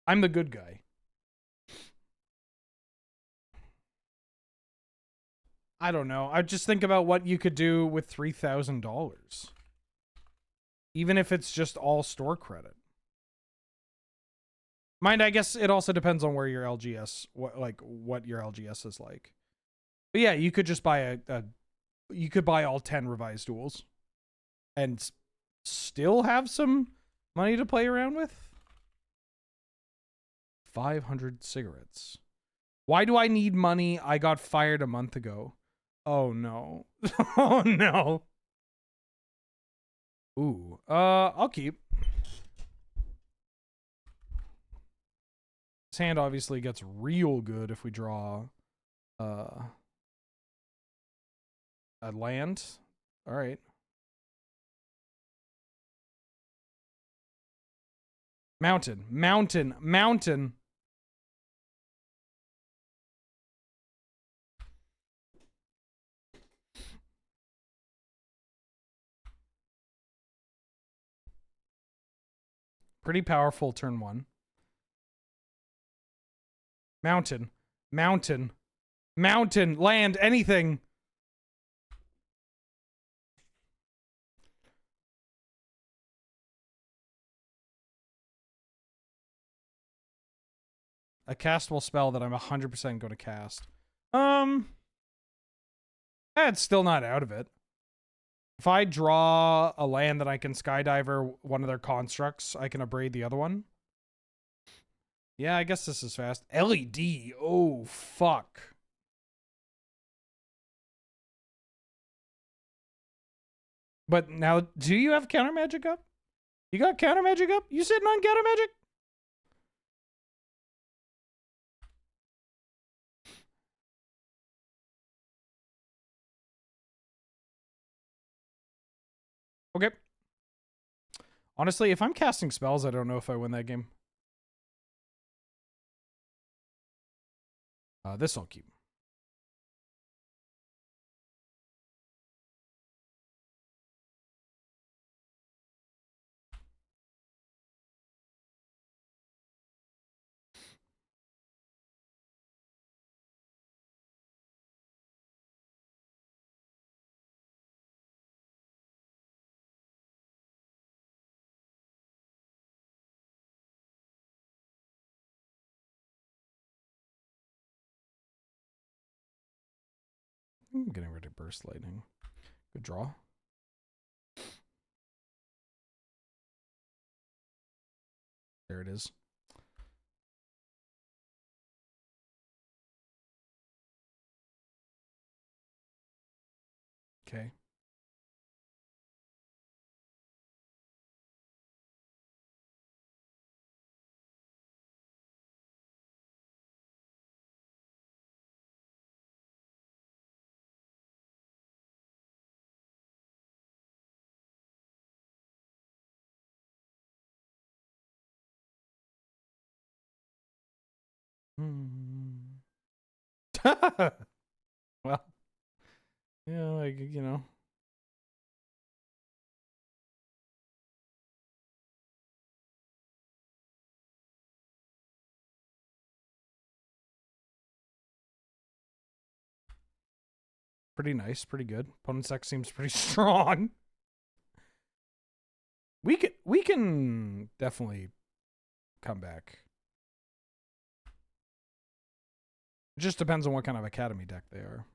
I'm the good guy. I don't know. I just think about what you could do with $3,000. Even if it's just all store credit. Mind, I guess it also depends on where your LGS, what your LGS is like. But yeah, you could just buy you could buy all 10 revised duels and still have some money to play around with. 500 cigarettes. Why do I need money? I got fired a month ago. Oh no. Oh no. Ooh. I'll keep. This hand obviously gets real good if we draw a land. All right. Mountain. Mountain. Mountain. Pretty powerful turn 1. Mountain. Mountain. Mountain. Land. Anything. A castable spell that I'm 100% going to cast. It's still not out of it. If I draw a land that I can skydiver one of their constructs, I can abrade the other one. Yeah, I guess this is fast. LED. Oh, fuck. But now, do you have counter magic up? You got counter magic up? You sitting on counter magic? Okay. Honestly, if I'm casting spells, I don't know if I win that game. This I'll keep. I'm getting rid of Burst Lightning. Good draw. There it is. Okay. Well, yeah, like, you know. Pretty nice, pretty good. Opponent's deck seems pretty strong. We can definitely come back. It just depends on what kind of Academy deck they are.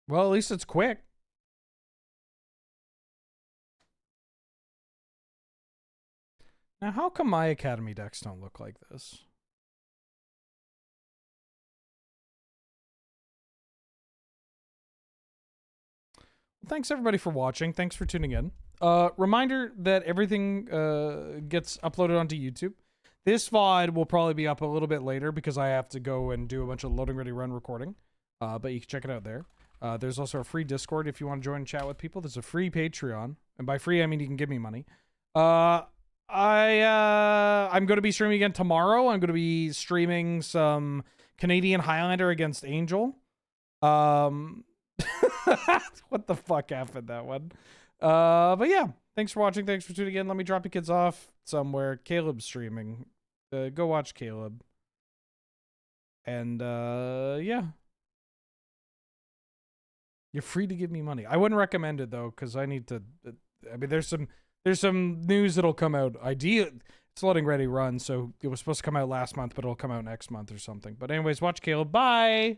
Well, at least it's quick. Now, how come my Academy decks don't look like this? Thanks everybody for watching. Thanks for tuning in. Reminder that everything gets uploaded onto YouTube. This VOD will probably be up a little bit later because I have to go and do a bunch of loading ready run recording. But you can check it out there. There's also a free Discord if you want to join and chat with people. There's a free Patreon. And by free, I mean you can give me money. I'm going to be streaming again tomorrow. I'm going to be streaming some Canadian Highlander against Angel. What the fuck happened that one? But yeah, thanks for watching. Thanks for tuning in. Let me drop you kids off somewhere. Caleb's streaming. Go watch Caleb. And yeah. You're free to give me money. I wouldn't recommend it though, because I need to. I mean, there's some news that'll come out. Floating Ready run, so it was supposed to come out last month, but it'll come out next month or something. But anyways, watch Caleb. Bye!